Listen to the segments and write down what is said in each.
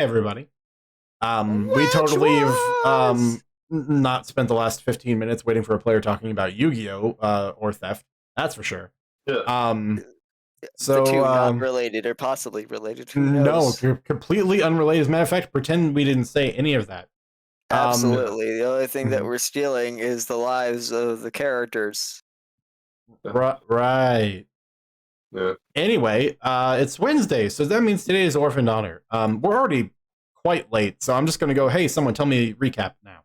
everybody. We Which totally have was? not spent the last 15 minutes waiting for a player talking about Yu-Gi-Oh! Or theft. That's for sure. Yeah. The two not So, related or possibly related. Who no, knows? completely unrelated. As a matter of fact, pretend we didn't say any of that. Absolutely. The only thing that mhm. we're stealing is the lives of the characters. Right. Yeah. Anyway, it's Wednesday, so that means today is Orphaned Honor. We're already quite late, so I'm just gonna go, hey, someone tell me recap now.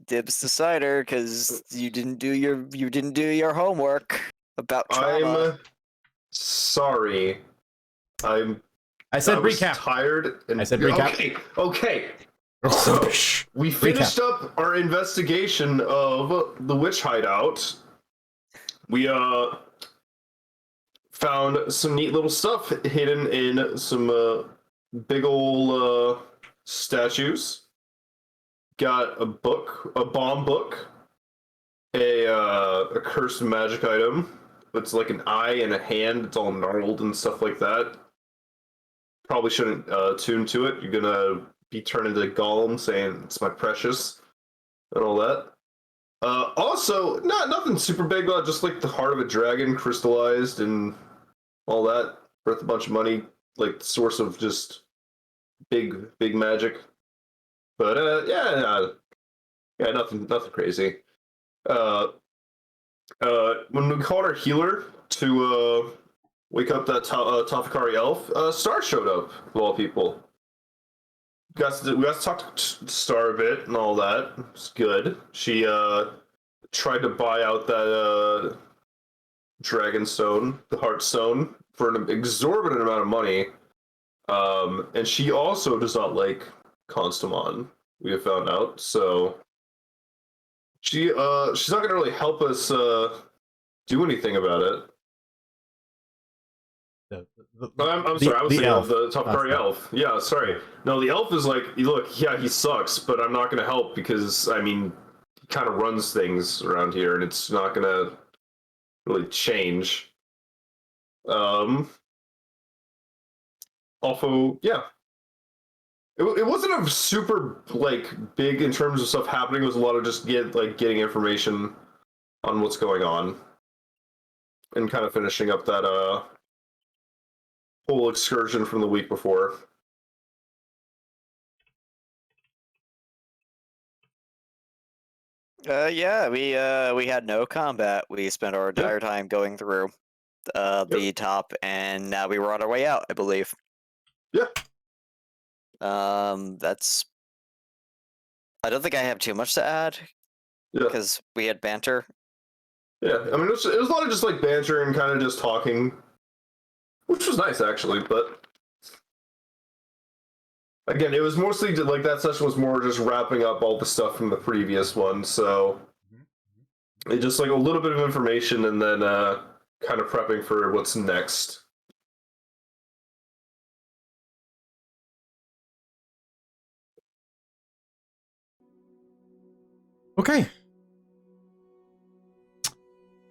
Dibs decider, because you didn't do your homework about trauma. I'm sorry. I I said was recap. tired. And, I said recap. Okay. Shh. We finished up our investigation of the witch hideout. We found some neat little stuff hidden in some big ol' statues. Got a book, a bomb book, a cursed magic item. It's like an eye and a hand. It's all gnarled and stuff like that. Probably shouldn't tune to it. You're gonna be turned into Gollum saying it's my precious and all that. Also, nothing super big, but just like the heart of a dragon crystallized and all that. Worth a bunch of money, like the source of just big magic. But yeah, nothing crazy. When we called our healer to wake up that Tafakari elf, Star showed up of all people. We got to talk to Star a bit and all that. It's good. She tried to buy out that dragon stone, the heart stone, for an exorbitant amount of money. And she also does not like Constamon, we have found out. So she's not gonna really help us do anything about it. I'm sorry, I was thinking of the Tafakari elf. Yeah, sorry. No, the elf is like, look, yeah, he sucks, but I'm not gonna help because, I mean, he kind of runs things around here, and it's not gonna really change. Also, yeah. It wasn't a super, like, big in terms of stuff happening. It was a lot of just getting information on what's going on. And kind of finishing up that, whole excursion from the week before. Yeah, we had no combat. We spent our entire time going through the top, and now we were on our way out, I believe. Yeah. That's. I don't think I have too much to add. Yeah. Because we had banter. Yeah, I mean, it was a lot of just like banter and kind of just talking, which was nice actually. But again, it was mostly like that session was more just wrapping up all the stuff from the previous one. So it just like a little bit of information and then kind of prepping for what's next. Okay.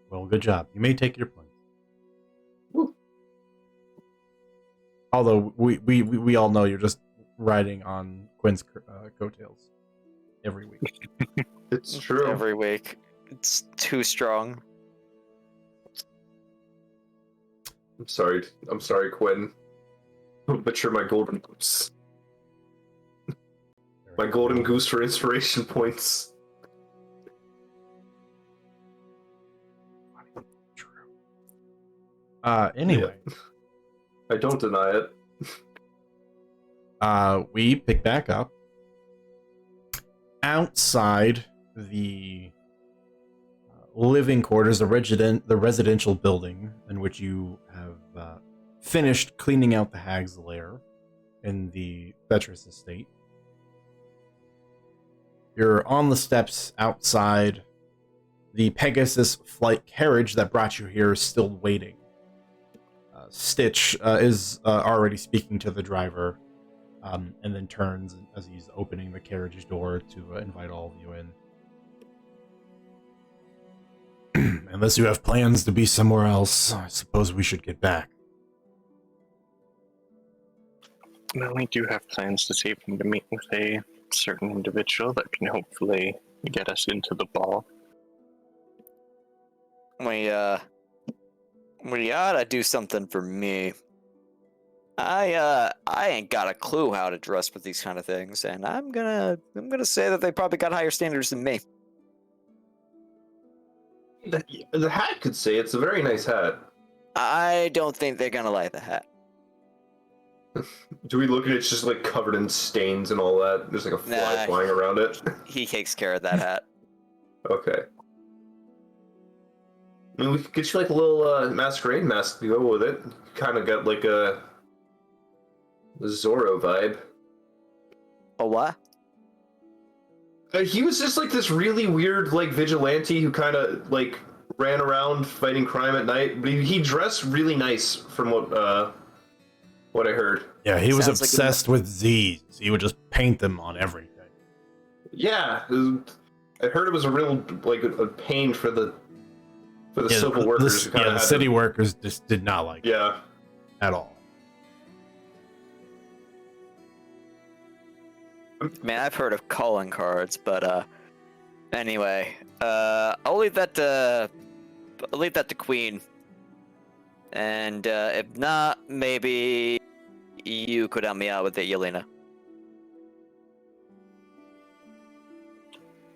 Well, good job. You may take your points. Woo. Although we all know you're just riding on Quinn's coattails every week. It's true. Every week. It's too strong. I'm sorry, Quinn. But you're my golden goose. My golden goose for inspiration points. Anyway. Yeah. I don't deny it. We pick back up outside the living quarters, the residential building in which you have finished cleaning out the hag's lair in the Beatrice estate. You're on the steps outside. The Pegasus flight carriage that brought you here is still waiting. Stitch is already speaking to the driver, and then turns as he's opening the carriage door to invite all of you in. Unless you have plans to be somewhere else, I suppose we should get back. Well, we do have plans this evening to meet with a certain individual that can hopefully get us into the ball. We oughta do something for me. I ain't got a clue how to dress for these kind of things, and I'm gonna say that they probably got higher standards than me. The hat could say it's a very nice hat. I don't think they're gonna like the hat. Do we look at it? It's just like covered in stains and all that. There's like a fly Nah. flying around it. He takes care of that hat. Okay. I mean, we could get you like a little masquerade mask to go with it. Kind of got like a Zorro vibe. A what? He was just like this really weird like vigilante who kind of like ran around fighting crime at night. But he dressed really nice from what I heard. Yeah, he was Sounds like obsessed with Z's. He would just paint them on everything. Yeah, I heard it was a real like a pain for the Yeah, civil workers. Who kinda the had city to, workers just did not like it Yeah. at all. Man, I've heard of calling cards, but anyway, I'll leave that to Queen. And if not, maybe you could help me out with it, Yelena.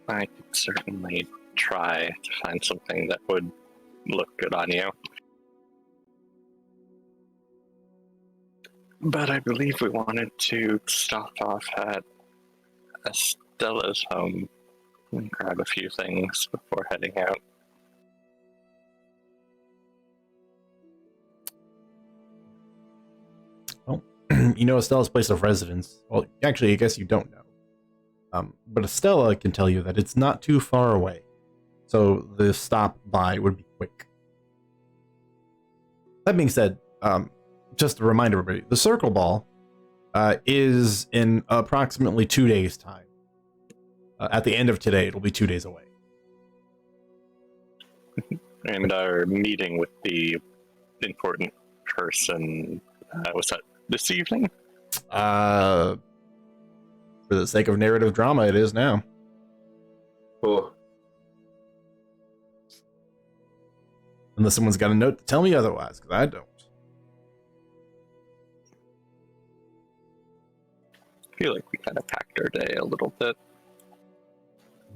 I could certainly try to find something that would look good on you. But I believe we wanted to stop off at Estella's home and grab a few things before heading out. Well, you know Estella's place of residence. Well, actually, I guess you don't know. But Estella can tell you that it's not too far away. So the stop by would be quick. That being said, just to remind everybody, the Circle Ball is in approximately 2 days' time. At the end of today, it'll be 2 days away. And our meeting with the important person, was that this evening? For the sake of narrative drama, it is now. Oh. Unless someone's got a note to tell me otherwise, because I don't. I feel like we kind of packed our day a little bit.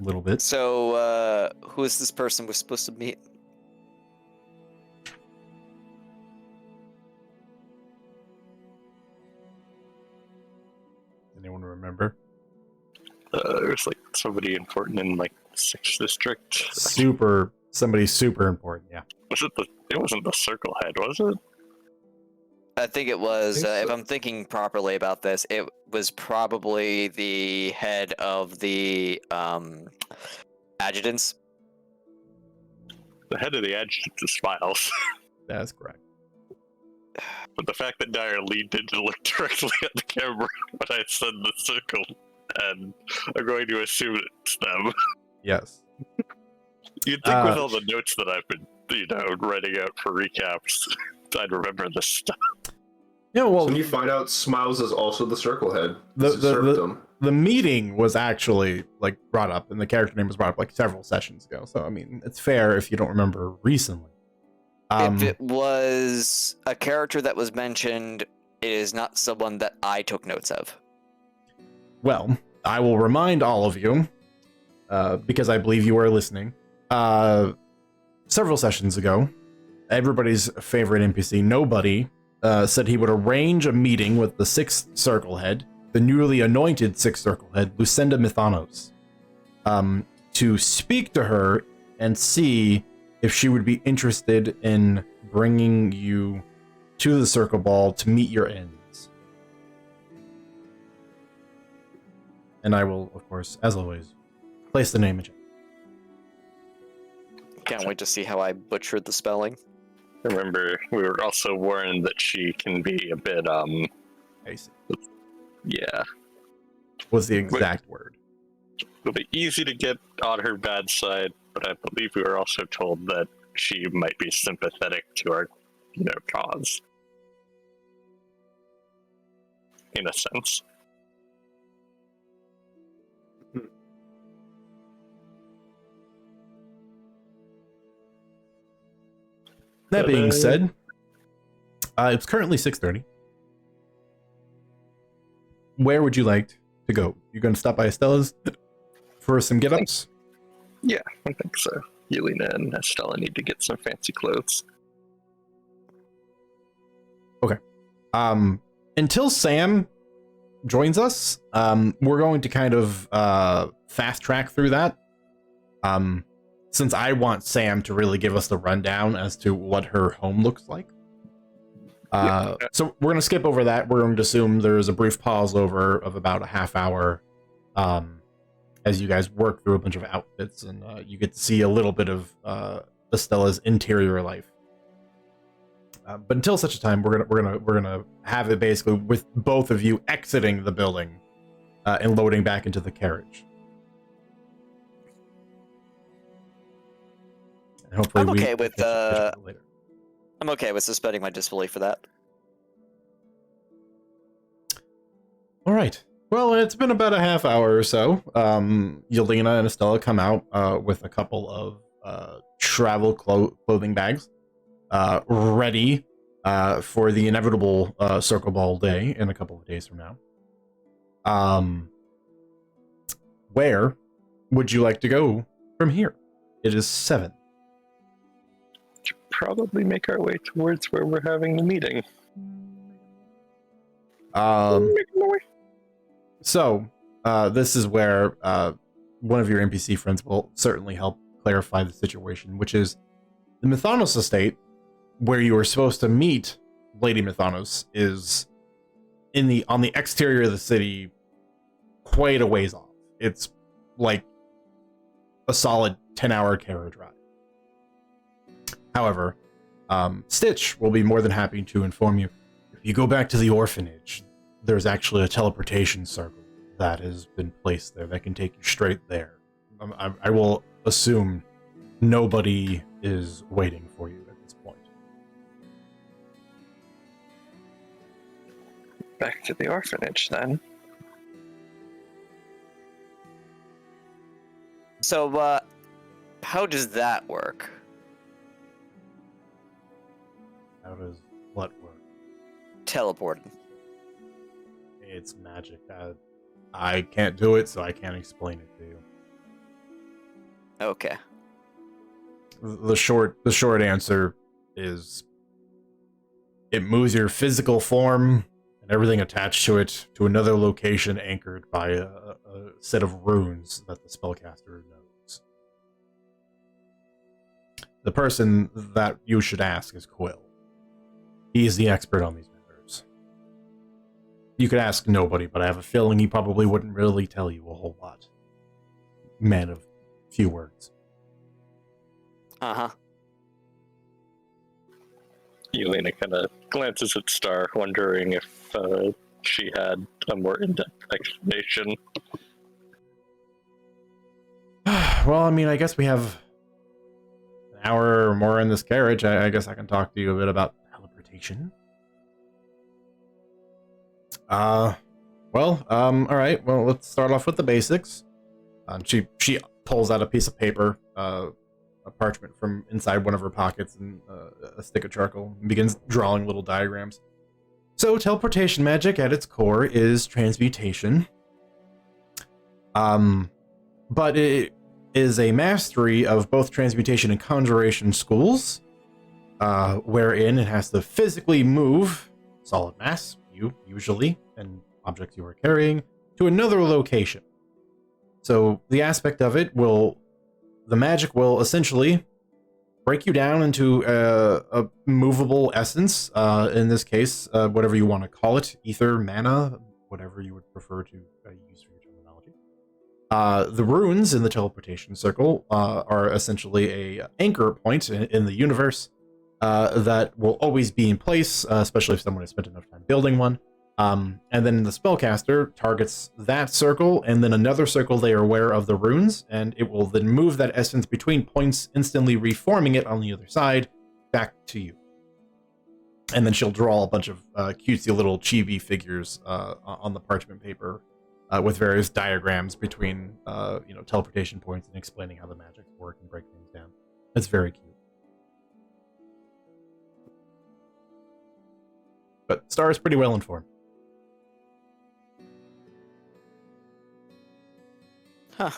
A little bit. So, who is this person we're supposed to meet? Anyone remember? There's like somebody important in like 6th district. Somebody super important, yeah. It wasn't the Circle Head, was it? I think it was, I think if so. I'm thinking properly about this, it was probably the head of the adjutants. The head of the adjutant is Smiles. That's correct. But the fact that Dyer Lee didn't look directly at the camera when I said the circle, and I'm going to assume it's them. Yes. You'd think with all the notes that I've been, writing out for recaps, I'd remember this stuff. Yeah, well, So when you find out Smiles is also the Circle Head, The- the the- serfdom. the meeting was actually like brought up, and the character name was brought up like several sessions ago. So I mean, it's fair if you don't remember recently. If it was a character that was mentioned, it is not someone that I took notes of. Well, I will remind all of you, because I believe you are listening. Several sessions ago, everybody's favorite NPC, Nobody, said he would arrange a meeting with the 6th Circle Head, the newly anointed 6th Circle Head, Lucinda Mythanos, to speak to her and see if she would be interested in bringing you to the Circle Ball to meet your ends. And I will, of course, as always, place the name in chat. Can't wait to see how I butchered the spelling. Remember, we were also warned that she can be a bit, Basic yeah, was the exact word. it'll be easy to get on her bad side, but I believe we were also told that she might be sympathetic to our, cause. in a sense. That being said, it's currently 6:30. Where would you like to go? You're going to stop by Estella's for some get-ups? Yeah, I think so. Yelena and Estella need to get some fancy clothes. Okay. Until Sam joins us, we're going to kind of fast track through that. Since I want Sam to really give us the rundown as to what her home looks like. So we're going to skip over that. We're going to assume there's a brief pause over of about a half hour as you guys work through a bunch of outfits and you get to see a little bit of Estella's interior life. But until such a time, we're gonna have it basically with both of you exiting the building and loading back into the carriage. And hopefully, I'm okay with later. I'm okay with suspending my disbelief for that. All right. Well, it's been about a half hour or so. Yelena and Estella come out with a couple of travel clothing bags, ready for the inevitable Circle Ball day in a couple of days from now. Where would you like to go from here? It is 7. Should probably make our way towards where we're having the meeting. So, this is where one of your NPC friends will certainly help clarify the situation, which is the Mythonos estate, where you were supposed to meet Lady Mythonos, is on the exterior of the city, quite a ways off. It's like a solid 10-hour carriage ride. However, Stitch will be more than happy to inform you. If you go back to the orphanage, there's actually a teleportation circle that has been placed there that can take you straight there. I will assume nobody is waiting for you at this point. Back to the orphanage, then. So, how does that work? How does what work? Teleporting. It's magic. I can't do it, so I can't explain it to you. Okay. The short answer is it moves your physical form and everything attached to it to another location anchored by a set of runes that the spellcaster knows. The person that you should ask is Quill. He's the expert on these matters. You could ask nobody, but I have a feeling he probably wouldn't really tell you a whole lot. Man of few words. Uh-huh. Yelena kind of glances at Star, wondering if she had a more in-depth explanation. Well, I mean, I guess we have an hour or more in this carriage. I guess I can talk to you a bit about teleportation. All right. Well, let's start off with the basics. She pulls out a piece of paper, a parchment from inside one of her pockets, and a stick of charcoal, and begins drawing little diagrams. So, teleportation magic at its core is transmutation. But it is a mastery of both transmutation and conjuration schools, wherein it has to physically move solid mass, you usually, and objects you are carrying, to another location. So the aspect of it the magic will essentially break you down into a movable essence, in this case, whatever you want to call it, ether, mana, whatever you would prefer to use for your terminology. The runes in the teleportation circle are essentially a anchor point in the universe that will always be in place, especially if someone has spent enough time building one. And then the spellcaster targets that circle and then another circle they are aware of the runes, and it will then move that essence between points, instantly reforming it on the other side back to you. And then she'll draw a bunch of cutesy little chibi figures on the parchment paper with various diagrams between teleportation points and explaining how the magics work and break things down. It's very cute. But Star is pretty well informed. Huh.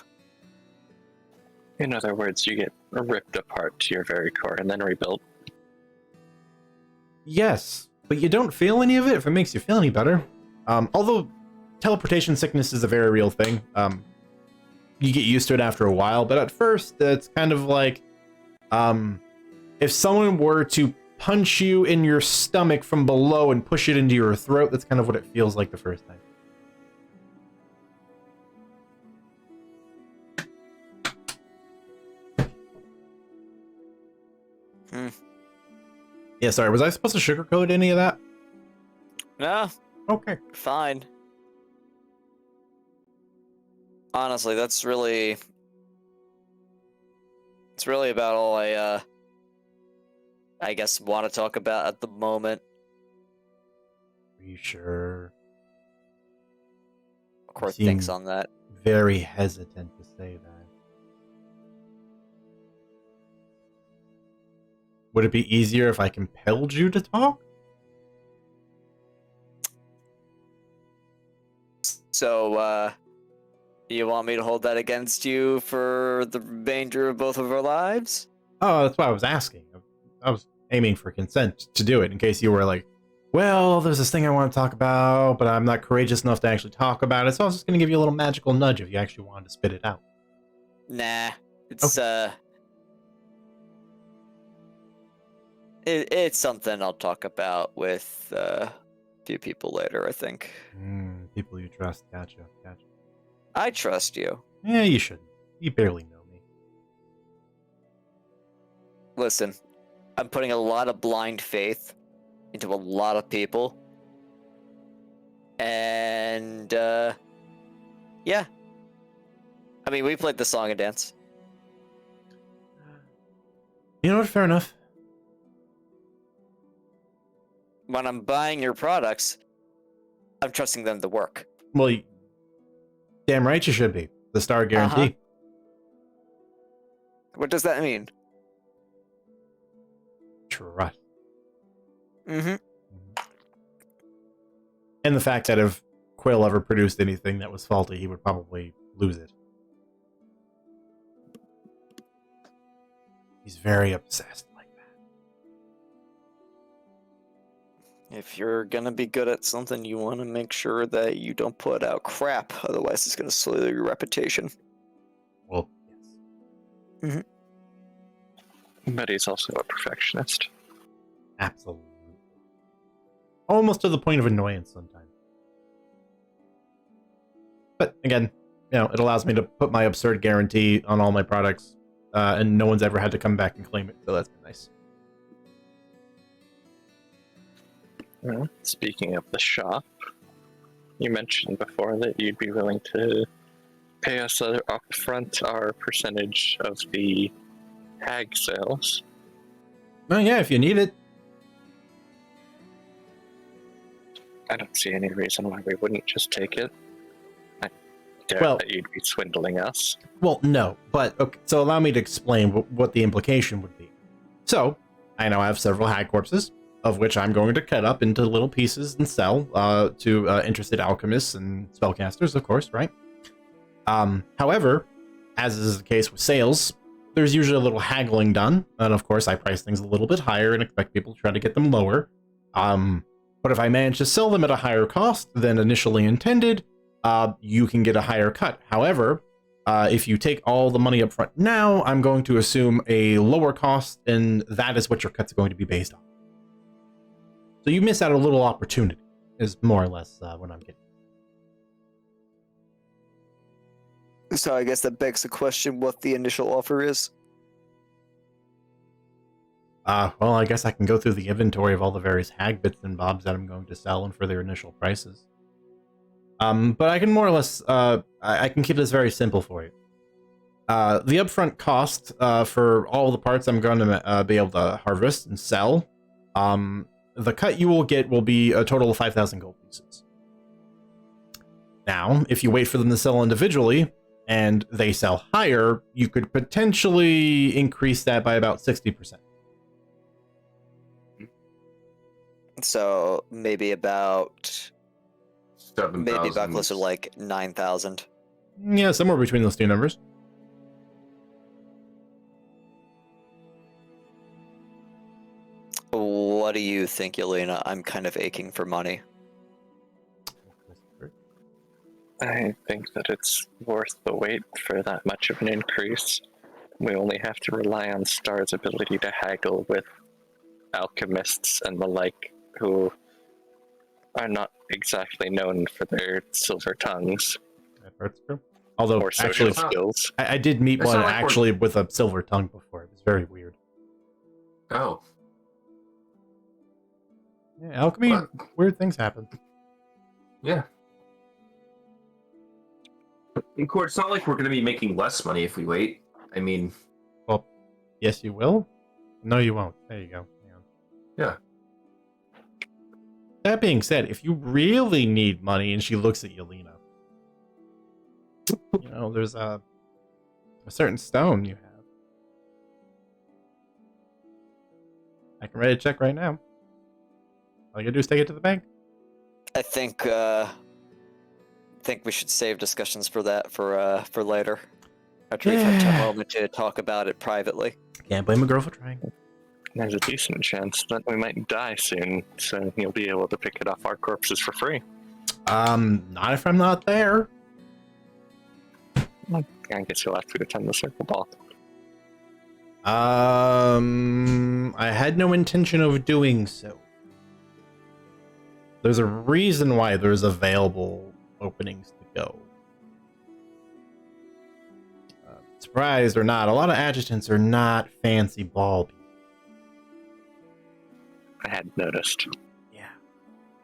In other words, you get ripped apart to your very core and then rebuilt. Yes, but you don't feel any of it if it makes you feel any better. Although teleportation sickness is a very real thing. You get used to it after a while, but at first it's kind of like if someone were to punch you in your stomach from below and push it into your throat, that's kind of what it feels like the first time. Yeah, sorry, was I supposed to sugarcoat any of that? No, Okay. fine. Honestly, it's really about all I guess want to talk about at the moment. Are you sure? Of course, seem- thinks on that. Very hesitant to say that. Would it be easier if I compelled you to talk? So, you want me to hold that against you for the remainder of both of our lives? Oh, that's why I was asking. I was aiming for consent to do it in case you were like, well, there's this thing I want to talk about, but I'm not courageous enough to actually talk about it, so I was just going to give you a little magical nudge if you actually wanted to spit it out. Nah, it's something I'll talk about with a few people later, I think. People you trust. Gotcha. I trust you. Yeah, you shouldn't. You barely know me. Listen, I'm putting a lot of blind faith into a lot of people. And, yeah. I mean, we played the song and dance. You know what? Fair enough. When I'm buying your products, I'm trusting them to work. Well, damn right you should be. The Star Guarantee. What does that mean? Trust. Mm-hmm. And the fact that if Quill ever produced anything that was faulty, he would probably lose it. He's very obsessed like that. If you're gonna be good at something, you want to make sure that you don't put out crap. Otherwise, it's gonna slow your reputation. Well, yes. But he's also a perfectionist. Absolutely. Almost to the point of annoyance sometimes. But again, it allows me to put my absurd guarantee on all my products, and no one's ever had to come back and claim it, so that's been nice. Well, speaking of the shop, you mentioned before that you'd be willing to pay us upfront our percentage of the hag sales. Oh yeah, if you need it. I don't see any reason why we wouldn't just take it. I dare Well- that you'd be swindling us. Well, no, but okay, so allow me to explain what the implication would be. So, I now have several hag corpses, of which I'm going to cut up into little pieces and sell to interested alchemists and spellcasters, of course, right? However, as is the case with sales, there's usually a little haggling done, and of course I price things a little bit higher and expect people to try to get them lower. But if I manage to sell them at a higher cost than initially intended, you can get a higher cut. However, if you take all the money up front now, I'm going to assume a lower cost, and that is what your cut's going to be based on. So you miss out a little opportunity, is more or less what I'm getting. So I guess that begs the question what the initial offer is. Well, I guess I can go through the inventory of all the various hag bits and bobs that I'm going to sell and for their initial prices. But I can more or less, I can keep this very simple for you. The upfront cost for all the parts I'm going to be able to harvest and sell, the cut you will get will be a total of 5,000 gold pieces. Now, if you wait for them to sell individually and they sell higher, you could potentially increase that by about 60%. So maybe about 7,000. close to like 9,000. Yeah, somewhere between those two numbers. What do you think, Yelena? I'm kind of aching for money. I think that it's worth the wait for that much of an increase. We only have to rely on Star's ability to haggle with alchemists and the like, who are not exactly known for their silver tongues That part's true. Although, or social actually, skills. I did meet It's one not like we're- actually with a silver tongue before. It was very weird. Oh. Yeah, alchemy, What? weird things happen. Yeah. Of course, it's not like we're going to be making less money if we wait. I mean, Well, yes, you will. No, you won't. There you go. Hang on. Yeah. That being said, if you really need money, and she looks at Yelena, you know, there's a certain stone you have. I can write a check right now. All you gotta do is take it to the bank. I think we should save discussions for that for later. After we've had Yeah. a moment to talk about it privately. Can't blame a girl for trying. There's a decent chance that we might die soon, so you'll be able to pick it off our corpses for free. Not if I'm not there. I guess you'll have to attend the circle ball. I had no intention of doing so. There's a reason why there's available openings to go. Surprised or not, a lot of adjutants are not fancy ball people. I had noticed. Yeah.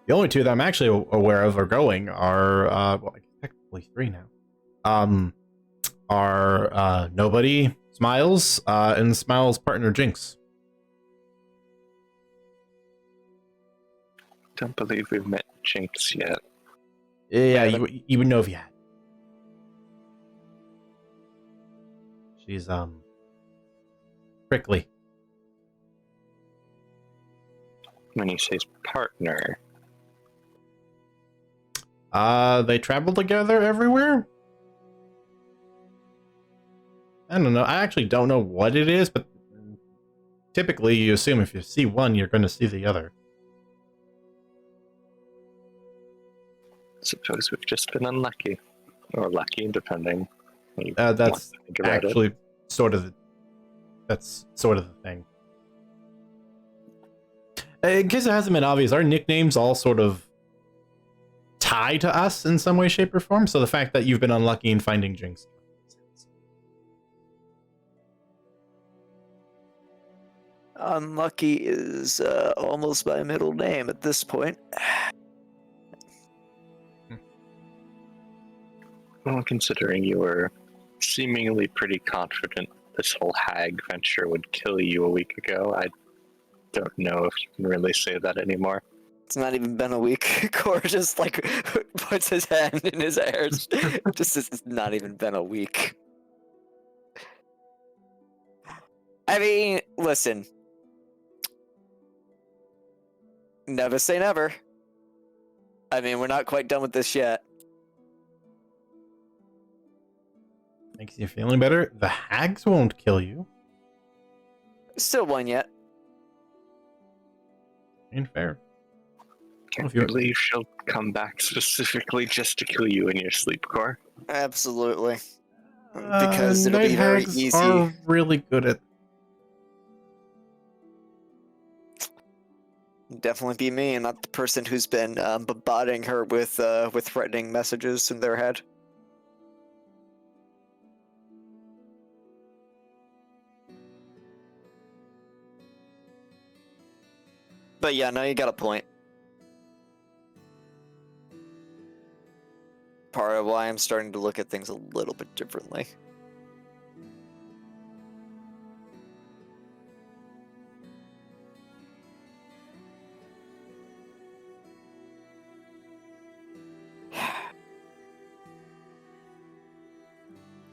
The only two that I'm actually aware of are going are, well, technically three now. Are Nobody, Smiles, and Smiles' partner Jinx. Don't believe we've met Jinx yet. Yeah, you would know if you had. She's prickly. When he says partner, They travel together everywhere? I don't know. I actually don't know what it is, but typically you assume if you see one, you're going to see the other. suppose we've just been unlucky. Or lucky, depending. how you want That's to think about it. actually sort of the thing. In case it hasn't been obvious, our nicknames all sort of tie to us in some way, shape, or form. So the fact that you've been unlucky in finding Jinx. Unlucky is almost my middle name at this point. Well, considering you were seemingly pretty confident this whole hag venture would kill you a week ago, I don't know if you can really say that anymore. It's not even been a week. Cor just like puts his hand in his hair. Just says it's not even been a week. I mean, listen. Never say never. I mean, we're not quite done with this yet. Makes you feeling better. The hags won't kill you. Still one yet. Ain't fair. Can't if you- believe she'll come back specifically just to kill you in your sleep, Core. Absolutely. Because it'll night be very hags easy. are really good at. Definitely be me, and not the person who's been bombarding her with threatening messages in their head. But yeah, no, you got a point. Part of why I'm starting to look at things a little bit differently.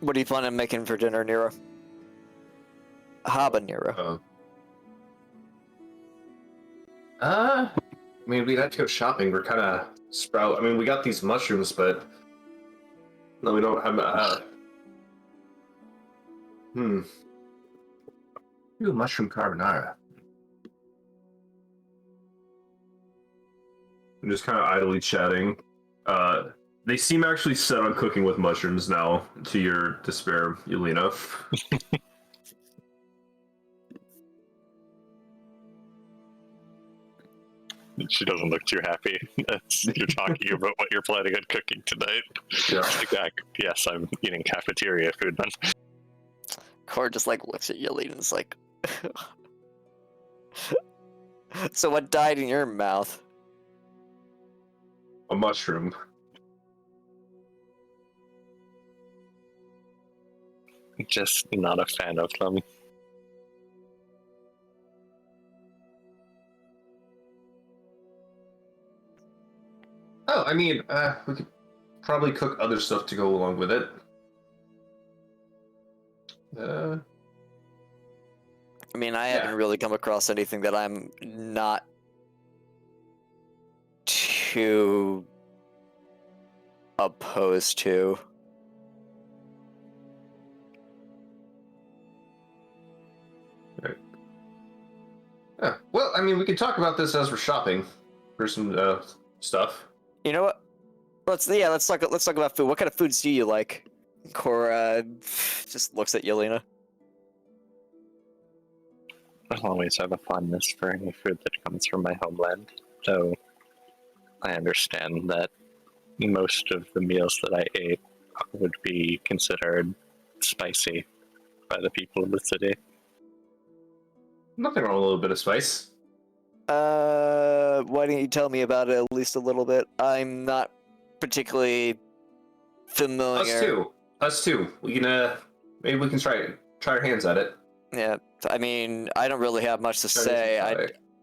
What are you planning on making for dinner, Nero? Habanero. I mean, we'd have to go shopping. We're kind of sprout. I mean, we got these mushrooms, but no, we don't have. Do mushroom carbonara. I'm just kind of idly chatting. They seem actually set on cooking with mushrooms now, to your despair, Yelena. She doesn't look too happy. You're talking about what you're planning on cooking tonight. Yeah. Like, yes, I'm eating cafeteria food then. Core just like looks at Yelena and is like, so what died in your mouth? A mushroom. Just not a fan of them. Oh, I mean, we could probably cook other stuff to go along with it. I mean, I haven't really come across anything that I'm not too opposed to. Well, I mean, we could talk about this as we're shopping for some stuff. You know what? Let's talk about food. What kind of foods do you like? Cora just looks at Yelena. I'll always have a fondness for any food that comes from my homeland, though I understand that most of the meals that I ate would be considered spicy by the people of the city. Nothing wrong with a little bit of spice. Why don't you tell me about it at least a little bit? I'm not particularly familiar. Us too. We can maybe we can try our hands at it. Yeah, I mean, I don't really have much to say.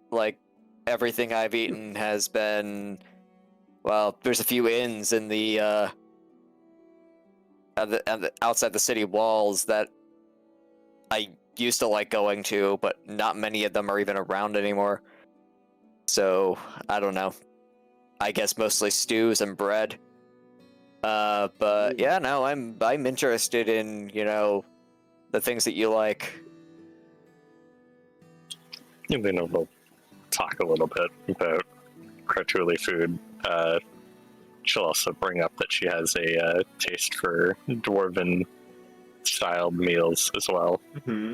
Like everything I've eaten has been, well, there's a few inns in the outside the city walls that I used to like going to, but not many of them are even around anymore. So I don't know. I guess mostly stews and bread. But yeah, no, I'm interested in, you know, the things that you like. And then we'll talk a little bit about Kratuli food. She'll also bring up that she has a taste for dwarven styled meals as well. Mm-hmm.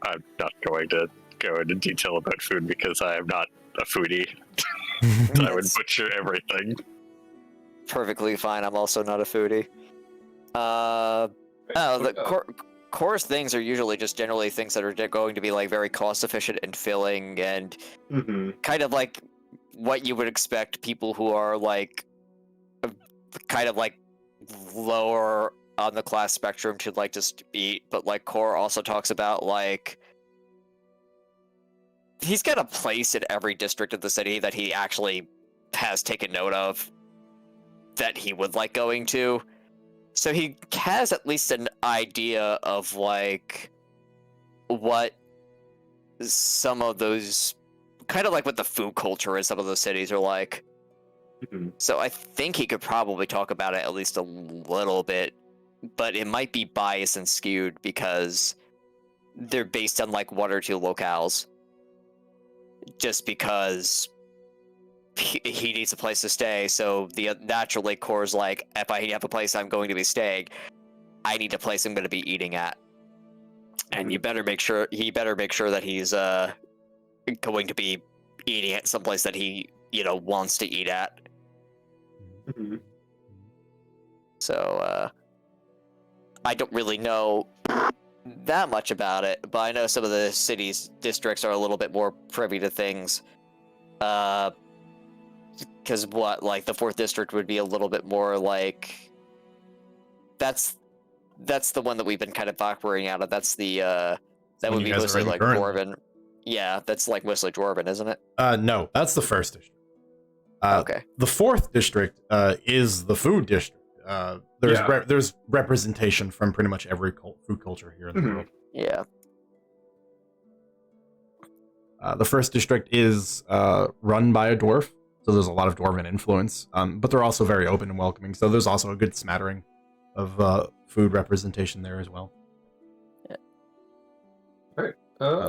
I'm not going to go into detail about food because I am not a foodie. I would butcher everything. Perfectly fine. I'm also not a foodie. Course things are usually just generally things that are going to be like very cost efficient and filling and kind of like what you would expect people who are like kind of like lower on the class spectrum to like just eat. But like Core also talks about like he's got a place in every district of the city that he actually has taken note of that he would like going to. So he has at least an idea of like what some of those kind of like what the food culture in some of those cities are like. So I think he could probably talk about it at least a little bit, but it might be biased and skewed because they're based on like one or two locales. Just because he needs a place to stay, so naturally Core's like, if I have a place I'm going to be staying, I need a place I'm going to be eating at, and he better make sure that he's going to be eating at someplace that he wants to eat at. So I don't really know that much about it, but I know some of the city's districts are a little bit more privy to things. Because like the 4th district would be a little bit more like that's the one that we've been kind of operating out of. That's the that would be mostly like Dwarven. Yeah, that's like mostly Dwarven, isn't it? No, that's the 1st district. Okay. The 4th district is the food district. there's representation from pretty much every food culture here in the world. Yeah. The first district is run by a dwarf, so there's a lot of dwarven influence, but they're also very open and welcoming, so there's also a good smattering of food representation there as well.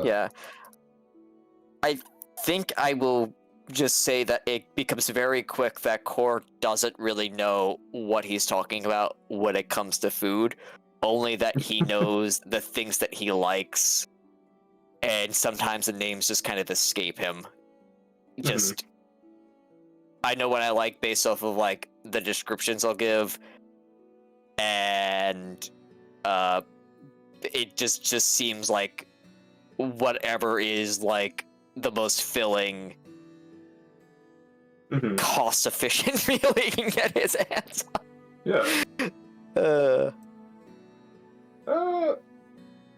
Yeah. I think I will just say that it becomes very quick that Core doesn't really know what he's talking about when it comes to food, only that he knows the things that he likes, and sometimes the names just kind of escape him. Just, I know what I like based off of, like, the descriptions I'll give, and it just seems like whatever is, like, the most filling, cost-efficient meal he can get his hands on. Yeah.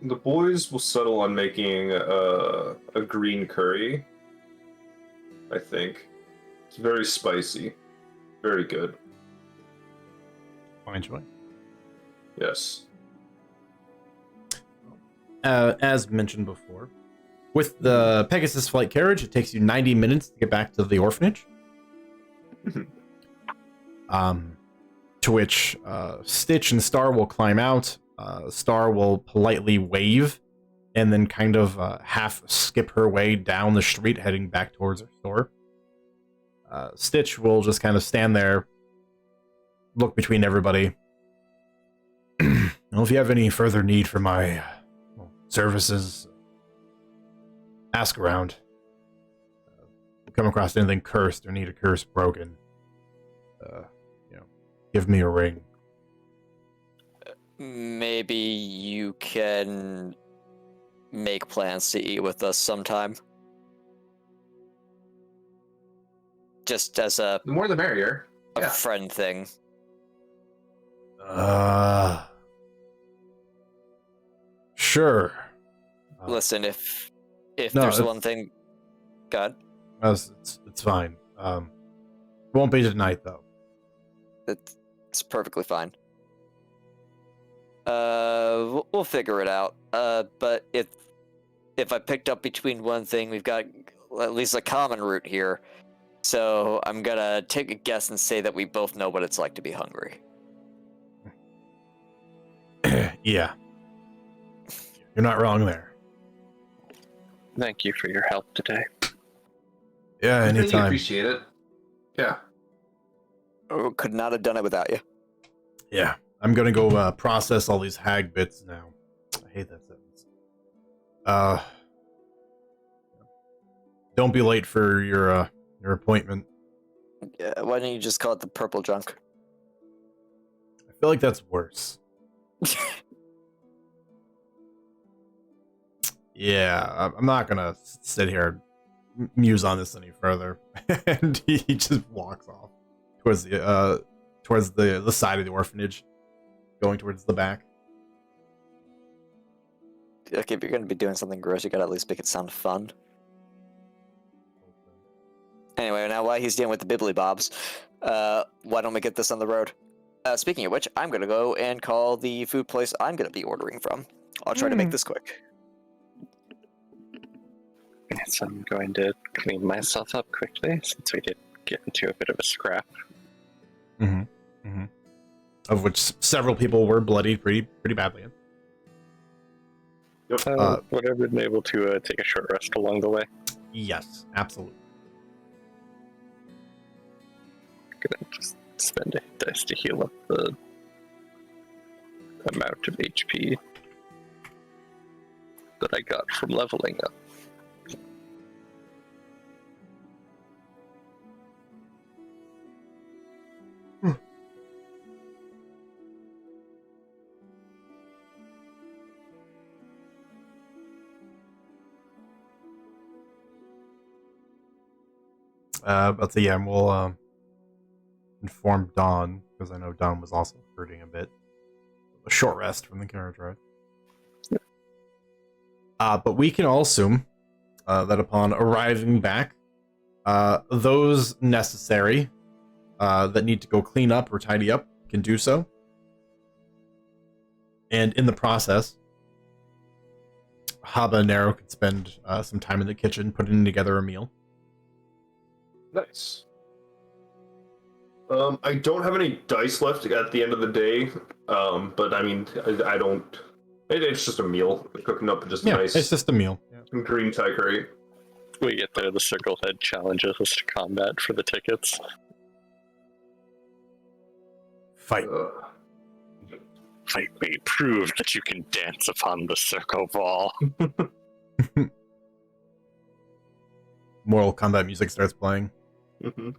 The boys will settle on making a green curry, I think. It's very spicy. Very good. Fine choice. Yes. As mentioned before, with the Pegasus flight carriage, it takes you 90 minutes to get back to the orphanage. To which Stitch and Star will climb out. Star will politely wave and then kind of half skip her way down the street heading back towards her store. Stitch will just kind of stand there, look between everybody. Well, if you have any further need for my services, ask around. Come across anything cursed or need a curse broken, give me a ring. Maybe you can make plans to eat with us sometime. Just as a The more the merrier. Yeah. friend thing. Sure. Listen, if No, there's it's- one thing, God, It's fine. Won't be tonight though. it's perfectly fine. We'll figure it out. But if I picked up between one thing, we've got at least a common root here. So I'm gonna take a guess and say that we both know what it's like to be hungry. Yeah. You're not wrong there. Thank you for your help today. Yeah, I really anytime. appreciate it. Yeah. Oh, could not have done it without you. Yeah. I'm gonna go process all these hag bits now. I hate that sentence. Don't be late for your appointment. Yeah, why don't you just call it the purple junk? I feel like that's worse. Yeah, I'm not gonna sit here and muse on this any further. And he just walks off towards the side of the orphanage, going towards the back. Like, if you're gonna be doing something gross, you gotta at least make it sound fun. Anyway, now while he's dealing with the bibbly bobs, why don't we get this on the road? Speaking of which, I'm gonna go and call the food place I'm gonna be ordering from. I'll try to make this quick. So I'm going to clean myself up quickly since we did get into a bit of a scrap. Of which several people were bloodied pretty badly. Would I have been able to take a short rest along the way? Yes, absolutely. Gonna just spend a dice to heal up the amount of HP that I got from leveling up. But so yeah, we'll inform Dawn, because I know Dawn was also hurting a bit. A short rest from the carriage ride. But we can all assume that upon arriving back, those necessary that need to go clean up or tidy up can do so. And in the process, Haba and Nero could spend some time in the kitchen putting together a meal. Nice. I don't have any dice left at the end of the day, but I mean, I don't. It's just a meal, cooking up just a nice. It's just a meal. Yeah. Green Thai curry. We get there, the Circle Head challenges us to combat for the tickets. Fight. Fight me, prove that you can dance upon the circle ball. Mortal Kombat music starts playing. Mm-hmm.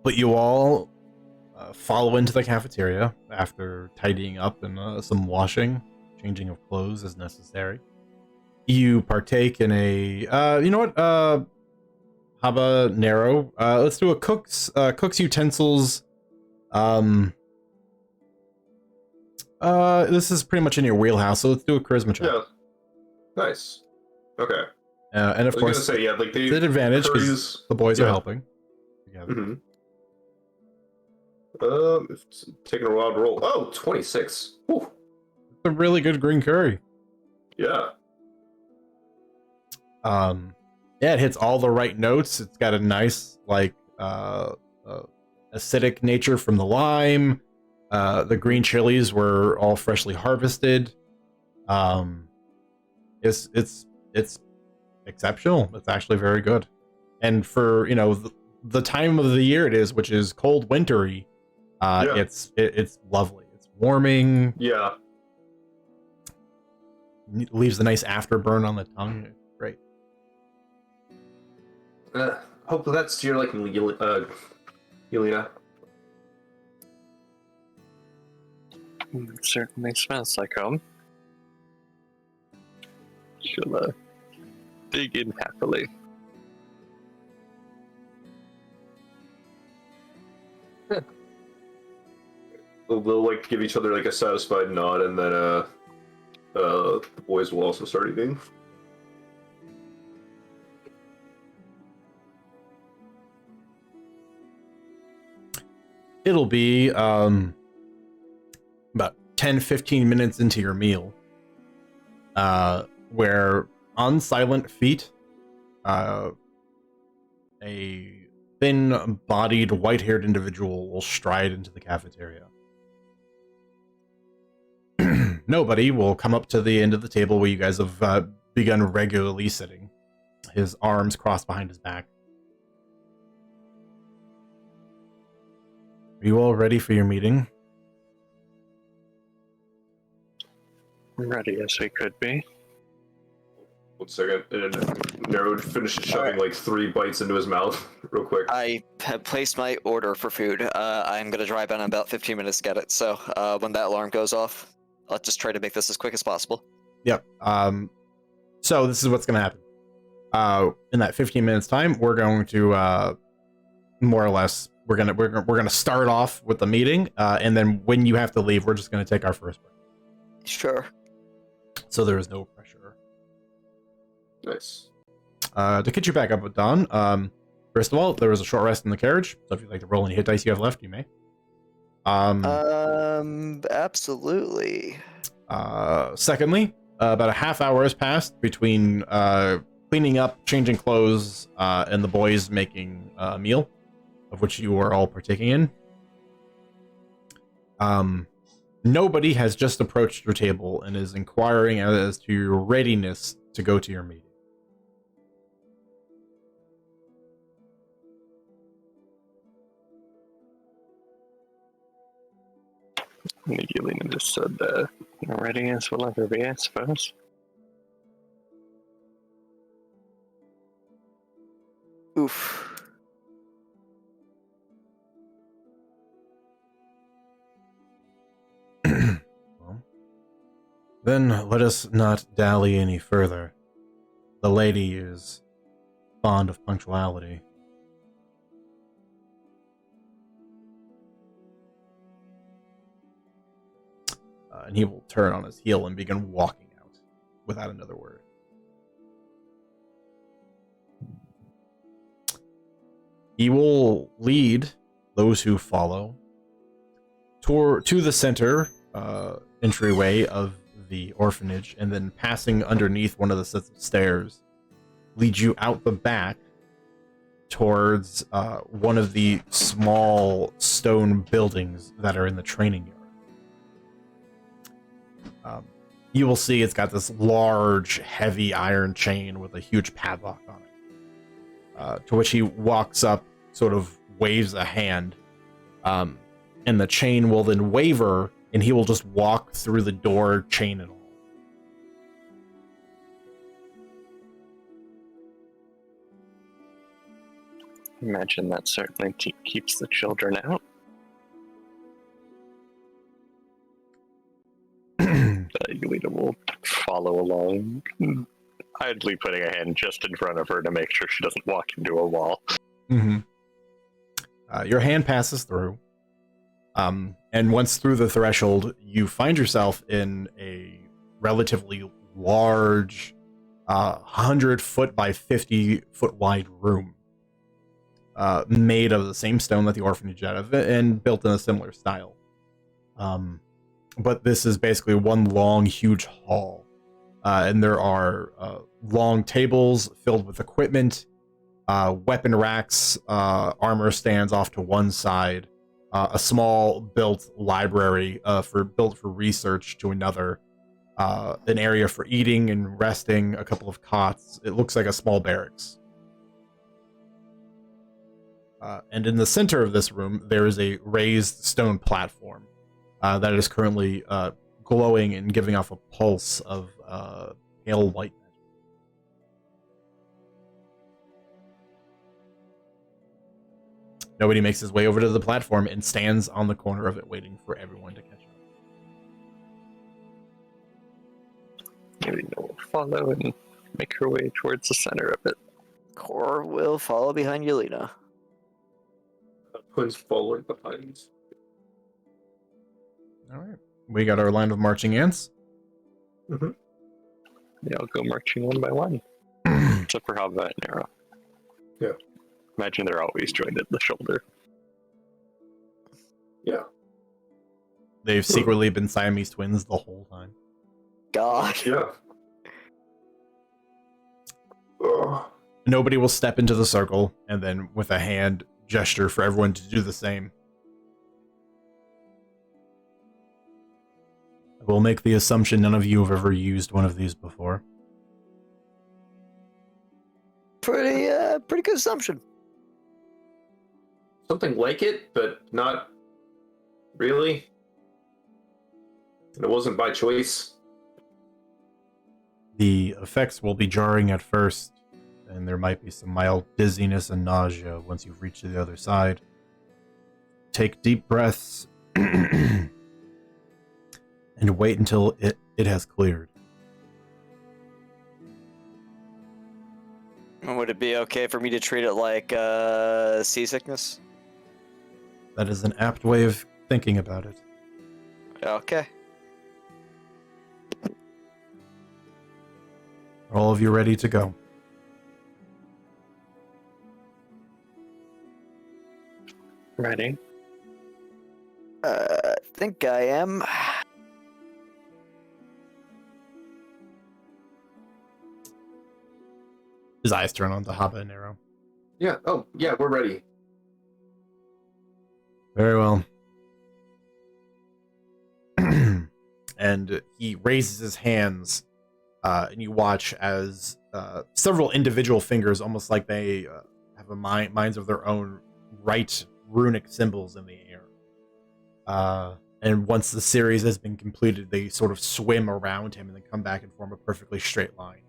But you all follow into the cafeteria after tidying up and some washing, changing of clothes as necessary. You partake in a, you know what, habanero. Let's do a cook's utensils. This is pretty much in your wheelhouse, so let's do a charisma check. Yeah. Nice. Okay. And of I was course, gonna say, yeah, like the advantage because the boys are helping. Together. Mm-hmm. It's taking a while to roll. Oh, 26. Whew. It's a really good green curry. Yeah. Yeah, it hits all the right notes. It's got a nice, like, acidic nature from the lime. The green chilies were all freshly harvested. It's exceptional. It's actually very good. And for, you know, the time of the year it is, which is cold wintry, it's lovely. It's warming. Yeah. Leaves a nice afterburn on the tongue. Great. Hopefully that's your liking, Yelena. It certainly smells like home. She'll dig in happily. They'll like give each other like a satisfied nod, and then the boys will also start eating. It'll be about 10-15 minutes into your meal, where on silent feet, a thin-bodied, white-haired individual will stride into the cafeteria. Nobody will come up to the end of the table where you guys have begun regularly sitting, his arms crossed behind his back. Are you all ready for your meeting? Ready as we could be. 1 second, and Nero finishes shoving like 3 bites into his mouth real quick. I have placed my order for food. I'm gonna drive in about 15 minutes to get it. So when that alarm goes off, let's just try to make this as quick as possible. Yep. So this is what's going to happen. In that 15 minutes time, we're going to more or less we're gonna start off with the meeting, and then when you have to leave, we're just going to take our first break. Sure. So there is no pressure. Nice. To get you back up with Don, first of all, there was a short rest in the carriage, so if you'd like to roll any hit dice you have left, you may. Absolutely. Secondly, about a half hour has passed between cleaning up, changing clothes, and the boys making a meal, of which you are all partaking in. Nobody has just approached your table and is inquiring as to your readiness to go to your meeting. Yelena just said, ready as we'll ever be, I suppose. Oof. Well, then let us not dally any further. The lady is fond of punctuality. And he will turn on his heel and begin walking out without another word. He will lead those who follow to the center entryway of the orphanage, and then passing underneath one of the sets of stairs, lead you out the back towards one of the small stone buildings that are in the training yard. You will see it's got this large, heavy iron chain with a huge padlock on it, to which he walks up, sort of waves a hand, and the chain will then waver, and he will just walk through the door, chain and all. Imagine that certainly keeps the children out. Yelena will follow along, idly putting a hand just in front of her to make sure she doesn't walk into a wall. Mm-hmm. Your hand passes through, and once through the threshold, you find yourself in a relatively large, 100-foot by 50-foot wide room, made of the same stone that the orphanage had of it, and built in a similar style. But this is basically one long, huge hall, and there are long tables filled with equipment, weapon racks, armor stands off to one side, a small built library built for research to another, an area for eating and resting, a couple of cots. It looks like a small barracks. And in the center of this room, there is a raised stone platform that is currently glowing and giving off a pulse of pale white. Nobody makes his way over to the platform and stands on the corner of it waiting for everyone to catch up. Yelena will follow and make her way towards the center of it. Core will follow behind Yelena. Quinn's following behind. All right. We got our line of marching ants. Mm-hmm. They all go marching one by one. Except for Hava and Nero. Yeah. Imagine they're always joined at the shoulder. Yeah. They've secretly been Siamese twins the whole time. God. Yeah. Ugh. Nobody will step into the circle and then with a hand gesture for everyone to do the same. I will make the assumption none of you have ever used one of these before. Pretty good assumption. Something like it, but not really. And it wasn't by choice. The effects will be jarring at first, and there might be some mild dizziness and nausea once you've reached the other side. Take deep breaths and wait until it has cleared. Would it be okay for me to treat it like seasickness? That is an apt way of thinking about it. Okay. Are all of you ready to go? Ready? I think I am. His eyes turn on to Haba and Nero. Yeah. Oh, yeah, we're ready. Very well. And he raises his hands, and you watch as several individual fingers, almost like they have minds of their own, write runic symbols in the air. And once the series has been completed, they sort of swim around him and then come back and form a perfectly straight line.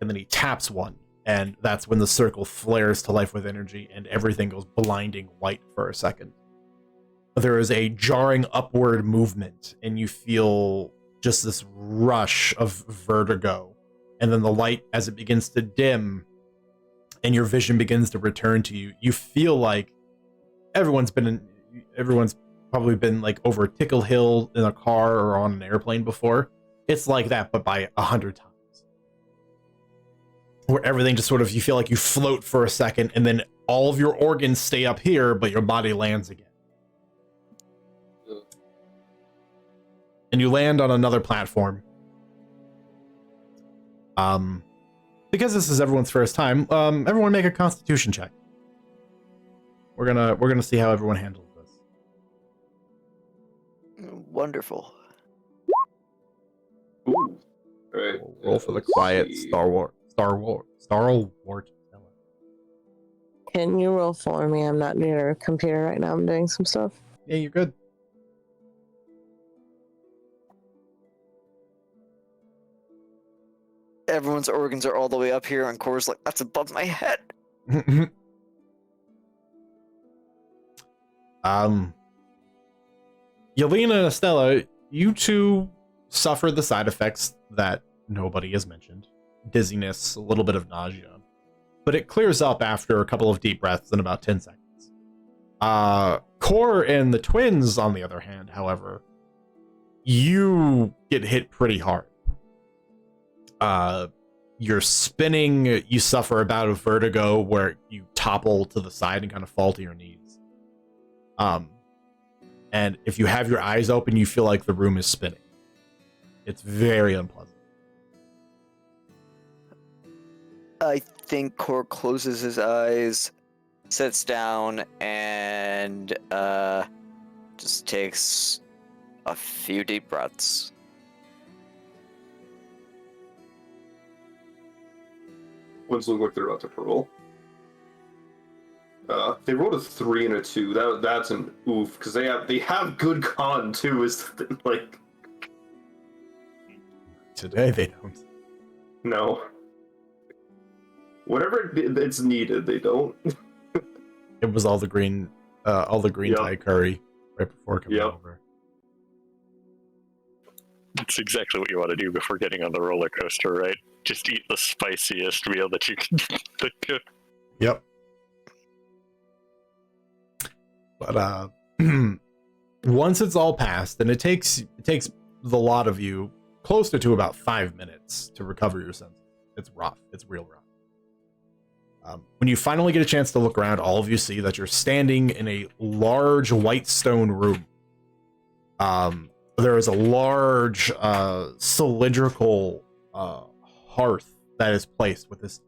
And then he taps one, and that's when the circle flares to life with energy, and everything goes blinding white for a second. There is a jarring upward movement, and you feel just this rush of vertigo. And then the light, as it begins to dim, and your vision begins to return to you, you feel like everyone's probably been like over Tickle Hill in a car or on an airplane before. It's like that, but by 100 times. Where everything just sort of, you feel like you float for a second, and then all of your organs stay up here, but your body lands again. And you land on another platform. Because this is everyone's first time, everyone make a Constitution check. We're gonna see how everyone handles this. Wonderful. Ooh. All right. Roll for the let's quiet see. Stalwart. Can you roll for me? I'm not near a computer right now. I'm doing some stuff. Yeah, you're good. Everyone's organs are all the way up here, and Core's like, that's above my head. Yelena and Estella, you two suffer the side effects that nobody has mentioned. Dizziness, a little bit of nausea. But it clears up after a couple of deep breaths in about 10 seconds. Core and the twins, on the other hand, however, you get hit pretty hard. You're spinning, you suffer a bout of vertigo where you topple to the side and kind of fall to your knees. And if you have your eyes open, you feel like the room is spinning. It's very unpleasant. I think Core closes his eyes, sits down, and just takes a few deep breaths. Ones look like they're about to roll. They rolled a 3 and a 2. That's an oof because they have good con too. Is the thing, like Today they don't. no. Whatever it's needed, they don't. It was all the green Yep. Thai curry right before coming Yep. over. That's exactly what you want to do before getting on the roller coaster, right? Just eat the spiciest meal that you can think of. Yep. But once it's all passed, and it takes the lot of you closer to about 5 minutes to recover your senses. It's rough. It's real rough. When you finally get a chance to look around, all of you see that you're standing in a large white stone room. There is a large cylindrical hearth that is placed with this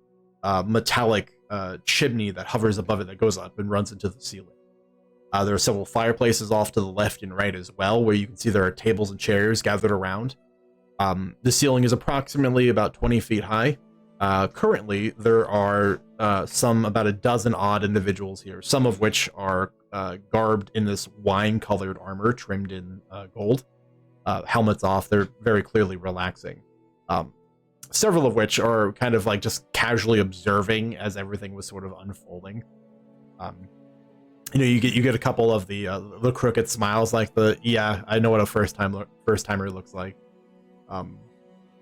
metallic chimney that hovers above it that goes up and runs into the ceiling. There are several fireplaces off to the left and right as well, where you can see there are tables and chairs gathered around. The ceiling is approximately about 20 feet high. Currently, there are about a dozen odd individuals here, some of which are garbed in this wine-colored armor trimmed in gold. Helmets off, they're very clearly relaxing. Several of which are kind of like just casually observing as everything was sort of unfolding. You get a couple of the crooked smiles, like I know what a first timer looks like.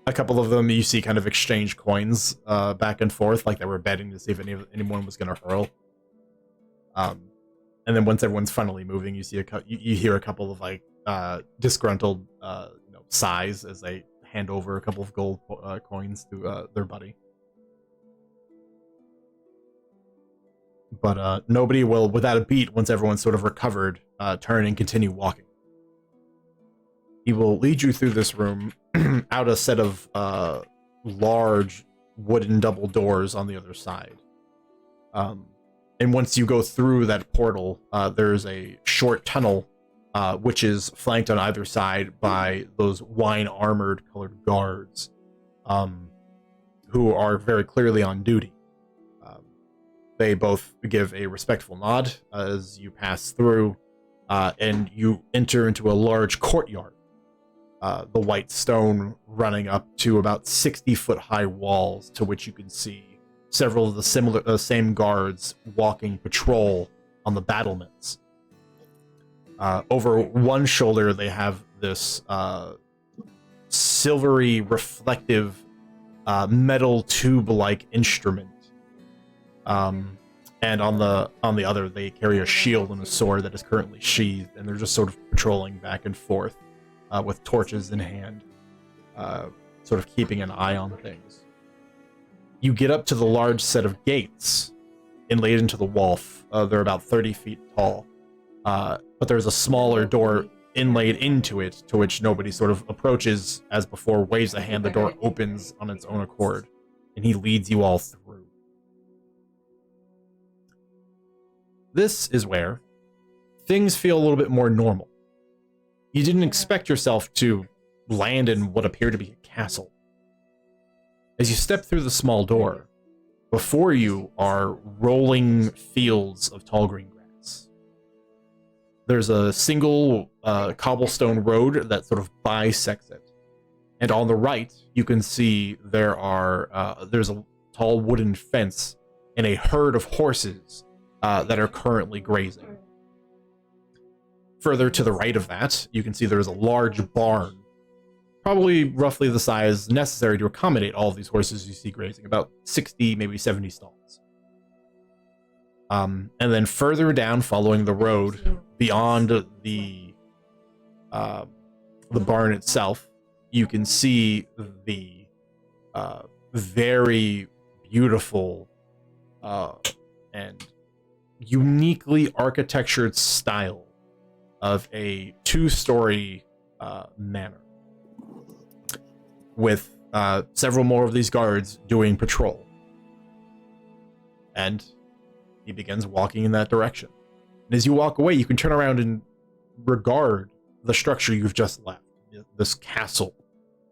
A couple of them you see kind of exchange coins back and forth, like they were betting to see if anyone was going to hurl. And then once everyone's finally moving, you see you hear a couple of like disgruntled sighs as they hand over a couple of gold coins to their buddy. But nobody will, without a beat, once everyone's sort of recovered, turn and continue walking. He will lead you through this room, out a set of large wooden double doors on the other side. And once you go through that portal, there's a short tunnel, which is flanked on either side by those wine-armored colored guards, who are very clearly on duty. They both give a respectful nod as you pass through, and you enter into a large courtyard. The white stone running up to about 60-foot high walls, to which you can see several of the same guards walking patrol on the battlements. Over one shoulder, they have this silvery, reflective, metal tube-like instrument. And on the other, they carry a shield and a sword that is currently sheathed, and they're just sort of patrolling back and forth with torches in hand, sort of keeping an eye on things. You get up to the large set of gates, inlaid into the wall. They're about 30 feet tall. But there's a smaller door inlaid into it, to which nobody sort of approaches. As before, waves a hand, the door opens on its own accord, and he leads you all through. This is where things feel a little bit more normal. You didn't expect yourself to land in what appeared to be a castle. As you step through the small door, before you are rolling fields of tall green grass. There's a single cobblestone road that sort of bisects it. And on the right, you can see there's a tall wooden fence and a herd of horses that are currently grazing. Further to the right of that, you can see there's a large barn, probably roughly the size necessary to accommodate all of these horses you see grazing, about 60, maybe 70 stalls. And then further down, following the road, beyond the barn itself, you can see the very beautiful and uniquely architectured style of a two-story manor, with several more of these guards doing patrol. And he begins walking in that direction. And as you walk away, you can turn around and regard the structure you've just left, this castle,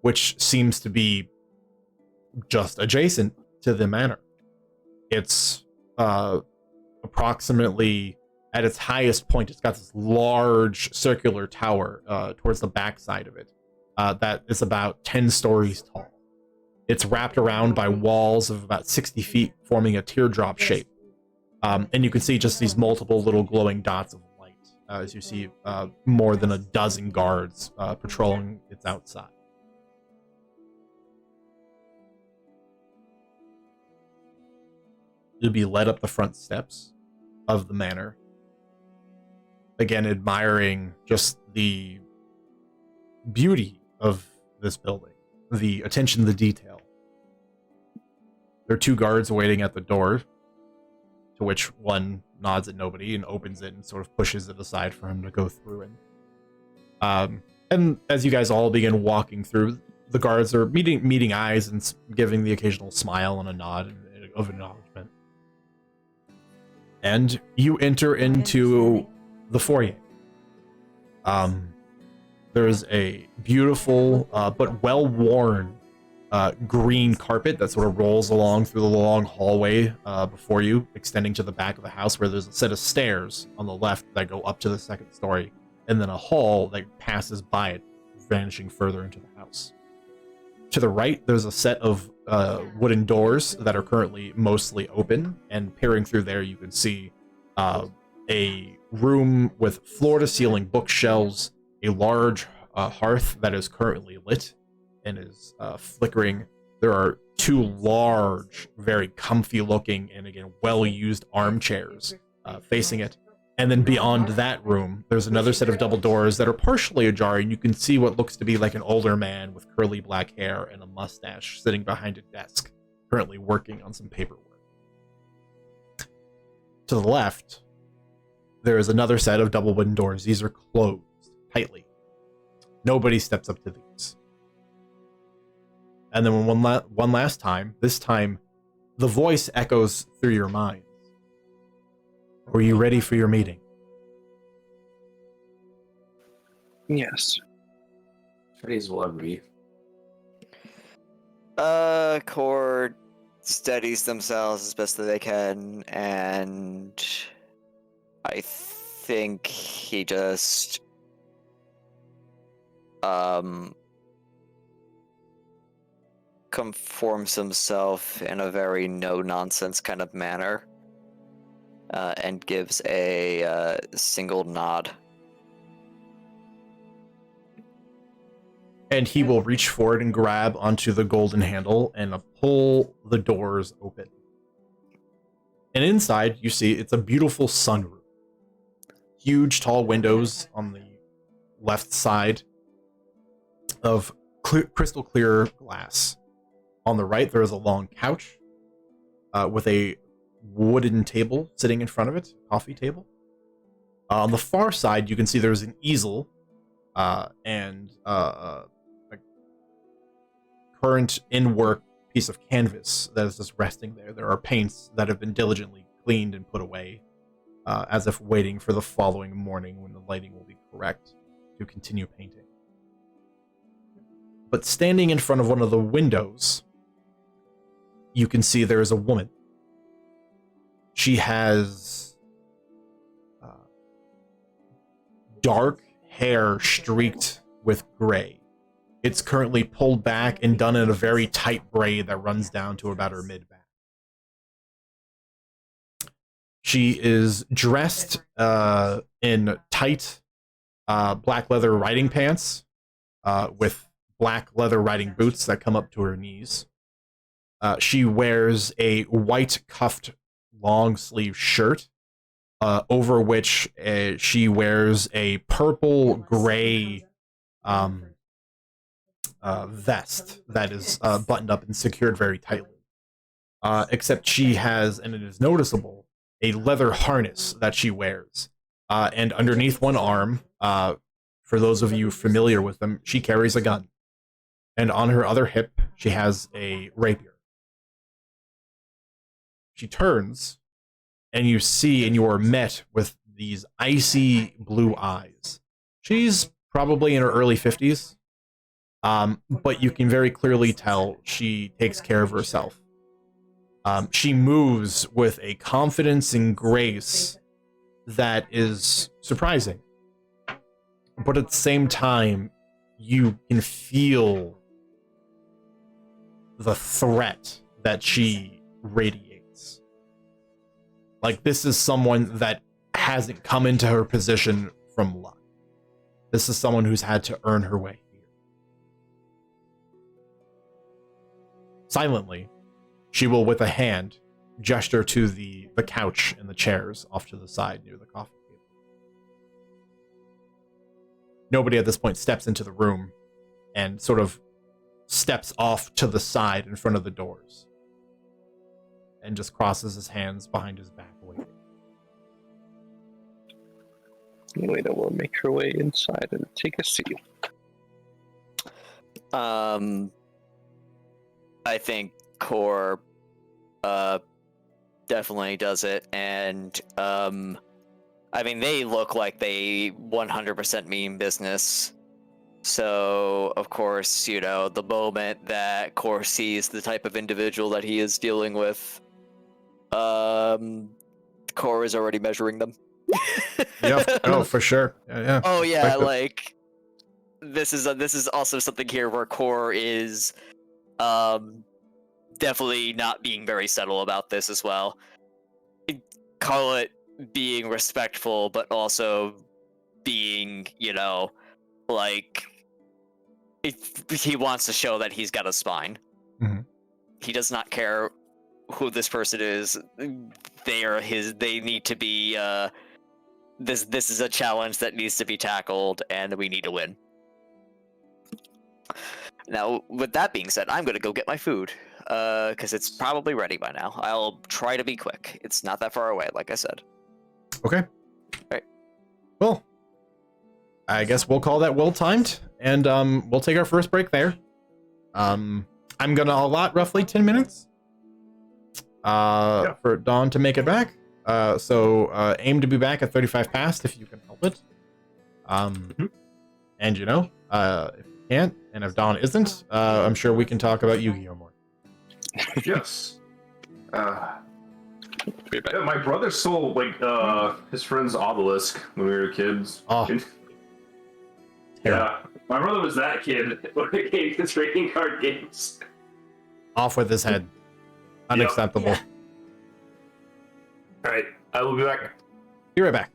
which seems to be just adjacent to the manor. It's approximately at its highest point. It's got this large circular tower towards the back side of it that is about 10 stories tall. It's wrapped around by walls of about 60 feet, forming a teardrop shape. And you can see just these multiple little glowing dots of light as you see more than a dozen guards patrolling its outside. You'll be led up the front steps of the manor, again admiring just the beauty of this building, the attention to detail. There are two guards waiting at the door, to which one nods at nobody and opens it and sort of pushes it aside for him to go through. And as you guys all begin walking through, the guards are meeting eyes and giving the occasional smile and a nod of acknowledgement. And you enter into the foyer. There's a beautiful but well-worn green carpet that sort of rolls along through the long hallway before you, extending to the back of the house, where there's a set of stairs on the left that go up to the second story, and then a hall that passes by it, vanishing further into the house. To the right, there's a set of wooden doors that are currently mostly open, and peering through there, you can see a room with floor-to-ceiling bookshelves, a large hearth that is currently lit and is flickering. There are two large, very comfy-looking and, again, well-used armchairs facing it. And then beyond that room, there's another set of double doors that are partially ajar, and you can see what looks to be like an older man with curly black hair and a mustache sitting behind a desk, currently working on some paperwork. To the left, there is another set of double wooden doors. These are closed tightly. Nobody steps up to these. And then one last time, this time, the voice echoes through your mind. Were you ready for your meeting? Yes. Ready as we'll ever be. Cord steadies themselves as best that they can, and I think he just conforms himself in a very no-nonsense kind of manner, and gives a single nod. And he will reach forward and grab onto the golden handle and pull the doors open. And inside, you see it's a beautiful sunroom. Huge, tall windows on the left side of crystal clear glass. On the right, there is a long couch with a wooden table sitting in front of it, coffee table. On the far side, you can see there's an easel and a current in-work piece of canvas that is just resting there. There are paints that have been diligently cleaned and put away, as if waiting for the following morning when the lighting will be correct to continue painting. But standing in front of one of the windows, you can see there is a woman. She has dark hair streaked with gray. It's currently pulled back and done in a very tight braid that runs down to about her mid-back. She is dressed in tight black leather riding pants with black leather riding boots that come up to her knees. She wears a white cuffed long sleeve shirt, over which she wears a purple gray vest that is buttoned up and secured very tightly. Except she has, and it is noticeable, a leather harness that she wears. And underneath one arm, for those of you familiar with them, she carries a gun. And on her other hip, she has a rapier. She turns, and you see, and you are met with these icy blue eyes. She's probably in her early 50s, but you can very clearly tell she takes care of herself. She moves with a confidence and grace that is surprising. But at the same time, you can feel the threat that she radiates. Like, this is someone that hasn't come into her position from luck. This is someone who's had to earn her way here. Silently, she will, with a hand, gesture to the couch and the chairs off to the side near the coffee table. Nobody at this point steps into the room and sort of steps off to the side in front of the doors and just crosses his hands behind his back, waiting. Lena will make her way inside and take a seat. I think Core definitely does it, and I mean, they look like they 100% mean business. So, of course, you know, the moment that Core sees the type of individual that he is dealing with, Core is already measuring them. Yeah, oh, for sure. Yeah. Oh yeah, Expect it. like this is also something here where Core is definitely not being very subtle about this as well. Call it being respectful, but also being, you know, like he wants to show that he's got a spine. Mhm. He does not care who this person is. They are his. They need to be. This is a challenge that needs to be tackled, and we need to win. Now, with that being said, I'm gonna go get my food, because it's probably ready by now. I'll try to be quick. It's not that far away, like I said. Okay. Right. Well, I guess we'll call that well-timed, and we'll take our first break there. I'm gonna allot roughly 10 minutes for Dawn to make it back. So aim to be back at 35 past if you can help it. And you know, if you can't, and if Dawn isn't, I'm sure we can talk about Yu-Gi-Oh more. Yes. Be back. Yeah, my brother stole like his friend's obelisk when we were kids. Oh. Yeah, my brother was that kid when it came to trading card games. Off with his head. Unacceptable. All right, I will be back. Be right back.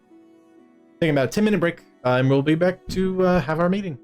Taking about a 10-minute break, and we'll be back to have our meeting.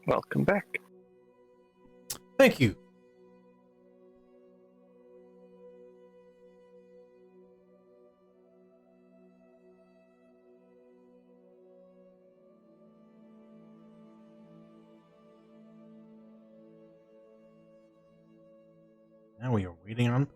Welcome back. Thank you. Now we are waiting on.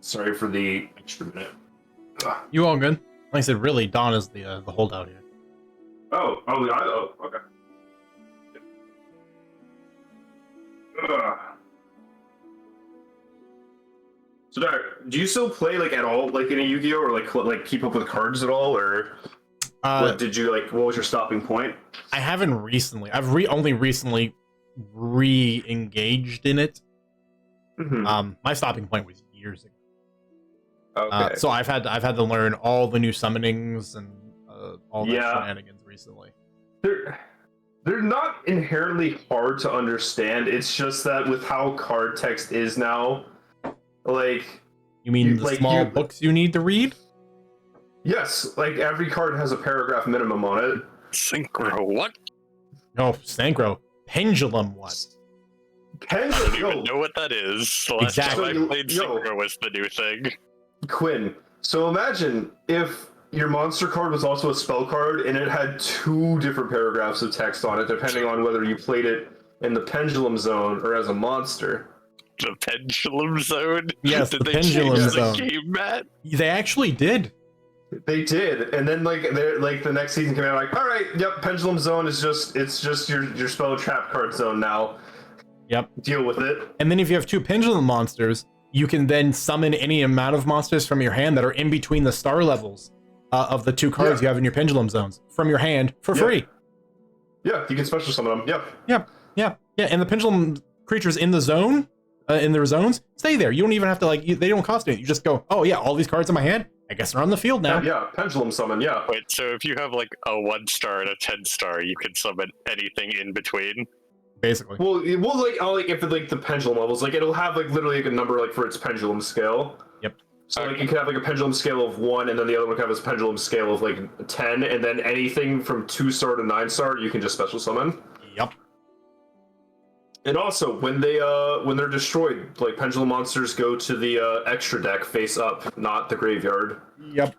Sorry for the extra minute. Ugh. You all good? Like I said, really, Dawn is the holdout here. Okay. Ugh. So, Derek, do you still play like at all, like in a Yu-Gi-Oh, or like keep up with cards at all, or what did you like? What was your stopping point? I haven't recently. I've only recently re-engaged in it. Mm-hmm. My stopping point was years ago. Okay. So I've had to learn all the new summonings and all the shenanigans recently. They're not inherently hard to understand. It's just that with how card text is now, like you mean the small books you need to read? Yes, like every card has a paragraph minimum on it. Synchro, what? No, Synchro. Pendulum what? I don't even know what that is. The last Exactly. time I played Synchro was the new thing. Quinn, so imagine if your monster card was also a spell card and it had 2 different paragraphs of text on it, depending on whether you played it in the Pendulum Zone or as a monster. The Pendulum Zone? Yes, did the they Pendulum change Zone. the game, Matt? They actually did. They did, and then the next season came out like, all right, yep, Pendulum Zone is just your spell trap card zone now. Yep. Deal with it. And then if you have 2 pendulum monsters, you can then summon any amount of monsters from your hand that are in between the star levels of the 2 cards you have in your pendulum zones from your hand for free. Yeah, you can special summon them. Yeah. And the pendulum creatures in the zone, in their zones, stay there. You don't even have to they don't cost anything. You just go, oh yeah, all these cards in my hand. I guess they're on the field now. Yeah, pendulum summon. Yeah. Wait, so if you have like a 1-star and a 10-star, you can summon anything in between? Basically. Well, if it the pendulum levels, it'll have literally a number for its pendulum scale. Yep. So you can have a pendulum scale of 1, and then the other one can have its pendulum scale of 10, and then anything from 2-star to 9-star you can just special summon. Yep. And also, when they're destroyed, pendulum monsters go to the extra deck face up, not the graveyard. Yep.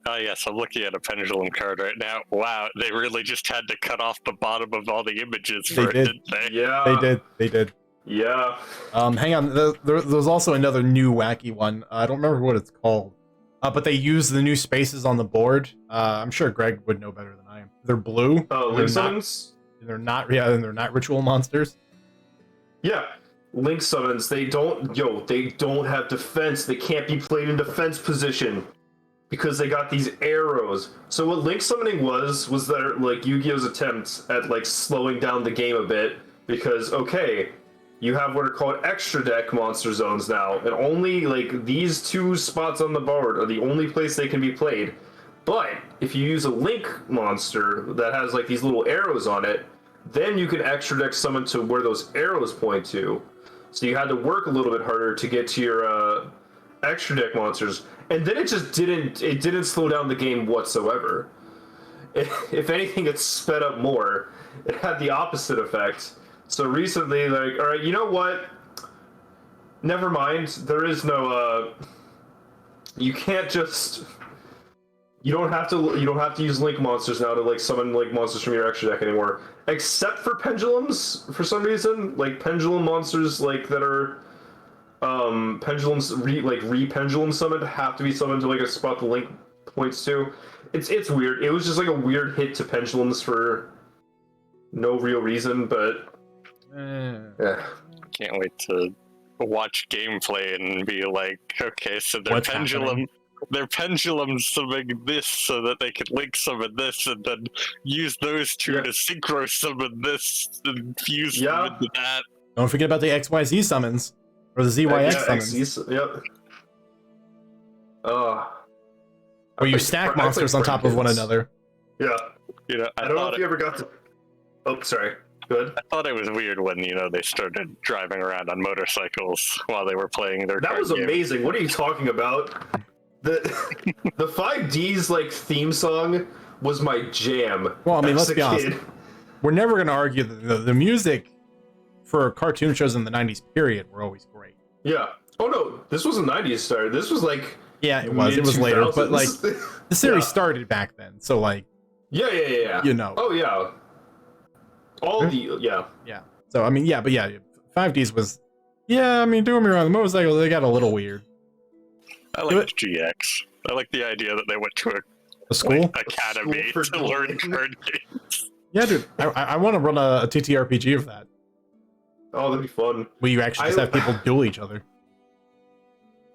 Yes, I'm looking at a pendulum card right now. Wow, they really just had to cut off the bottom of all the images for it, didn't they? Yeah. They did. Yeah. Hang on. There's also another new wacky one. I don't remember what it's called. But they use the new spaces on the board. I'm sure Greg would know better than I am. They're blue. Link summons? They're not ritual monsters. Yeah. Link summons, they don't have defense. They can't be played in defense position because they got these arrows. So what Link summoning was that like Yu-Gi-Oh's attempt at like slowing down the game a bit, because okay, you have what are called extra deck monster zones now, and only like these 2 spots on the board are the only place they can be played. But if you use a Link monster that has like these little arrows on it, then you can extra deck summon to where those arrows point to. So you had to work a little bit harder to get to your extra deck monsters, and then it just didn't slow down the game whatsoever. If anything, it sped up more. It had the opposite effect. So recently, like, all right, you know what? Never mind. There is no. You can't just. You don't have to use Link monsters now to like summon like monsters from your extra deck anymore. Except for pendulums, for some reason, like pendulum monsters like that are pendulums re-pendulum summoned have to be summoned to like a spot the Link points to. It's weird. It was just like a weird hit to pendulums for no real reason, but yeah. Can't wait to watch gameplay and be like, okay, so their What's pendulum. happening? Their pendulums summon this so that they can Link summon this, and then use those 2 to synchro summon this and fuse them into that. Don't forget about the XYZ summons or the ZYX summons, Yep. where you stack monsters on top of one another. Yeah. You know, I don't know if you ever got to. Oh, sorry. Good. I thought it was weird when they started driving around on motorcycles while they were playing their. That was card game. amazing. What are you talking about? The 5D's like theme song was my jam. Well, I mean, as let's a be honest. kid. We're never going to argue that the music for cartoon shows in the 90s period were always great. Yeah. Oh no, this was a 90s star. This was like. Yeah, it was. It was later, but like the series Yeah. started back then, so like. Yeah. You know. Oh yeah. All the Yeah. So I mean, yeah, but yeah, 5Ds was. Yeah, I mean, don't get me wrong. The motorcycles, they got a little weird. I liked GX. I like the idea that they went to A school. academy School for to learn dueling. card games. Yeah, dude. I want to run a TTRPG of that. Oh, that'd be fun. Where you actually just have people duel each other.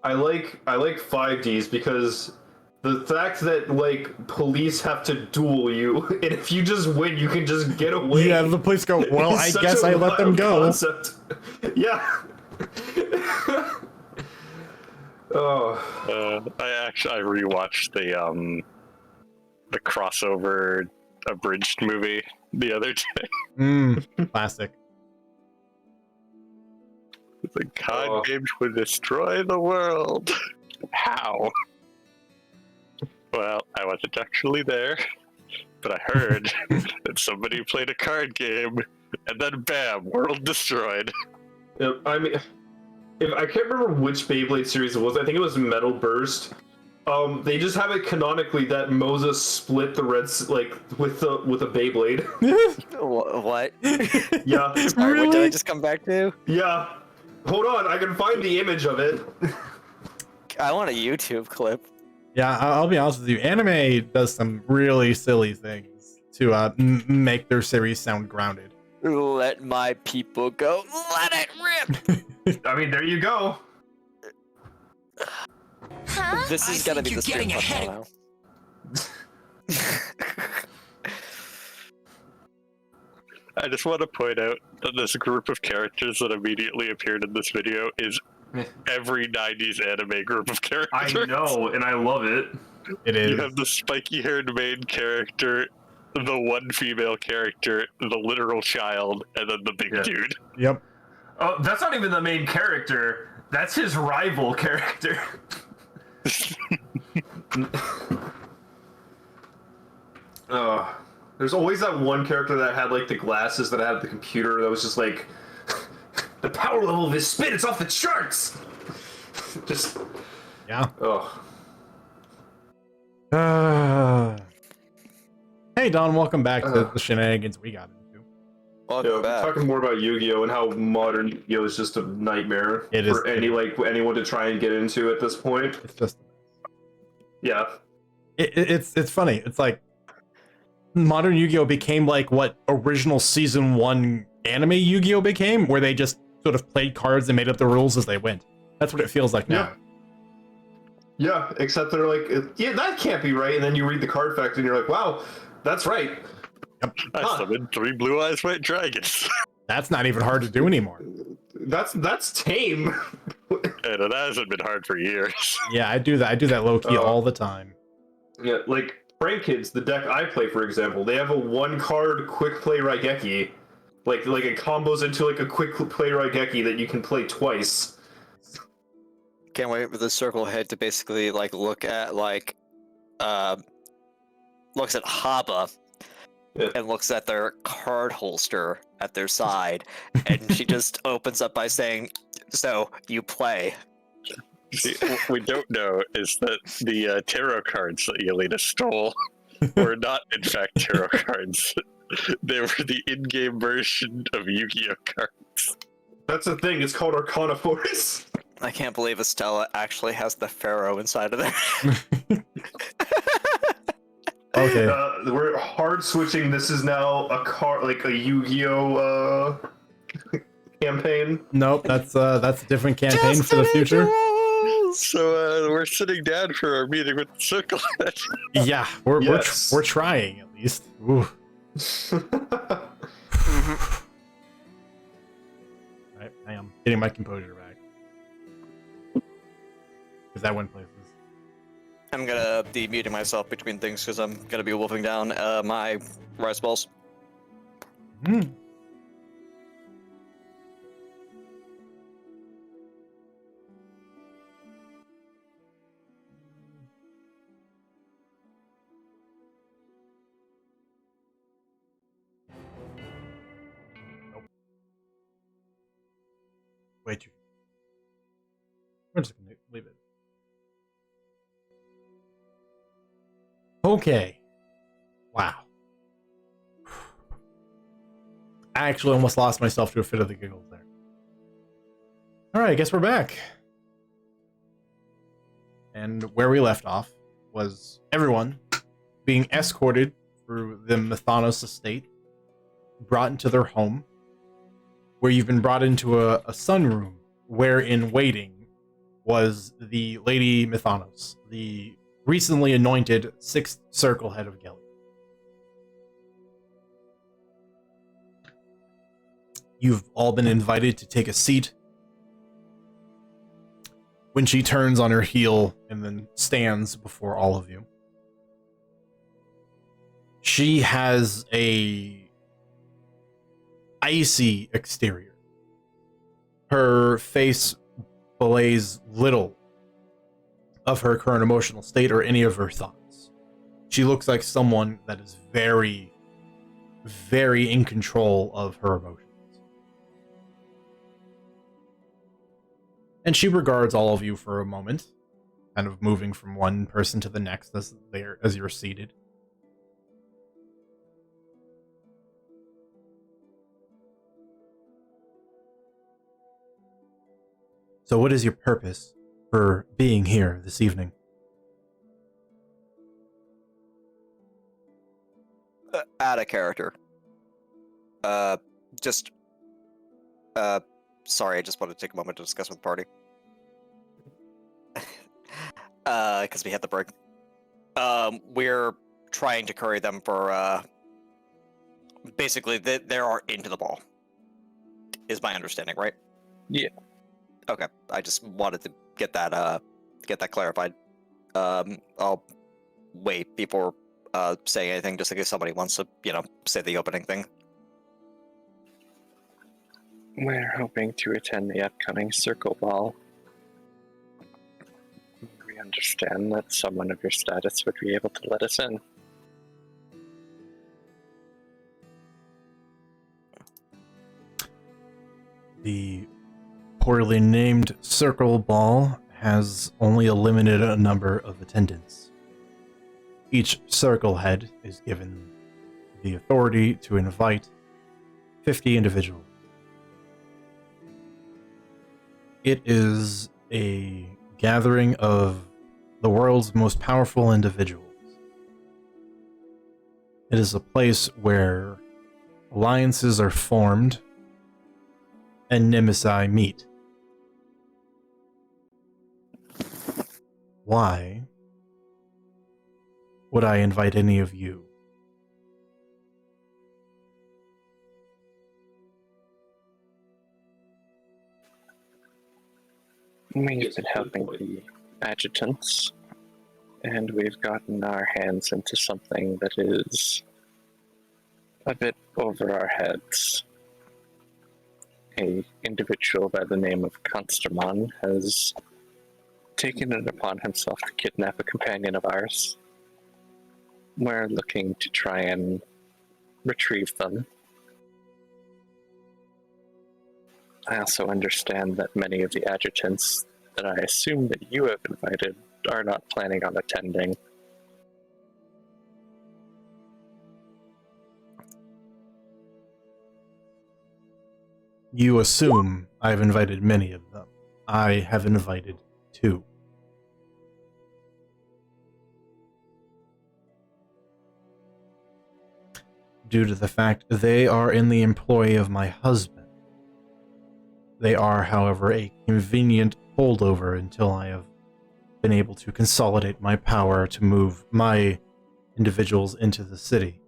I like 5Ds because the fact that like police have to duel you, and if you just win, you can just get away. Yeah, the police go, well, It's I such guess a I let them wild go. concept. Yeah. Oh. I rewatched the crossover abridged movie the other day. Classic. The card games would destroy the world. How? Well, I wasn't actually there, but I heard that somebody played a card game, and then bam, world destroyed. Yeah, I mean, if I can't remember which Beyblade series it was. I think it was Metal Burst. They just have it canonically that Moses split the reds like with a Beyblade. What? Yeah. Sorry, what did I just come back to? Yeah. Hold on, I can find the image of it. I want a YouTube clip. Yeah, I'll be honest with you. Anime does some really silly things to make their series sound grounded. Let my people go. Let it rip. I mean, there you go. Huh? This is gonna be the stream thumbnail now. I just want to point out that this group of characters that immediately appeared in this video is every 90s anime group of characters. I know, and I love it. It is. You have the spiky-haired main character, the one female character, the literal child, and then the big dude. Yep. Oh, that's not even the main character. That's his rival character. There's always that one character that had like the glasses that had the computer that was just like the power level of his spin, it's off the charts. Just Yeah. oh. Hey Don, welcome back to the shenanigans we got into. Welcome Yeah, back. talking more about Yu-Gi-Oh and how modern Yu-Gi-Oh is just a nightmare It for is. anyone to try and get into at this point. It's just Yeah. it's funny. It's like modern Yu-Gi-Oh became like what original season 1 anime Yu-Gi-Oh became, where they just sort of played cards and made up the rules as they went. That's what it feels like now. Yeah, except they're like, yeah, that can't be right. And then you read the card fact and you're like, wow, that's right. I summoned 3 blue eyes white dragons. That's not even hard to do anymore. That's tame. And it hasn't been hard for years. Yeah, I do that. I do that low key all the time. Yeah, like Prank Kids, the deck I play, for example, they have a 1-card quick play Raigeki. Like it combos into like a quick play Raigeki that you can play twice. Can't wait for the circle head to basically like look at like looks at Haba and looks at their card holster at their side, and she just opens up by saying, "So you play." See, what we don't know is that the tarot cards that Yelena stole were not, in fact, tarot cards. They were the in-game version of Yu-Gi-Oh cards. That's the thing. It's called Arcana Force. I can't believe Estella actually has the pharaoh inside of there. Okay. We're hard switching. This is now a card, like a Yu-Gi-Oh campaign. Nope, that's a different campaign for the future. So we're sitting down for our meeting with the Circle Head. Yeah, we're trying at least. Ooh. Right, I am getting my composure back. Because that went places. I'm gonna be muting myself between things because I'm gonna be wolfing down my rice balls. Hmm. Nope. Wait, we're just gonna leave it. Okay. Wow. I actually almost lost myself to a fit of the giggles there. Alright, I guess we're back. And where we left off was everyone being escorted through the Mythanos estate, brought into their home, where you've been brought into a sunroom, where in waiting was the Lady Mythanos, the recently anointed 6th circle head of Gelly. You've all been invited to take a seat. When she turns on her heel and then stands before all of you, she has a icy exterior. Her face belays little of her current emotional state or any of her thoughts. She looks like someone that is very, very in control of her emotions. And she regards all of you for a moment, kind of moving from one person to the next as you're seated. So what is your purpose for being here this evening? Out of character. Sorry, I just wanted to take a moment to discuss with the party. Because we had the break. We're trying to curry them for, basically, they are into the ball. Is my understanding, right? Yeah. Okay, I just wanted to get that clarified. I'll wait before saying anything, just in case somebody wants to, say the opening thing. We're hoping to attend the upcoming Circle Ball. We understand that someone of your status would be able to let us in. The poorly named Circle Ball has only a limited number of attendants. Each circle head is given the authority to invite 50 individuals. It is a gathering of the world's most powerful individuals. It is a place where alliances are formed and Nemesis meet, why would I invite any of you? We've Yes, been good helping point. the adjutants, and we've gotten our hands into something that is a bit over our heads. A individual by the name of Consterman has taken it upon himself to kidnap a companion of ours. We're looking to try and retrieve them. I also understand that many of the adjutants that I assume that you have invited are not planning on attending. You assume I've invited many of them. I have invited 2. Due to the fact they are in the employ of my husband. They are, however, a convenient holdover until I have been able to consolidate my power to move my individuals into the city.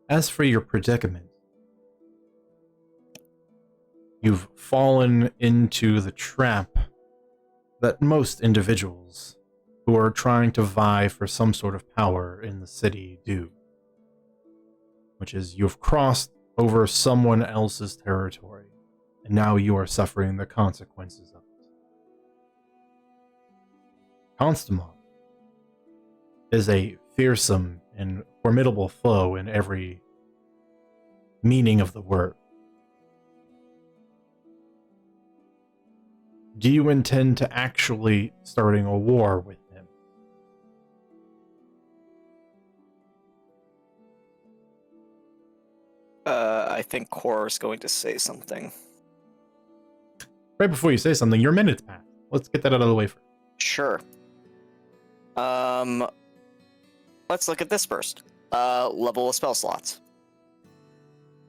As for your predicament, you've fallen into the trap that most individuals who are trying to vie for some sort of power in the city do, which is you've crossed over someone else's territory, and now you are suffering the consequences of it. Constamon is a fearsome and formidable foe in every meaning of the word. Do you intend to actually starting a war with him? I think Cora's going to say something. Right before you say something, your minute's passed. Let's get that out of the way first. Sure. Let's look at this first. Level of spell slots.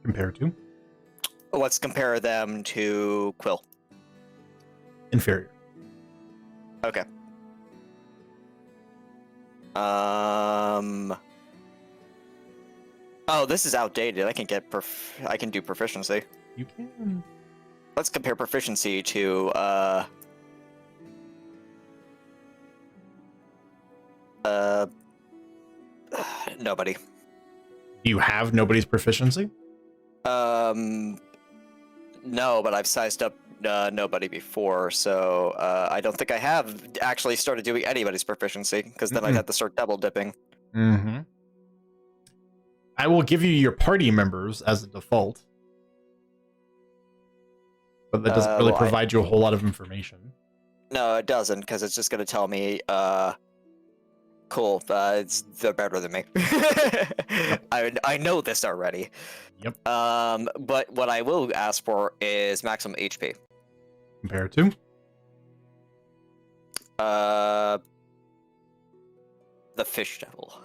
Compared to Let's compare them to Quill. inferior. Okay. Oh, this is outdated. I can do proficiency. You can. Let's compare proficiency to nobody. Do you have nobody's proficiency? No, but I've sized up nobody before, so I don't think I have actually started doing anybody's proficiency, because then I'd have to start double dipping. Mm-hmm. I will give you your party members as a default, but that doesn't really well, provide you a whole lot of information. No, it doesn't, because it's just going to tell me, cool, they're better than me. I know this already. Yep. But what I will ask for is maximum HP. Compared to? The fish devil.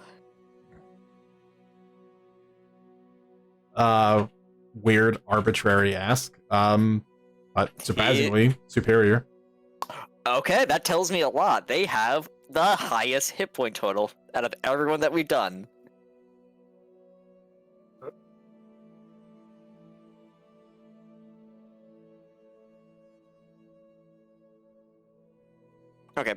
Weird, arbitrary ask. But surprisingly superior. Okay, that tells me a lot. They have the highest hit point total out of everyone that we've done. Okay.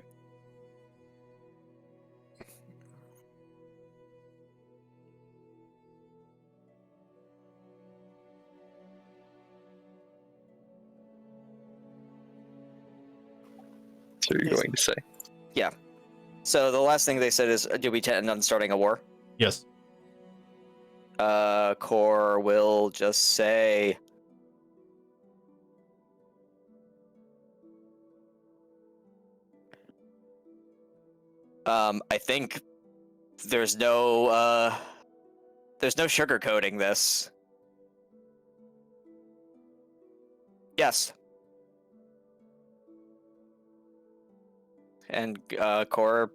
So you're going to say? Yeah. So the last thing they said is, do we intend on starting a war? Yes. Core will just say... I think there's no sugarcoating this. Yes. And Core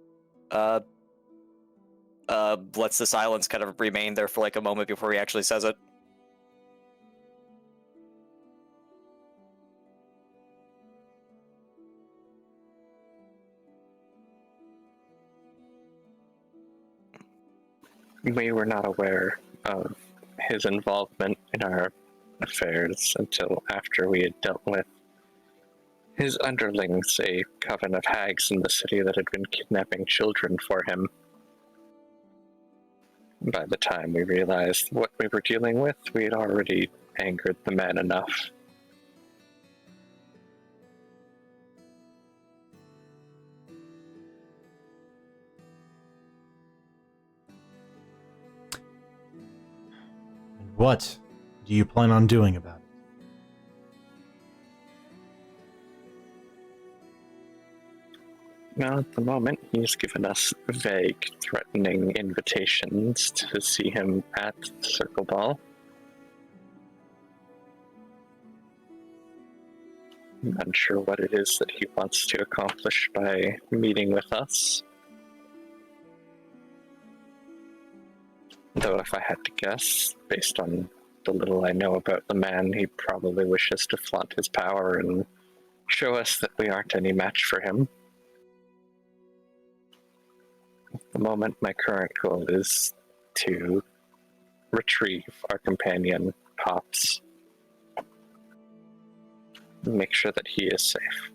lets the silence kind of remain there for like a moment before he actually says it. We were not aware of his involvement in our affairs until after we had dealt with his underlings, a coven of hags in the city that had been kidnapping children for him. By the time we realized what we were dealing with, we had already angered the man enough. And what do you plan on doing about it? Now, at the moment, he's given us vague, threatening invitations to see him at the Circle Ball. I'm unsure what it is that he wants to accomplish by meeting with us. Though if I had to guess, based on the little I know about the man, he probably wishes to flaunt his power and show us that we aren't any match for him. At the moment, my current goal is to retrieve our companion, Pops. Make sure that he is safe.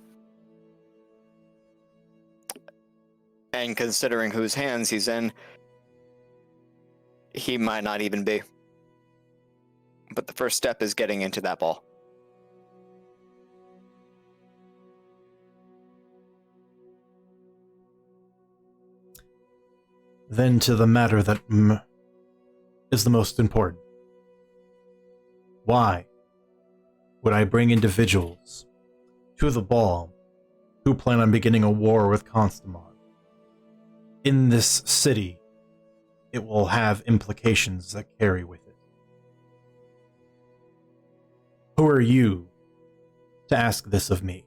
And considering whose hands he's in, he might not even be. But the first step is getting into that ball. Then to the matter that is the most important. Why would I bring individuals to the ball who plan on beginning a war with Constamon? In this city, it will have implications that carry with it. Who are you to ask this of me?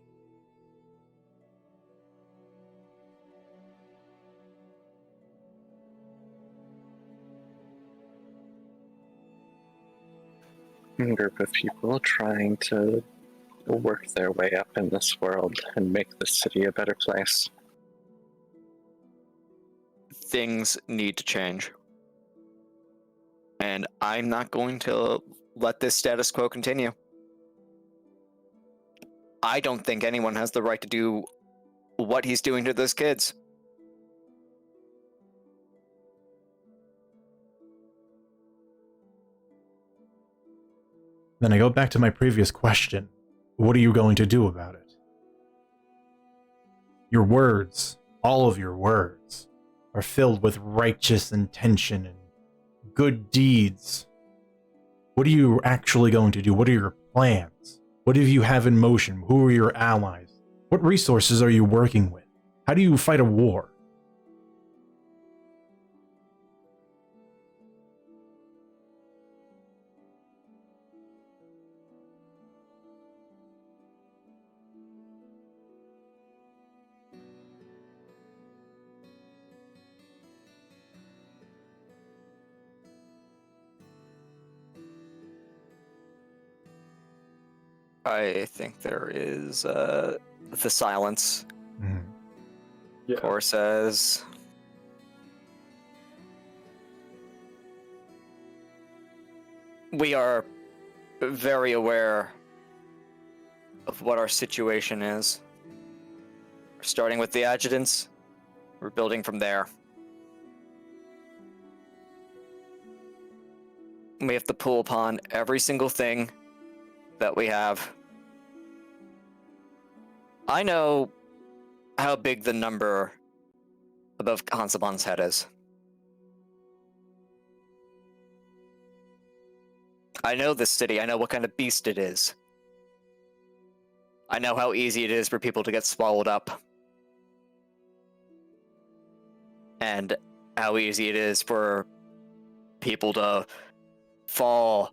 A group of people trying to work their way up in this world and make this city a better place. Things need to change. And I'm not going to let this status quo continue. I don't think anyone has the right to do what he's doing to those kids. Then I go back to my previous question. What are you going to do about it? Your words, all of your words, are filled with righteous intention and good deeds. What are you actually going to do? What are your plans? What do you have in motion? Who are your allies? What resources are you working with? How do you fight a war? I think there is the silence. Yeah. Core says, we are very aware of what our situation is. We're starting with the adjutants. We're building from there. We have to pull upon every single thing that we have. I know how big the number above Hansaban's head is. I know this city. I know what kind of beast it is. I know how easy it is for people to get swallowed up. And how easy it is for people to fall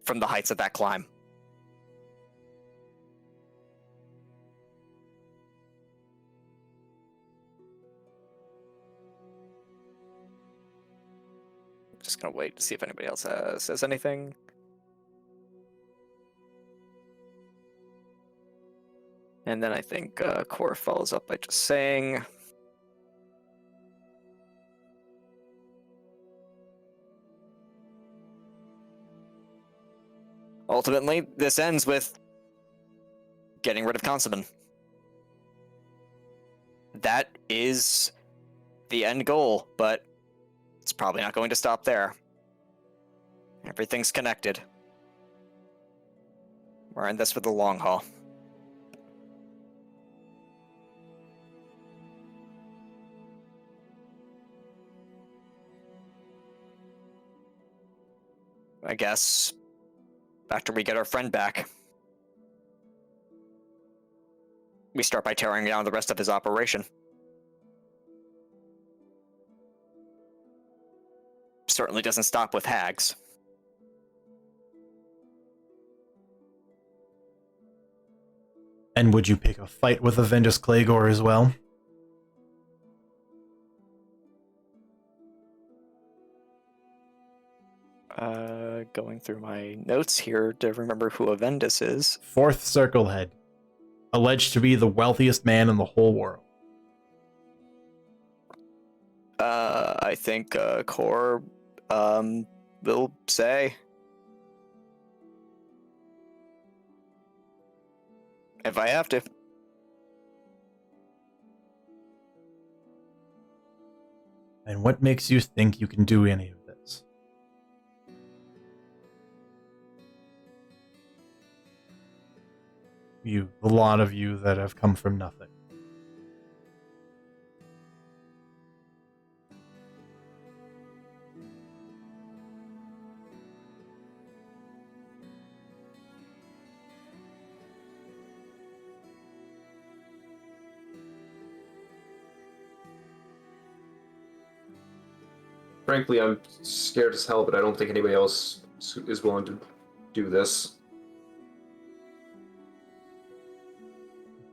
from the heights of that climb. Just gonna wait to see if anybody else says anything. And then I think Core follows up by just saying, ultimately, this ends with getting rid of Constantine. That is the end goal, but it's probably not going to stop there. Everything's connected. We're in this for the long haul. I guess after we get our friend back, we start by tearing down the rest of his operation. Certainly doesn't stop with hags. And would you pick a fight with Avengus Claygor as well? Going through my notes here to remember who Avendus is. Fourth Circle Head, alleged to be the wealthiest man in the whole world. I think Core will say, if I have to. And what makes you think you can do any of this? You, the lot of you that have come from nothing. Frankly, I'm scared as hell, but I don't think anybody else is willing to do this.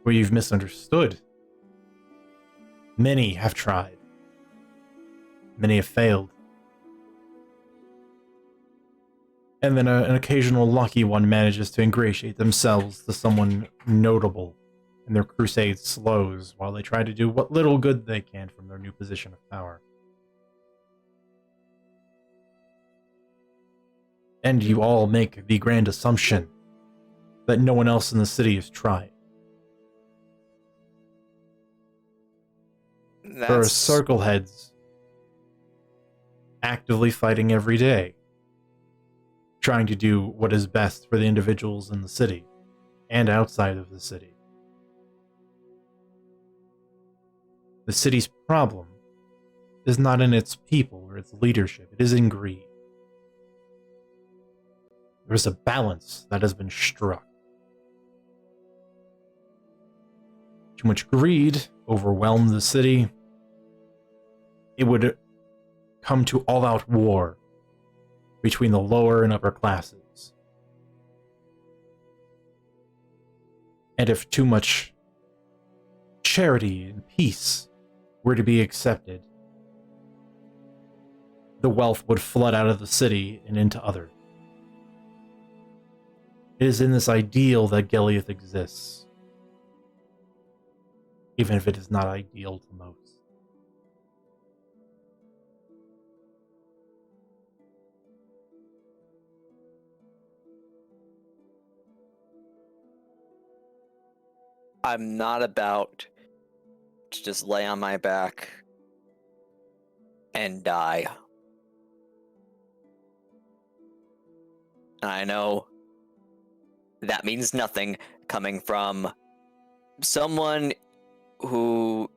Where you've misunderstood. Many have tried. Many have failed. And then an occasional lucky one manages to ingratiate themselves to someone notable, and their crusade slows while they try to do what little good they can from their new position of power. And you all make the grand assumption that no one else in the city has tried. There are circle heads actively fighting every day, trying to do what is best for the individuals in the city and outside of the city. The city's problem is not in its people or its leadership, it is in greed. There is a balance that has been struck. Too much greed overwhelmed the city. It would come to all-out war between the lower and upper classes. And if too much charity and peace were to be accepted, the wealth would flood out of the city and into others. It is in this ideal that Gileath exists, even if it is not ideal to most. I'm not about to just lay on my back and die. I know that means nothing coming from someone who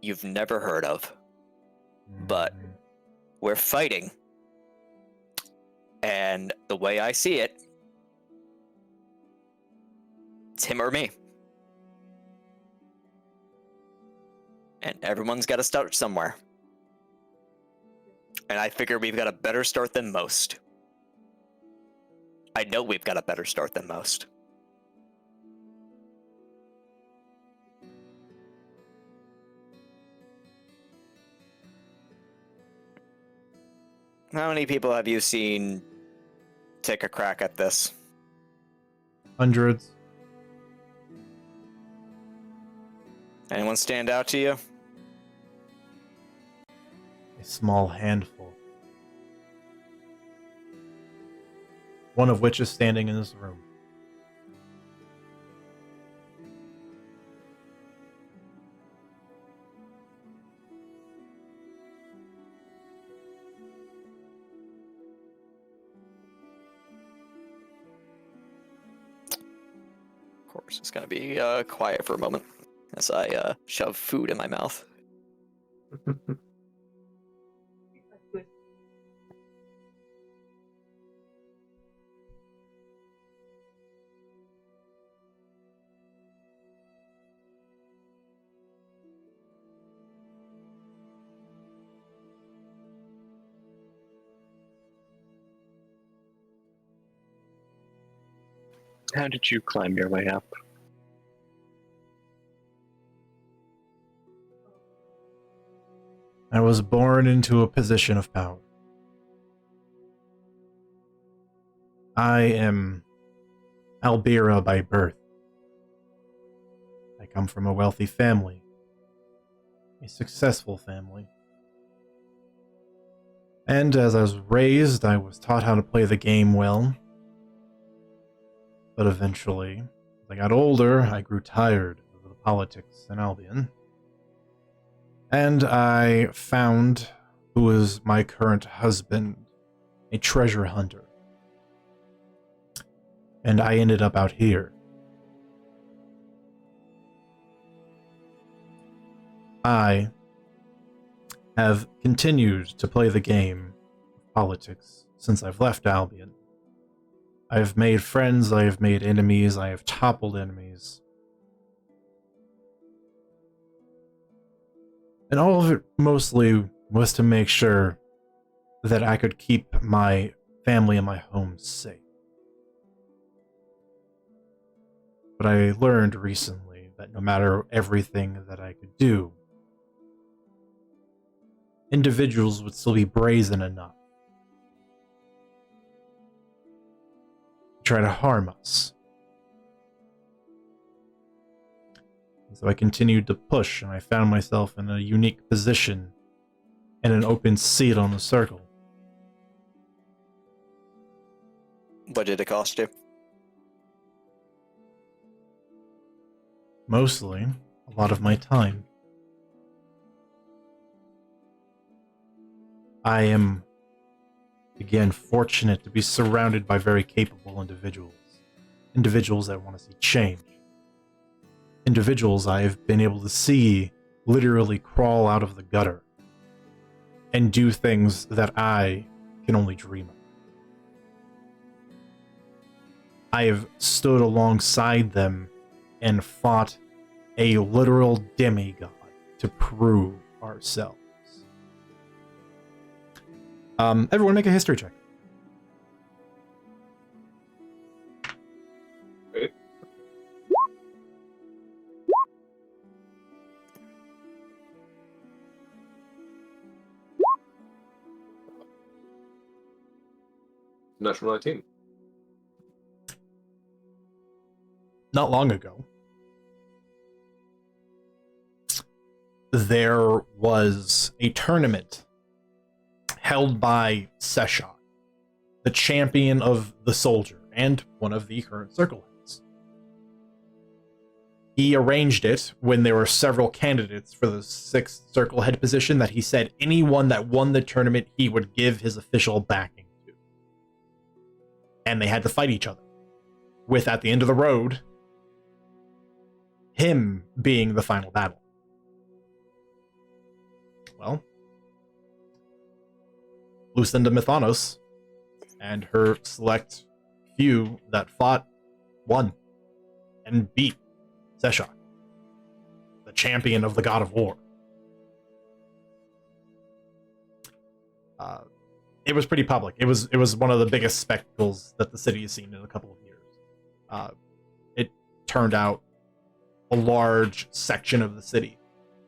you've never heard of. But we're fighting. And the way I see it, it's him or me. And everyone's got to start somewhere. And I figure we've got a better start than most. I know we've got a better start than most. How many people have you seen take a crack at this? Hundreds. Anyone stand out to you? A small handful. One of which is standing in this room. Of course, it's gonna be quiet for a moment as I shove food in my mouth. How did you climb your way up? I was born into a position of power. I am Albira by birth. I come from a wealthy family, a successful family. And as I was raised, I was taught how to play the game well. But eventually, as I got older, I grew tired of the politics in Albion. And I found who is my current husband, a treasure hunter. And I ended up out here. I have continued to play the game of politics since I've left Albion. I've made friends, I have made enemies, I have toppled enemies. And all of it mostly was to make sure that I could keep my family and my home safe. But I learned recently that no matter everything that I could do, individuals would still be brazen enough to try to harm us. And so I continued to push, and I found myself in a unique position and an open seat on the circle. What did it cost you? Mostly, a lot of my time. I am, again, fortunate to be surrounded by very capable individuals. Individuals that want to see change. Individuals I have been able to see literally crawl out of the gutter and do things that I can only dream of. I have stood alongside them and fought a literal demigod to prove ourselves. Everyone make a history check. Okay. Natural 19. Not long ago, there was a tournament held by Seshok, the champion of the soldier and one of the current circle heads. He arranged it when there were several candidates for the 6th circle head position that he said anyone that won the tournament he would give his official backing to. And they had to fight each other, with at the end of the road him being the final battle. Well, Lucinda Mythonos and her select few that fought won and beat Seshok, the champion of the God of War. It was pretty public. It was one of the biggest spectacles that the city has seen in a couple of years. It turned out a large section of the city.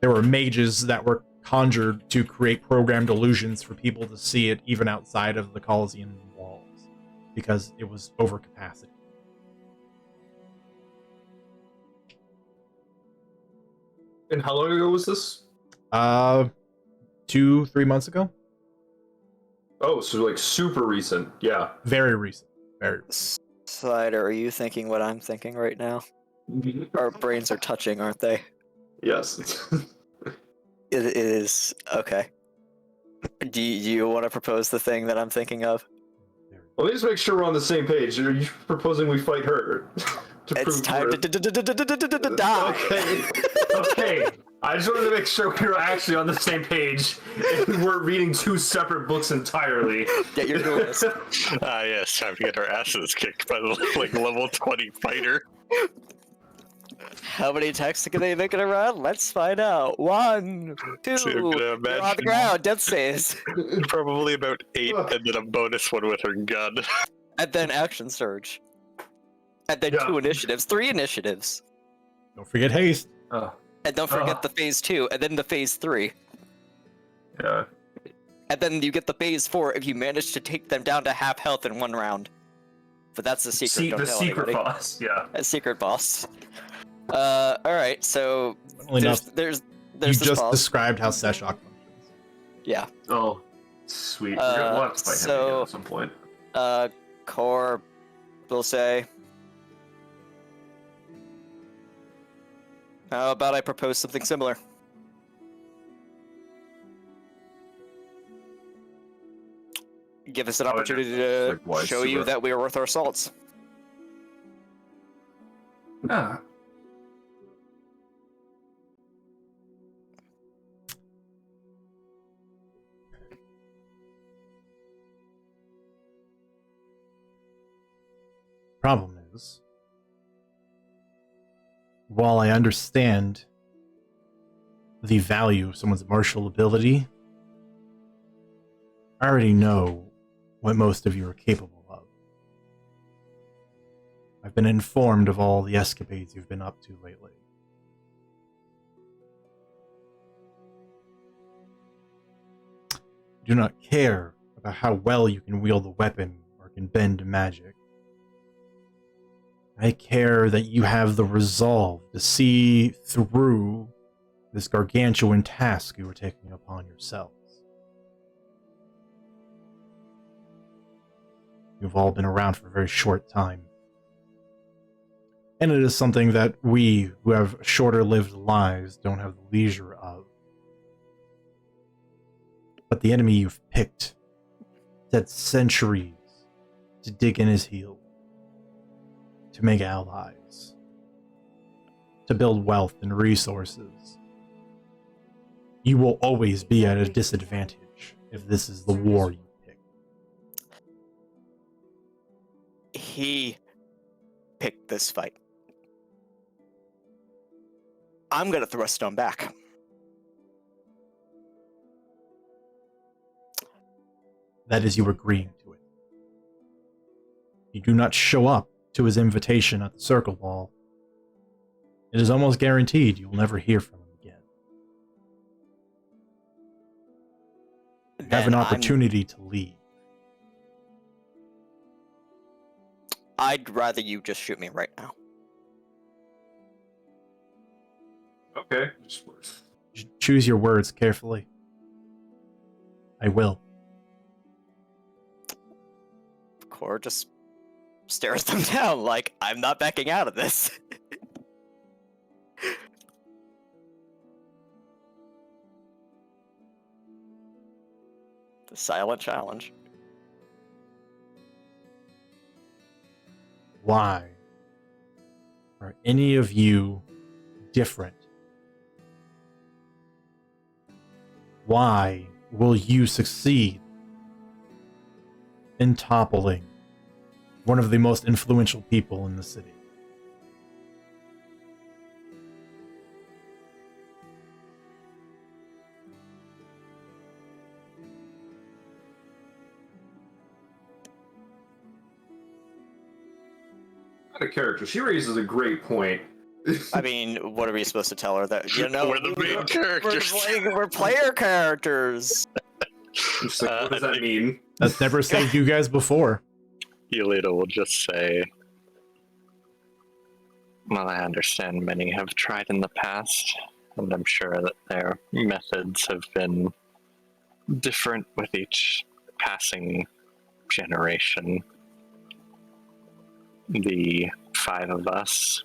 There were mages that were conjured to create programmed illusions for people to see it even outside of the Colosseum walls because it was over capacity. And how long ago was this? 2-3 months ago. Oh, so like super recent. Yeah. Very recent. Very recent. Slider, are you thinking what I'm thinking right now? Our brains are touching, aren't they? Yes. It is. Okay. Do you want to propose the thing that I'm thinking of? Let me just make sure we're on the same page. Are you proposing we fight her? It's time to die. Okay. Okay. I just wanted to make sure we were actually on the same page and we weren't reading two separate books entirely. Get your duelist. Yes, time to get our asses kicked by the like level 20 fighter. How many attacks can they make in a round? Let's find out. 1, 2. So you're gonna You're on the imagine- ground. Death saves. Probably about 8, and then a bonus one with her gun. And then action surge. And then Yeah. 2 initiatives. 3 initiatives. Don't forget haste. And don't forget the phase 2. And then the phase 3. Yeah. And then you get the phase 4 if you manage to take them down to half health in 1 round. But that's the secret. Don't the tell secret anybody. boss. Yeah. A secret boss. Alright, so Funnily enough, there's you this just boss. described how Seshok functions. Yeah. Oh, sweet. We'll have to fight him again at some point. Core, we'll say. How about I propose something similar? Give us an opportunity to like, why show you super? that we are worth our salts. Ah. Problem is, while I understand the value of someone's martial ability, I already know what most of you are capable of. I've been informed of all the escapades you've been up to lately. I do not care about how well you can wield a weapon or can bend magic. I care that you have the resolve to see through this gargantuan task you are taking upon yourselves. You've all been around for a very short time. And it is something that we, who have shorter-lived lives, don't have the leisure of. But the enemy you've picked has had centuries to dig in his heels, to make allies, to build wealth and resources. You will always be at a disadvantage if this is the war you pick. He picked this fight. I'm gonna throw a stone back. That is you agreeing to it. You do not show up to his invitation at the Circle Ball. It is almost guaranteed you will never hear from him again. You have an Then opportunity to leave. I'd rather you just shoot me right now. Okay. Choose your words carefully. I will. Core just stares them down like, I'm not backing out of this. The silent challenge. Why are any of you different? Why will you succeed in toppling one of the most influential people in the city? Out of character, she raises a great point. I mean, what are we supposed to tell her? That, you know, We're the main characters. We're player characters. Just like, what does that mean? That's never saved you guys before. Yulita will just say, well, I understand many have tried in the past, and I'm sure that their methods have been different with each passing generation. The 5 of us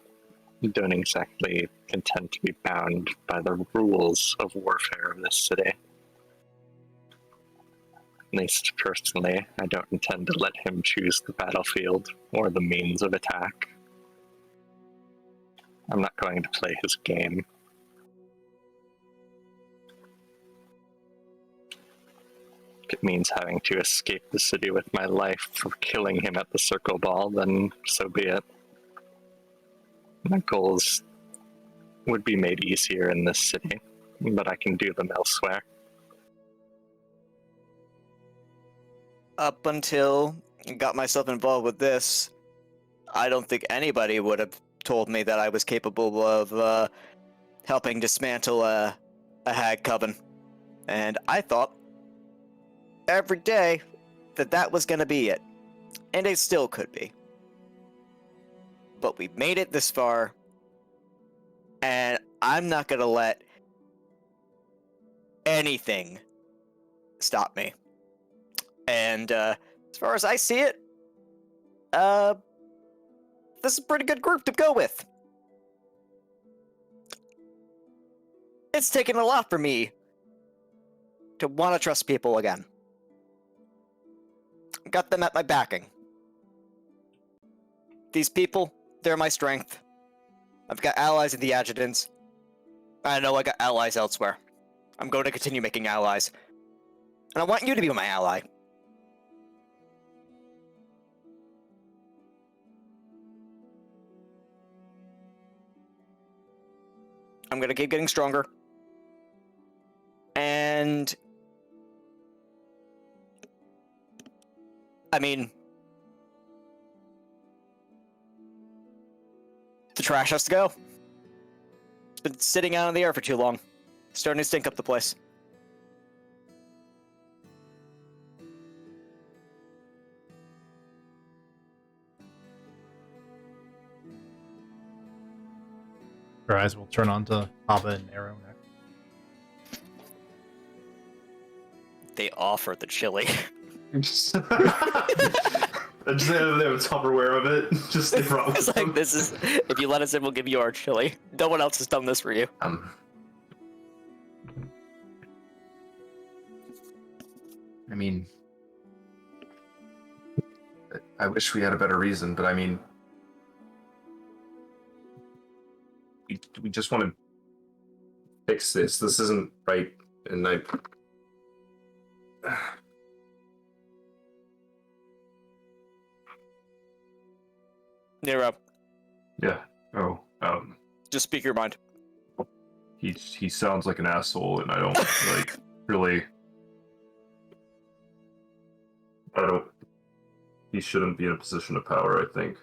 don't exactly intend to be bound by the rules of warfare of this city. At least personally, I don't intend to let him choose the battlefield or the means of attack. I'm not going to play his game. If it means having to escape the city with my life for killing him at the circle ball, then so be it. My goals would be made easier in this city, but I can do them elsewhere. Up until I got myself involved with this, I don't think anybody would have told me that I was capable of helping dismantle a hag coven. And I thought every day that was going to be it. And it still could be. But we made it this far, and I'm not going to let anything stop me. And as far as I see it, this is a pretty good group to go with. It's taken a lot for me to want to trust people again. Got them at my backing. These people, they're my strength. I've got allies in the adjutants. I know I got allies elsewhere. I'm going to continue making allies. And I want you to be my ally. I'm going to keep getting stronger. And I mean, the trash has to go. It's been sitting out in the air for too long. It's starting to stink up the place. Your eyes will turn on to Haba and Arrow next. They offer the chili. I just have a Tupperware of it. Just they brought It's like, this is, if you let us in, we'll give you our chili. No one else has done this for you. I mean, I wish we had a better reason, but I mean, we just want to fix this. This isn't right, and Nero, yeah. Oh, just speak your mind. he sounds like an asshole, and I don't like really. I don't. He shouldn't be in a position of power, I think.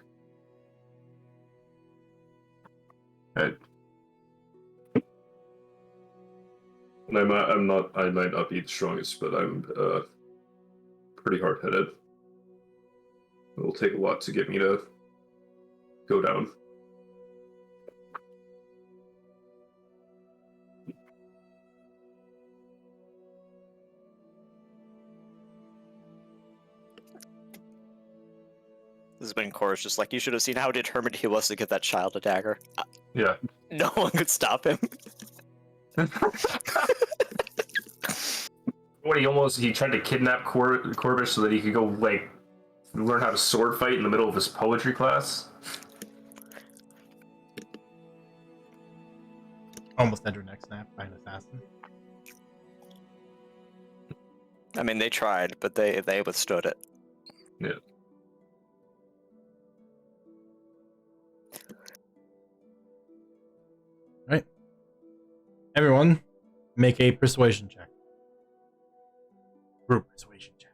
And I might not be the strongest, but I'm pretty hard-headed. It will take a lot to get me to go down. This has been Cora's just like, you should have seen how determined he was to get that child a dagger. Yeah. No one could stop him. He tried to kidnap Corvish so that he could go, like, learn how to sword fight in the middle of his poetry class? Almost entered next snap by an assassin. I mean, they tried, but they withstood it. Yeah. Right. Everyone, make a persuasion check. Group persuasion check.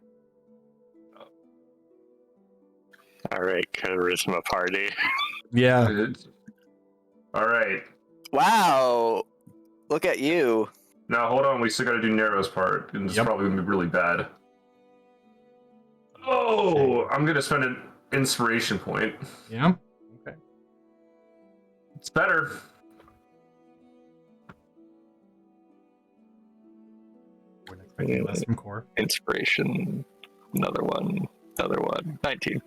Alright, charisma party. Yeah. All right. Wow. Look at you. Now hold on. We still got to do Nero's part, and it's Yep. probably gonna be really bad. Oh, I'm gonna spend an inspiration point. Yeah. Okay. It's better. We're not expecting less from Core. Inspiration. Another one. 19.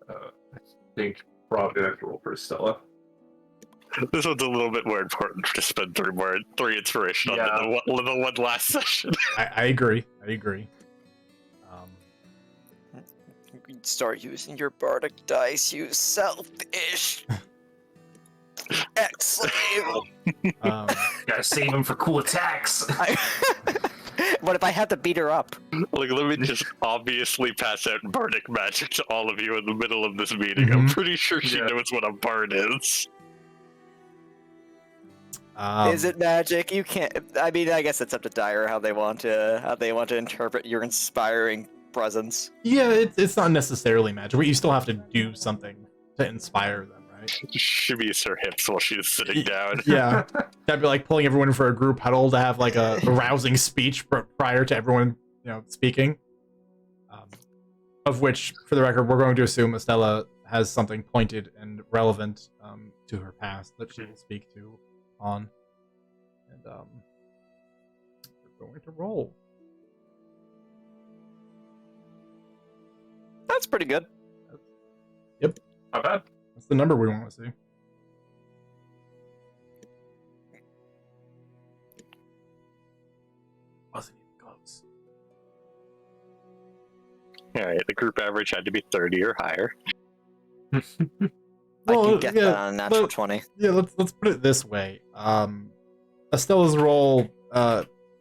I think probably gonna have to roll for Stella. This one's a little bit more important to spend three inspiration Yeah. on than the one last session. I agree. I agree. Start using your bardic dice, you selfish ex-slave. Gotta save him for cool attacks. What if I have to beat her up? Like, let me just obviously pass out bardic magic to all of you in the middle of this meeting. I'm Mhm. pretty sure she Yeah. knows what a bard is. Is it magic? You can't. I mean, I guess it's up to Dyer how they want to interpret your inspiring presence. Yeah, it's not necessarily magic, but you still have to do something to inspire them, right? Shimmies her hips while she's sitting down. Yeah, that'd be like pulling everyone for a group huddle to have like a rousing speech prior to everyone, speaking. Of which, for the record, we're going to assume Estella has something pointed and relevant to her past that she will speak to on, and we're going to roll. That's pretty good. Not bad. That's the number we want to see. Wasn't even close. Alright, the group average had to be 30 or higher. I can get that on a natural but- 20. Yeah, let's put it this way. Estella's roll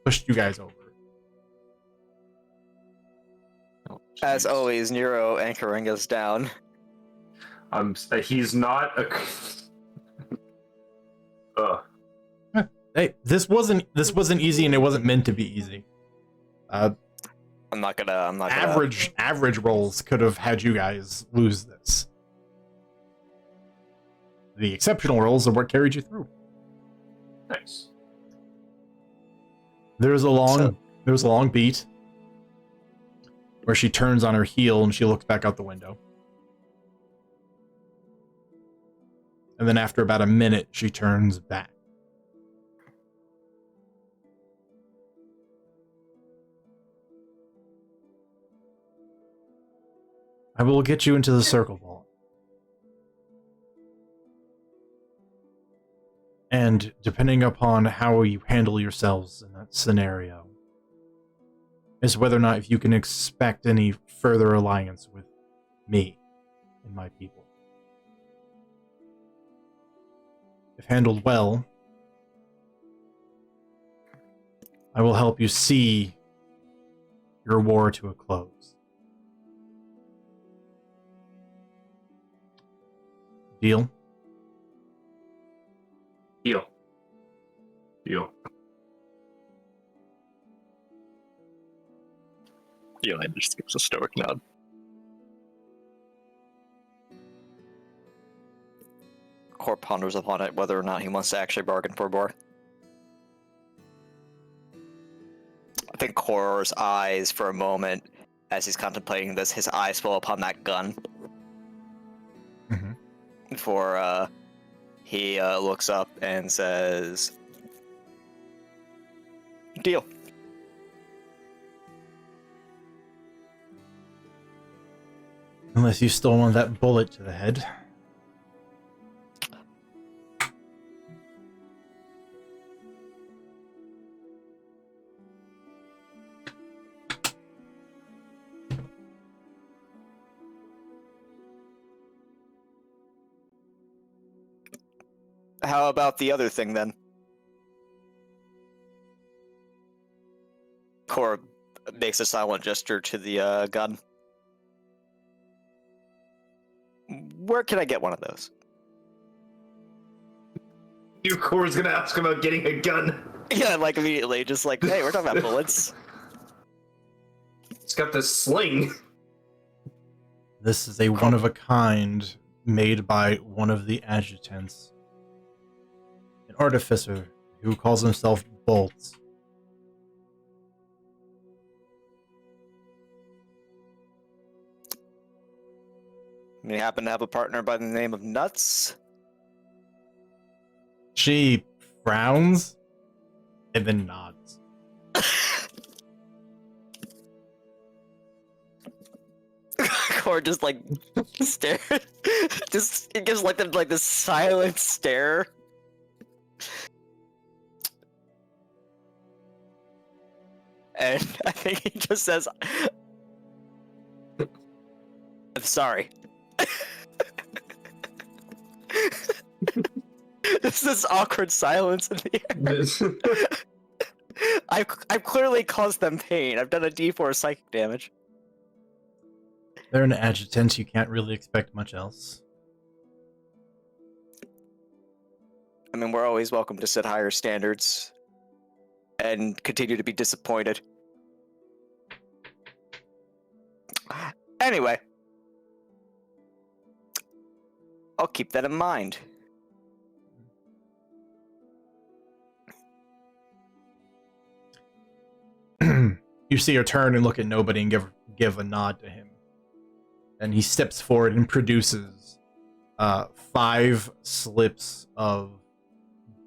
pushed you guys over. As always, Nero anchoring us down. He's not a. Hey, this wasn't easy, and it wasn't meant to be easy. I'm not gonna. Average rolls could have had you guys lose this. The exceptional rolls are what carried you through. Nice. There's a long beat where she turns on her heel and she looks back out the window. And then after about a minute, she turns back. I will get you into the circle vault. And depending upon how you handle yourselves in that scenario, is whether or not if you can expect any further alliance with me and my people. If handled well, I will help you see your war to a close. Deal? Deal. Eli just gives a stoic nod. Core ponders upon it whether or not he wants to actually bargain for more. I think Core's eyes, for a moment, as he's contemplating this, his eyes fall upon that gun. Mhm. Before he looks up and says, "Deal." Unless you still want that bullet to the head. How about the other thing then? Core makes a silent gesture to the gun. Where can I get one of those? Core's gonna ask about getting a gun. Yeah, like immediately, just like, hey, we're talking about bullets. It's got this sling. This is a one-of-a-kind made by one of the adjutants, an artificer who calls himself Bolts. You happen to have a partner by the name of Nuts? She frowns and then nods. Or just like stare. Just it gives like them like this silent stare. And I think he just says, "I'm sorry." There's this awkward silence in the air. I've clearly caused them pain. I've done a D4 psychic damage. They're an adjutant, you can't really expect much else. I mean, we're always welcome to set higher standards and continue to be disappointed. Anyway, I'll keep that in mind. You see her turn and look at nobody and give a nod to him. And he steps forward and produces 5 slips of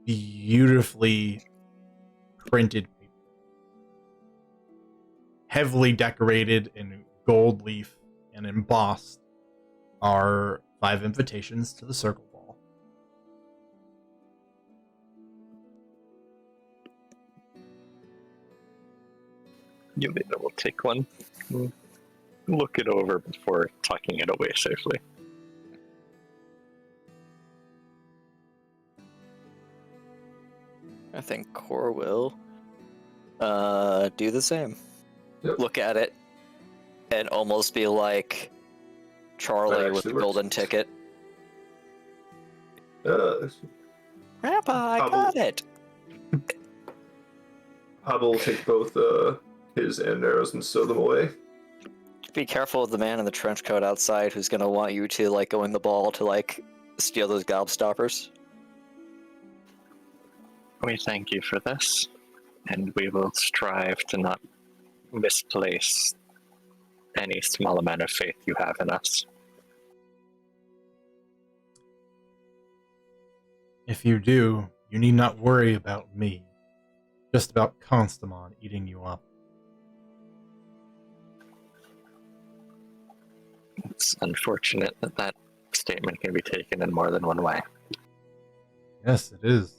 beautifully printed paper. Heavily decorated in gold leaf and embossed are 5 invitations to the circle ball. Yelena will take one, look it over before tucking it away safely. I think Core will do the same. Yep. Look at it and almost be like Charlie with the actually works. golden ticket. Grandpa, I Hubble. got it. Hubble will take both his and arrows and stow them away. Be careful of the man in the trench coat outside who's gonna want you to like go in the ball to like steal those gobstoppers. We thank you for this, and we will strive to not misplace any small amount of faith you have in us. If you do, you need not worry about me. Just about Constamon eating you up. It's unfortunate that that statement can be taken in more than one way. Yes, it is.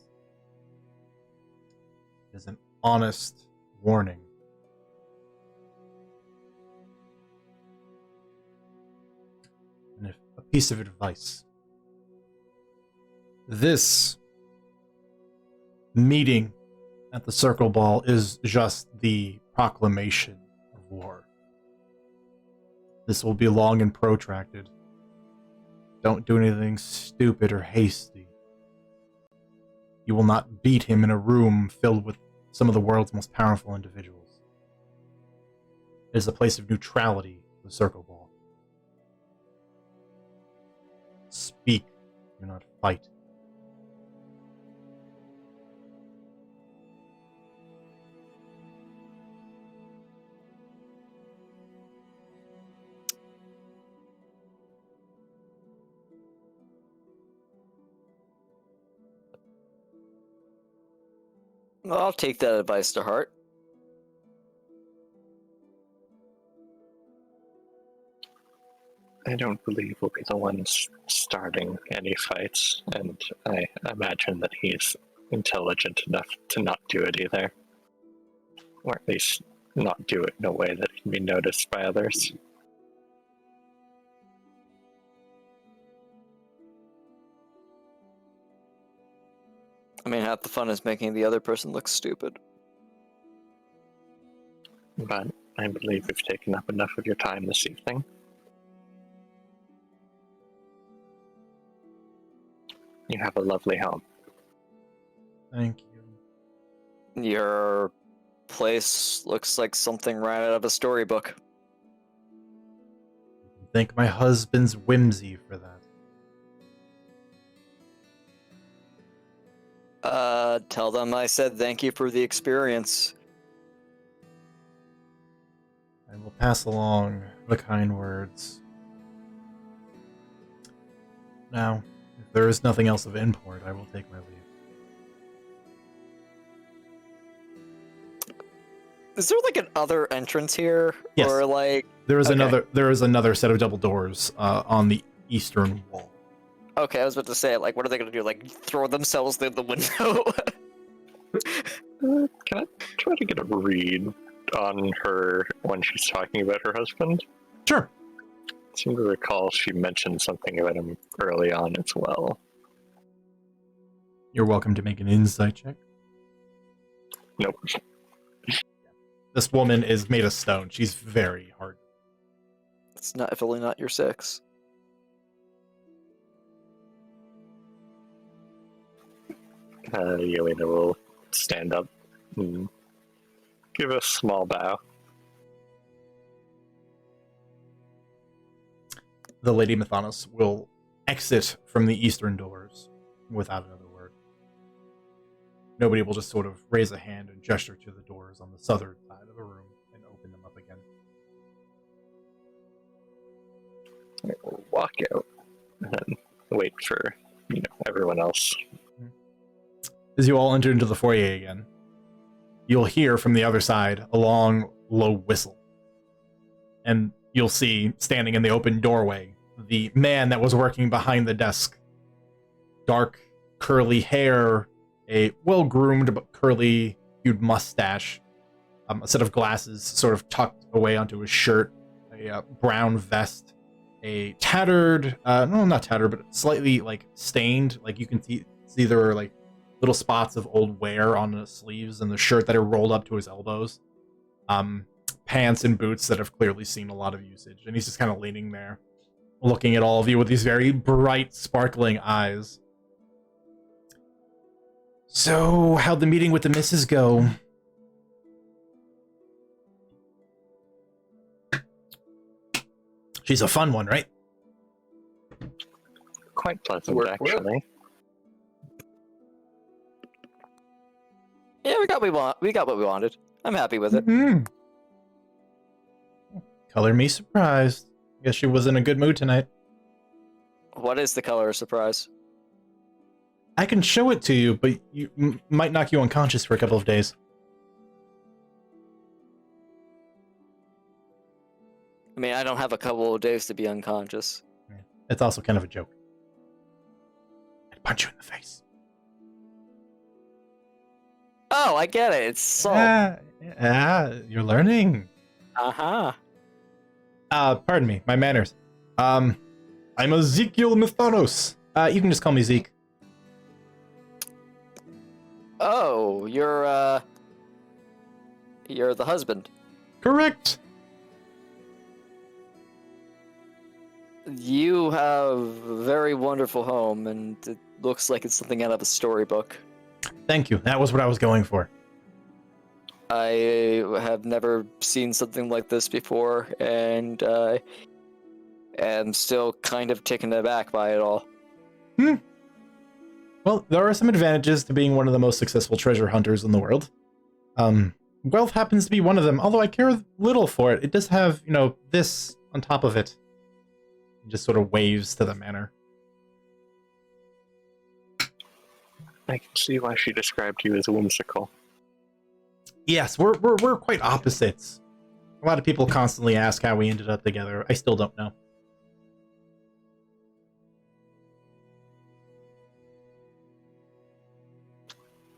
It is an honest warning. And if a piece of advice. This meeting at the Circle Ball is just the proclamation of war. This will be long and protracted. Don't do anything stupid or hasty. You will not beat him in a room filled with some of the world's most powerful individuals. It is a place of neutrality, the Circle Ball. Speak, do not fight. Well, I'll take that advice to heart. I don't believe we'll be the ones starting any fights, and I imagine that he's intelligent enough to not do it either. Or at least not do it in a way that can be noticed by others. I mean, half the fun is making the other person look stupid. But I believe we've taken up enough of your time this evening. You have a lovely home. Thank you. Your place looks like something right out of a storybook. Thank my husband's whimsy for that. Tell them I said thank you for the experience. I will pass along the kind words. Now, if there is nothing else of import, I will take my leave. Is there like an other entrance here? Yes. Or like There is Okay. another set of double doors on the eastern wall. Okay, I was about to say, like, what are they gonna do? Like, throw themselves through the window? Can I try to get a read on her when she's talking about her husband? Sure. I seem to recall she mentioned something about him early on as well. You're welcome to make an insight check. Nope. This woman is made of stone. She's very hard. It's not definitely not your 6. Yelena will stand up and give a small bow. The Lady Mythonos will exit from the eastern doors without another word. Nobody will just sort of raise a hand and gesture to the doors on the southern side of the room and open them up again. We'll walk out and wait for everyone else. As you all enter into the foyer again, you'll hear from the other side a long, low whistle. And you'll see, standing in the open doorway, the man that was working behind the desk. Dark, curly hair, a well-groomed but curly-hued mustache, a set of glasses sort of tucked away onto his shirt, a brown vest, a tattered, no, not tattered, but slightly, like, stained, like, you can see there are, like, little spots of old wear on the sleeves and the shirt that are rolled up to his elbows. Pants and boots that have clearly seen a lot of usage. And he's just kind of leaning there, looking at all of you with these very bright, sparkling eyes. So, how'd the meeting with the missus go? She's a fun one, right? Quite pleasant, Work well. actually. Yeah, we got what we wanted. I'm happy with it. Mm-hmm. Color me surprised. Guess she was in a good mood tonight. What is the color of surprise? I can show it to you, but you might knock you unconscious for a couple of days. I mean, I don't have a couple of days to be unconscious. It's also kind of a joke. I'd punch you in the face. Oh, I get it. It's salt. You're learning. Uh-huh. Pardon me, my manners. I'm Ezekiel Mythonos. You can just call me Zeke. Oh, you're the husband. Correct. You have a very wonderful home, and it looks like it's something out of a storybook. Thank you. That was what I was going for. I have never seen something like this before, and am still kind of taken aback by it all. Well, there are some advantages to being one of the most successful treasure hunters in the world. Wealth happens to be one of them, although I care little for it. It does have, this on top of it. It just sort of waves to the manor. I can see why she described you as whimsical. Yes, we're quite opposites. A lot of people constantly ask how we ended up together. I still don't know.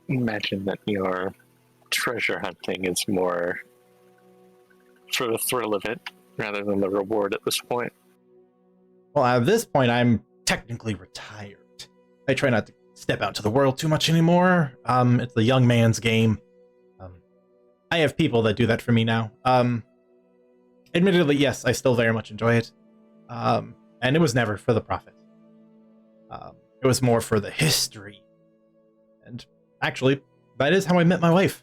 Imagine that your treasure hunting is more for the thrill of it rather than the reward at this point. Well, at this point, I'm technically retired. I try not to step out to the world too much anymore. It's the young man's game. I have people that do that for me now. Admittedly, yes, I still very much enjoy it. And it was never for the profit. It was more for the history. And actually, that is how I met my wife.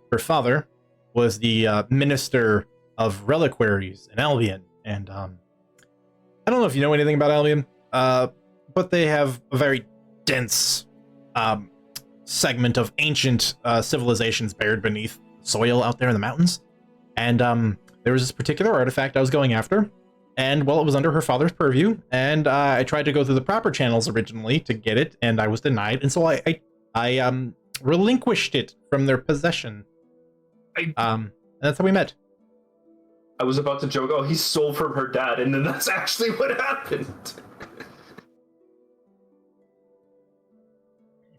Her father was the minister of reliquaries in Albion. And I don't know if you know anything about Albion, but they have a very dense segment of ancient civilizations buried beneath soil out there in the mountains. And there was this particular artifact I was going after, and well, it was under her father's purview, and I tried to go through the proper channels originally to get it, and I was denied, and so I relinquished it from their possession. And that's how we met. I was about to joke, oh, he stole from her dad, and then that's actually what happened.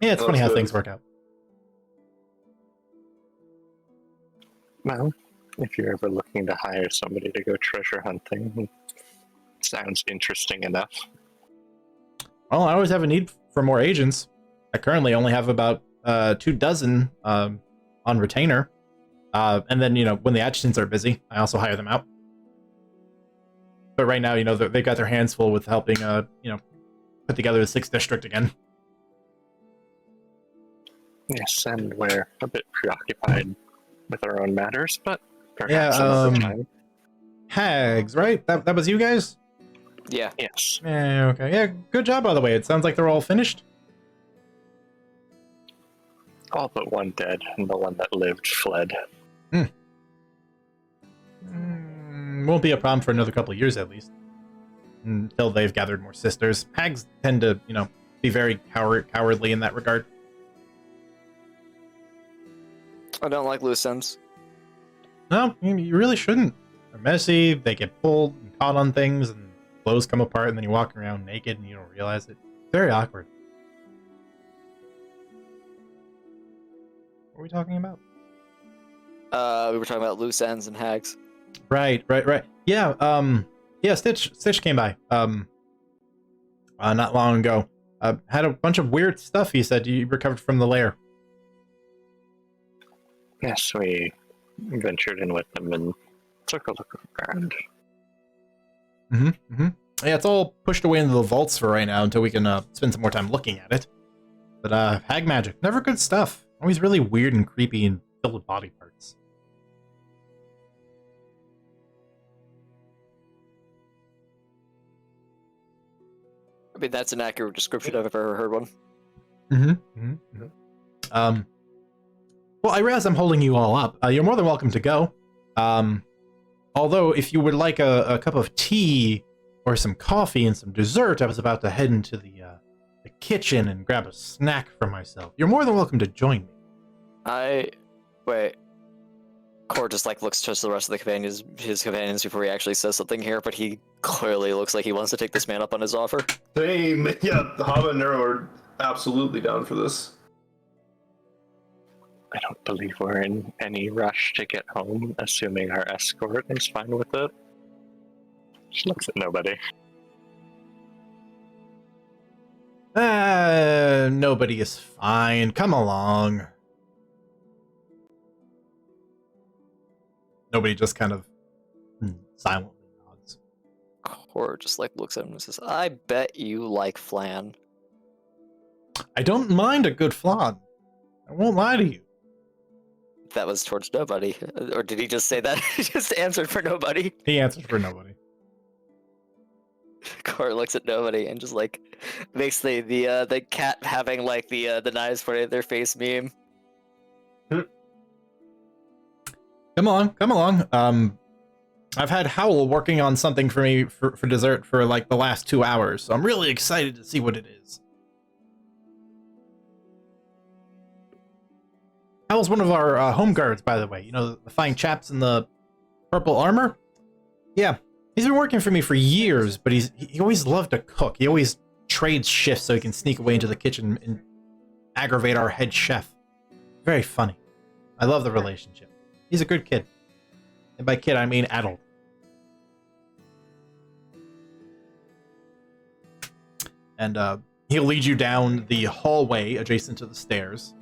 Yeah, it's funny how things work out. Well, if you're ever looking to hire somebody to go treasure hunting, sounds interesting enough. Well, I always have a need for more agents. I currently only have about 24 on retainer. And then, when the adjutants are busy, I also hire them out. But right now, they've got their hands full with helping, put together the 6th district again. Yes, and we're a bit preoccupied with our own matters, but perhaps another time. Hags, right? That was you guys? Yeah. Yes. Yeah, okay. Yeah, good job, by the way. It sounds like they're all finished. All but one dead, and the one that lived fled. Won't be a problem for another couple of years, at least. Until they've gathered more sisters. Hags tend to, be very cowardly in that regard. I don't like loose ends. No, you really shouldn't. They're messy, they get pulled and caught on things, and clothes come apart, and then you walk around naked and you don't realize it. Very awkward. What are we talking about? We were talking about loose ends and hags. Right. Yeah, Stitch came by, not long ago. Had a bunch of weird stuff, he said. You recovered from the lair. Yes, we ventured in with them and took a look around. Yeah, it's all pushed away into the vaults for right now until we can spend some more time looking at it. But hag magic, never good stuff. Always really weird and creepy and filled with body parts. I mean, that's an accurate description if I've ever heard one. Well, I realize I'm holding you all up. You're more than welcome to go. Although, if you would like a cup of tea or some coffee and some dessert, I was about to head into the kitchen and grab a snack for myself. You're more than welcome to join me. Wait. Core just looks to the rest of his companions before he actually says something here, but he clearly looks like he wants to take this man up on his offer. Same. Yeah, Hava and Nero are absolutely down for this. I don't believe we're in any rush to get home, assuming our escort is fine with it. She looks at nobody. Nobody is fine. Come along. Nobody just kind of silently nods. Core just looks at him and says, I bet you like flan. I don't mind a good flan. I won't lie to you. That was towards nobody. Or did he just say that? He just answered for nobody. He answered for nobody. Core looks at nobody and just makes the cat having the knives pointed at their face meme. Come along. I've had Howl working on something for me for dessert for the last 2 hours, so I'm really excited to see what it is. Howl's one of our home guards, by the way. The fine chaps in the purple armor? Yeah, he's been working for me for years, but he always loved to cook. He always trades shifts so he can sneak away into the kitchen and aggravate our head chef. Very funny. I love the relationship. He's a good kid. And by kid, I mean adult. And he'll lead you down the hallway adjacent to the stairs.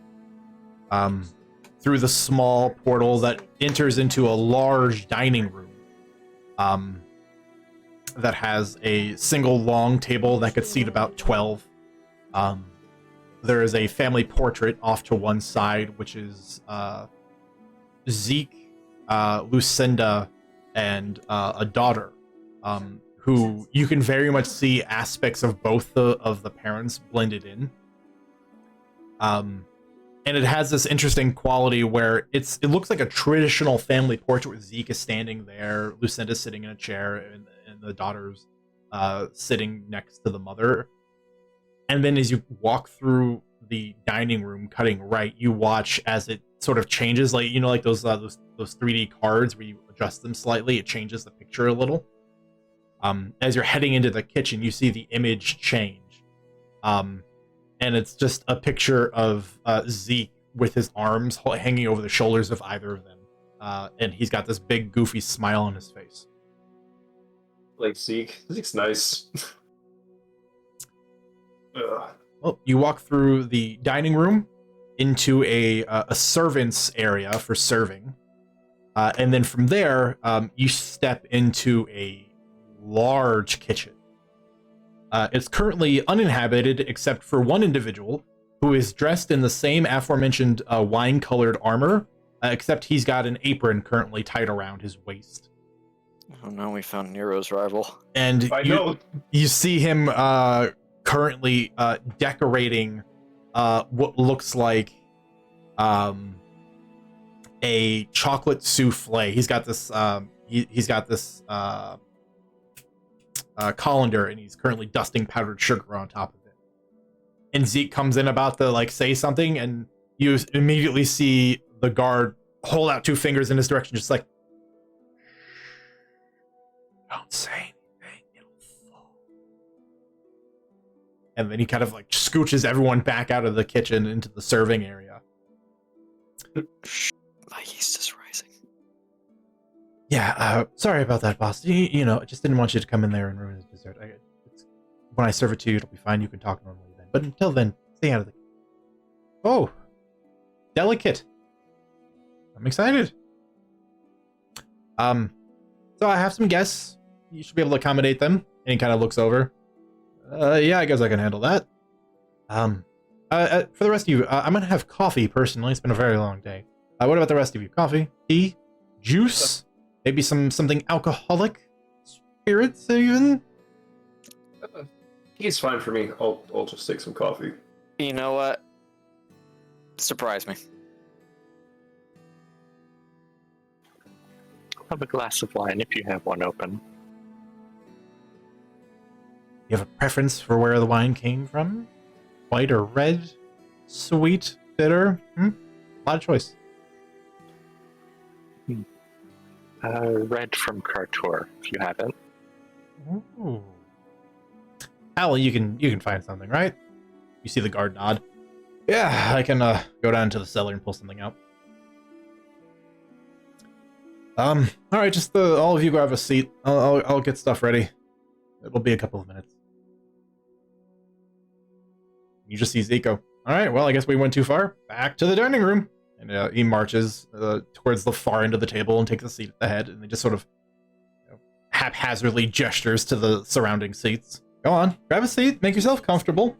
Through the small portal that enters into a large dining room. That has a single long table that could seat about 12. There is a family portrait off to one side, which is Zeke, Lucinda, and a daughter, who you can very much see aspects of both of the parents blended in. And it has this interesting quality where it looks like a traditional family portrait where Zeke is standing there, Lucinda's sitting in a chair, and the daughter's sitting next to the mother. And then as you walk through the dining room, cutting right, you watch as it sort of changes, like like those 3D cards where you adjust them slightly, it changes the picture a little. As you're heading into the kitchen, you see the image change. And it's just a picture of Zeke with his arms hanging over the shoulders of either of them. And he's got this big, goofy smile on his face. Like Zeke. Zeke's nice. Ugh. Well, you walk through the dining room into a servant's area for serving. And then from there, you step into a large kitchen. It's currently uninhabited except for one individual who is dressed in the same aforementioned wine-colored armor, except he's got an apron currently tied around his waist. Oh no, we found Nero's rival. And you see him currently decorating what looks like a chocolate souffle. He's got this colander, and he's currently dusting powdered sugar on top of it. And Zeke comes in about to say something, and you immediately see the guard hold out two fingers in his direction, just like, don't say anything, it'll fall. And then he kind of scooches everyone back out of the kitchen into the serving area. My yeast is rising. Yeah, sorry about that, boss. I just didn't want you to come in there and ruin his dessert. When I serve it to you, it'll be fine. You can talk normally then. But until then, stay out of the... Oh, delicate. I'm excited. So I have some guests. You should be able to accommodate them. And he kind of looks over. Yeah, I guess I can handle that. For the rest of you, I'm gonna have coffee personally. It's been a very long day. What about the rest of you? Coffee, tea, juice, maybe something alcoholic, spirits even. He's fine for me. I'll just take some coffee. You know what? Surprise me. Have a glass of wine if you have one open. You have a preference for where the wine came from? White or red? Sweet? Bitter? A lot of choice. Red from Cartour, if you have it. Ooh. Al, you can find something, right? You see the guard nod. Yeah, I can go down to the cellar and pull something out. All right, just all of you grab a seat. I'll get stuff ready. It'll be a couple of minutes. You just see Zico. All right, well, I guess we went too far. Back to the dining room. And he marches towards the far end of the table and takes a seat at the head, and he just sort of haphazardly gestures to the surrounding seats. Go on, grab a seat, make yourself comfortable.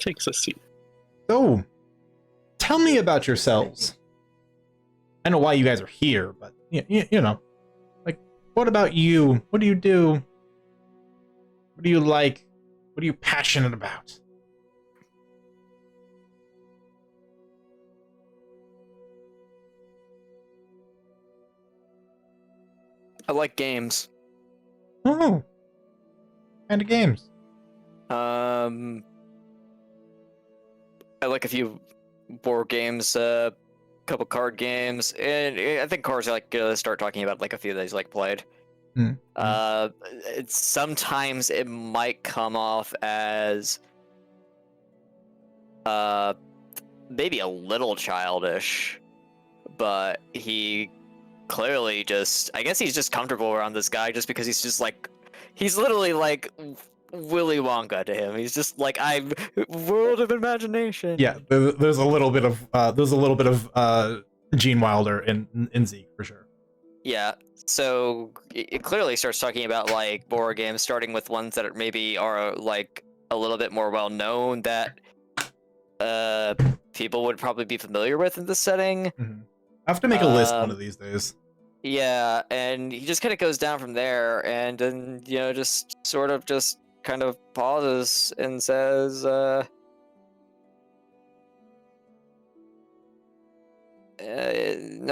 Takes a seat. So, tell me about yourselves. I know why you guys are here, but you know, what about you? What do you do? What do you like? What are you passionate about? I like games. Oh, kind of games. I like a few board games, a couple card games, and I think cards are start talking about a few that he's played. Sometimes it might come off as maybe a little childish, but he clearly I guess he's just comfortable around this guy just because he's just he's literally Willy Wonka to him. He's just I'm world of imagination. Yeah, there's a little bit of Gene Wilder in Zeke for sure. Yeah, so it clearly starts talking about board games, starting with ones that maybe are a little bit more well known that people would probably be familiar with in this setting. Mm-hmm. I have to make a list one of these days. Yeah, and he just kind of goes down from there, and then just sort of just kind of pauses and says, no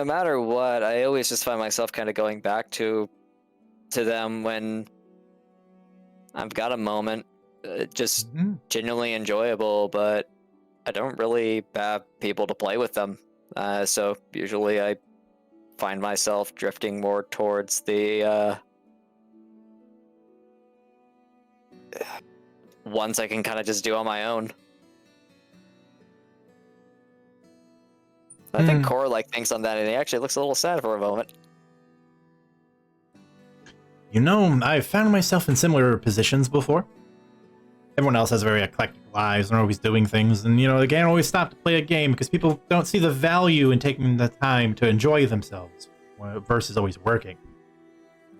matter what, I always just find myself kind of going back to them when I've got a moment, just genuinely enjoyable, but I don't really have people to play with them. So usually I find myself drifting more towards the ones I can kind of just do on my own. I think Cor thinks on that, and he actually looks a little sad for a moment. You know, I've found myself in similar positions before. Everyone else has very eclectic lives and are always doing things, and they can't always stop to play a game because people don't see the value in taking the time to enjoy themselves versus always working.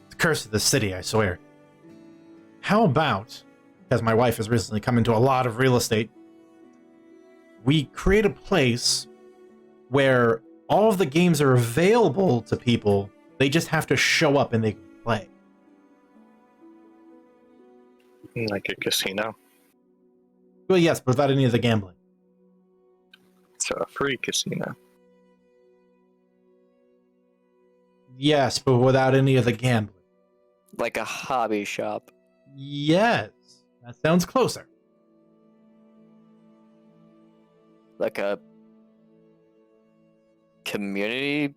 It's a curse of the city, I swear. How about, because my wife has recently come into a lot of real estate, we create a place where all of the games are available to people, they just have to show up and they can play. Like a casino. Well, yes, but without any of the gambling. So a free casino. Yes, but without any of the gambling. Like a hobby shop. Yes, that sounds closer. Like a community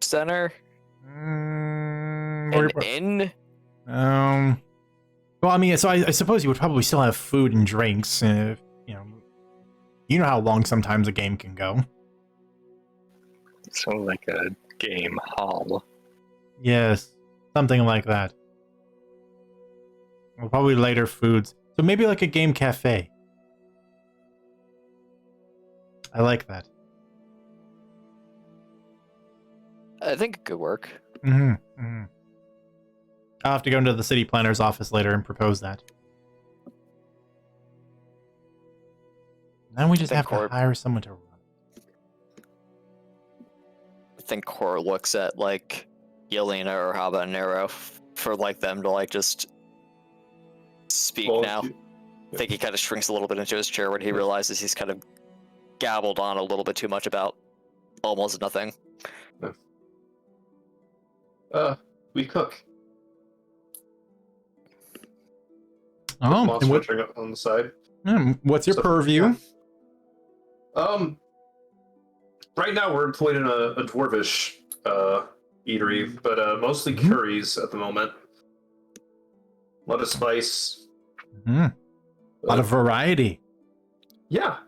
center? An inn? Well, I mean, so I suppose you would probably still have food and drinks. You know how long sometimes a game can go. So like a game hall. Yes, something like that. Well, probably later foods. So maybe like a game cafe. I like that. I think it could work. I'll have to go into the city planner's office later and propose that. Then we just have to hire someone to run. I think Cor looks at Yelena or Habanero for them to just speak now. I think he kind of shrinks a little bit into his chair when he realizes he's kind of gabbled on a little bit too much about almost nothing. We cook. Oh, Monster Munching up on the side. What's your purview? Yeah. Right now we're employed in a dwarvish eatery, but mostly curries at the moment. A lot of spice. A lot of variety. Yeah.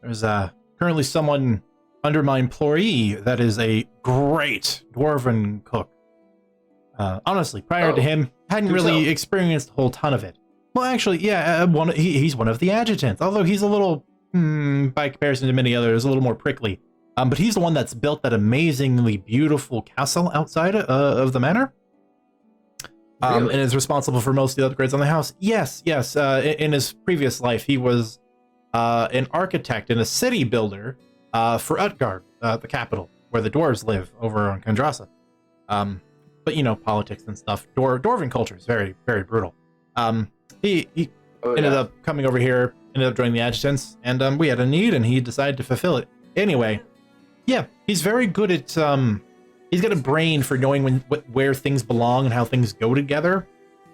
There's currently someone under my employee that is a great dwarven cook. Honestly, prior to him, hadn't really experienced a whole ton of it. Well, actually, yeah, he's one of the adjutants, although he's a little, by comparison to many others, a little more prickly. But he's the one that's built that amazingly beautiful castle outside of the manor. Really? And is responsible for most of the upgrades on the house. Yes. In his previous life, he was an architect and a city builder for Utgard, the capital, where the dwarves live over on Kondrasa. But politics and stuff. Dwarven culture is very, very brutal. He ended up coming over here, ended up joining the adjutants, and we had a need, and he decided to fulfill it. Anyway, yeah, he's very good at. He's got a brain for knowing where things belong and how things go together.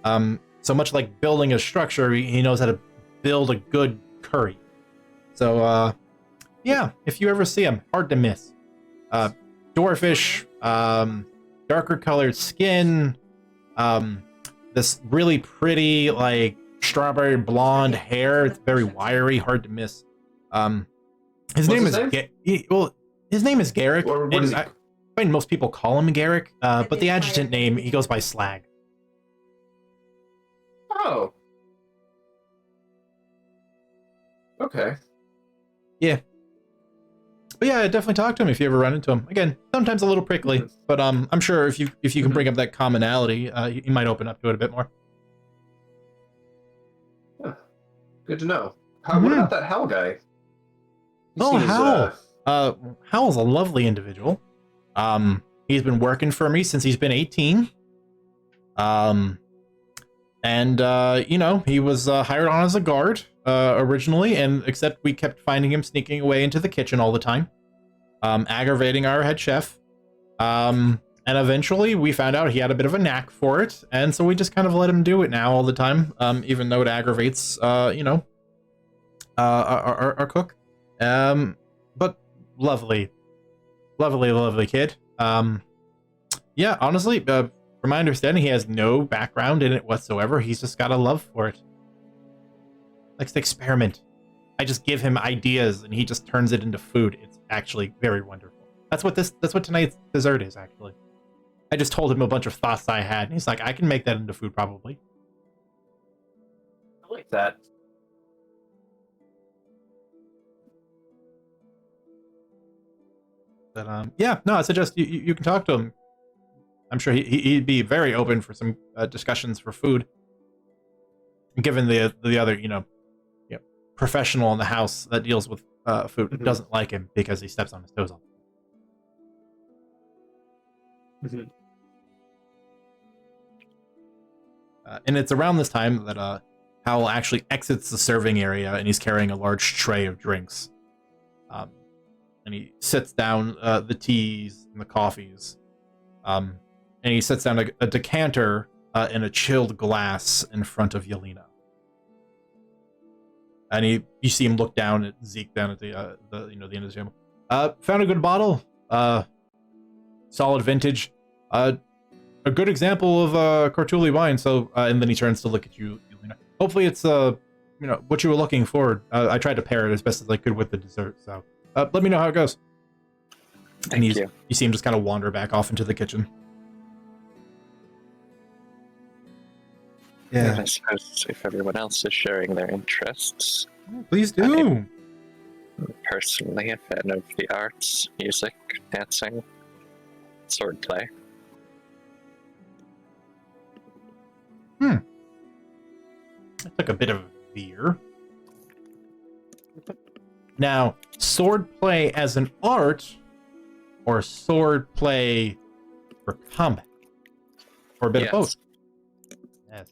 So much like building a structure, he knows how to build a good curry. So, yeah, if you ever see him, hard to miss. Dwarfish, darker colored skin, this really pretty, strawberry blonde hair. It's very wiry, hard to miss. His name is Garrick. I find most people call him Garrick, but the adjutant name, he goes by Slag. Oh. Okay. Yeah. But yeah, definitely talk to him if you ever run into him. Again, sometimes a little prickly, but I'm sure if you can bring up that commonality, he might open up to it a bit more. Yeah. Good to know. What about that Hal guy? Hal. Hal's a lovely individual. He's been working for me since he's been 18. He was hired on as a guard originally, and except we kept finding him sneaking away into the kitchen all the time, aggravating our head chef. And eventually we found out he had a bit of a knack for it, and so we just kind of let him do it now all the time, even though it aggravates, our cook. But lovely kid. Yeah, honestly, from my understanding, he has no background in it whatsoever. He's just got a love for it. Likes to experiment. I just give him ideas, and he just turns it into food. It's actually very wonderful. That's what tonight's dessert is, actually. I just told him a bunch of thoughts I had, and he's like, I can make that into food, probably. I like that. But, yeah, no, I suggest you can talk to him. I'm sure he'd be very open for some discussions for food. Given the other, professional in the house that deals with food doesn't like him because he steps on his toes all the time. And it's around this time that Howell actually exits the serving area, and he's carrying a large tray of drinks. And he sets down the teas and the coffees. And he sets down a decanter and a chilled glass in front of Yelena. And you see him look down at Zeke down at the end of the table. Found a good bottle. Solid vintage. A good example of Cortuli wine. So, and then he turns to look at you, Yelena. Hopefully, it's what you were looking for. I tried to pair it as best as I could with the dessert. So, let me know how it goes. Thank you. You see him just kind of wander back off into the kitchen. Yeah. I suppose if everyone else is sharing their interests. Please do. I'm personally a fan of the arts, music, dancing, swordplay. I took a bit of veer. Now, swordplay as an art, or swordplay for combat, or a bit of both. Yes.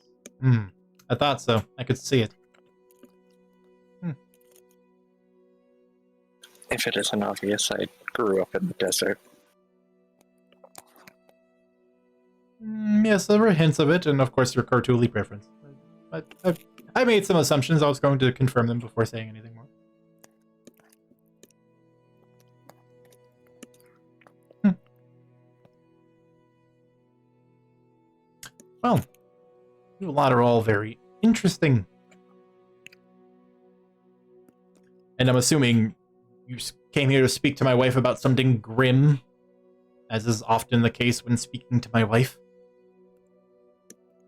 I thought so. I could see it. If it isn't obvious, I grew up in the desert. Yes, there were hints of it, and of course your Cartuli preference. I made some assumptions. I was going to confirm them before saying anything more. Well, you lot are all very interesting. And I'm assuming you came here to speak to my wife about something grim, as is often the case when speaking to my wife.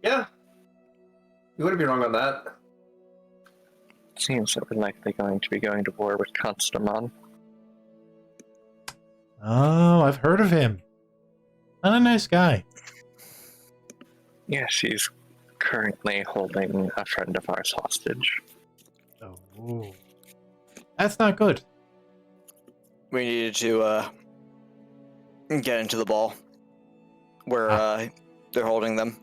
Yeah. You wouldn't be wrong on that. Seems that we're likely going to be going to war with Constamon. Oh, I've heard of him. Not a nice guy. Yes, he's currently holding a friend of ours hostage. Oh. That's not good. We needed to get into the ball where they're holding them.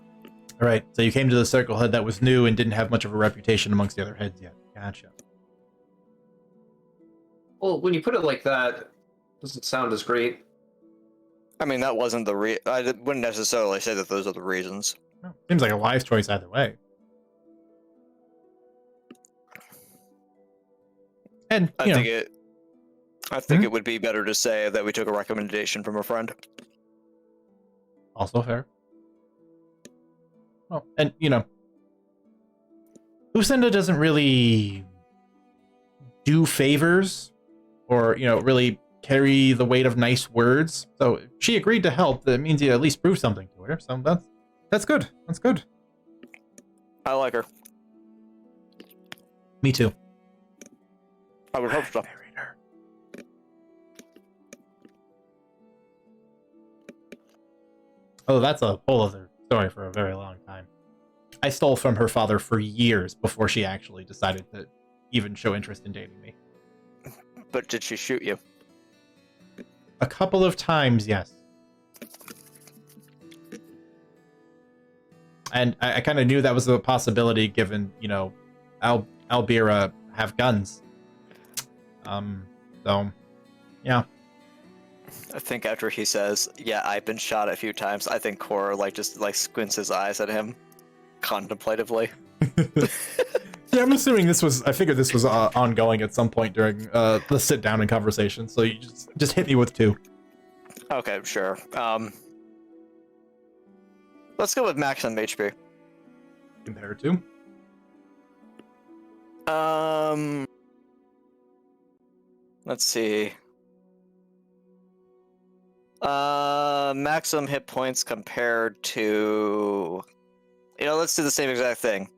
All right, so you came to the Circle Head that was new and didn't have much of a reputation amongst the other heads yet. Gotcha. Well, when you put it like that, it doesn't sound as great. I mean, that wasn't the I wouldn't necessarily say that those are the reasons. Well, seems like a wise choice either way. And I think it would be better to say that we took a recommendation from a friend. Also fair. Well, and Lucinda doesn't really do favors or, really carry the weight of nice words. So if she agreed to help, that means you at least prove something to her. So that's good. That's good. I like her. Me too. I would hope so. Married her. Oh, that's a whole other story for a very long time. I stole from her father for years before she actually decided to even show interest in dating me. But did she shoot you? A couple of times, yes. And I kind of knew that was a possibility given, you know, Albira have guns. So, yeah. I think after he says, "Yeah, I've been shot a few times," I think Cor just squints his eyes at him, contemplatively. Yeah, I'm assuming I figured this was ongoing at some point during the sit down and conversation. So you just hit me with 2. Okay, sure. Let's go with maximum HP. Compared to. Let's see. Maximum hit points compared to... let's do the same exact thing.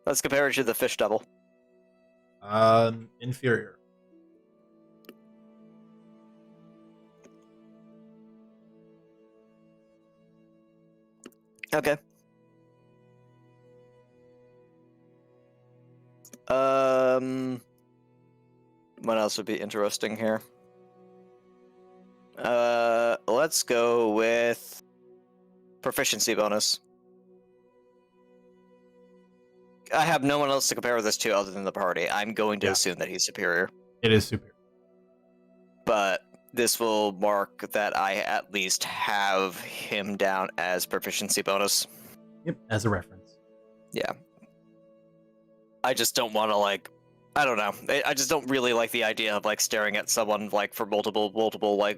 Let's compare it to the fish devil. Inferior. Okay. What else would be interesting here? Let's go with proficiency bonus. I have no one else to compare this to other than the party. I'm going to assume that he's superior. It is superior. But this will mark that I at least have him down as proficiency bonus. Yep, as a reference. Yeah. I just don't want to I don't know. I just don't really like the idea of staring at someone for multiple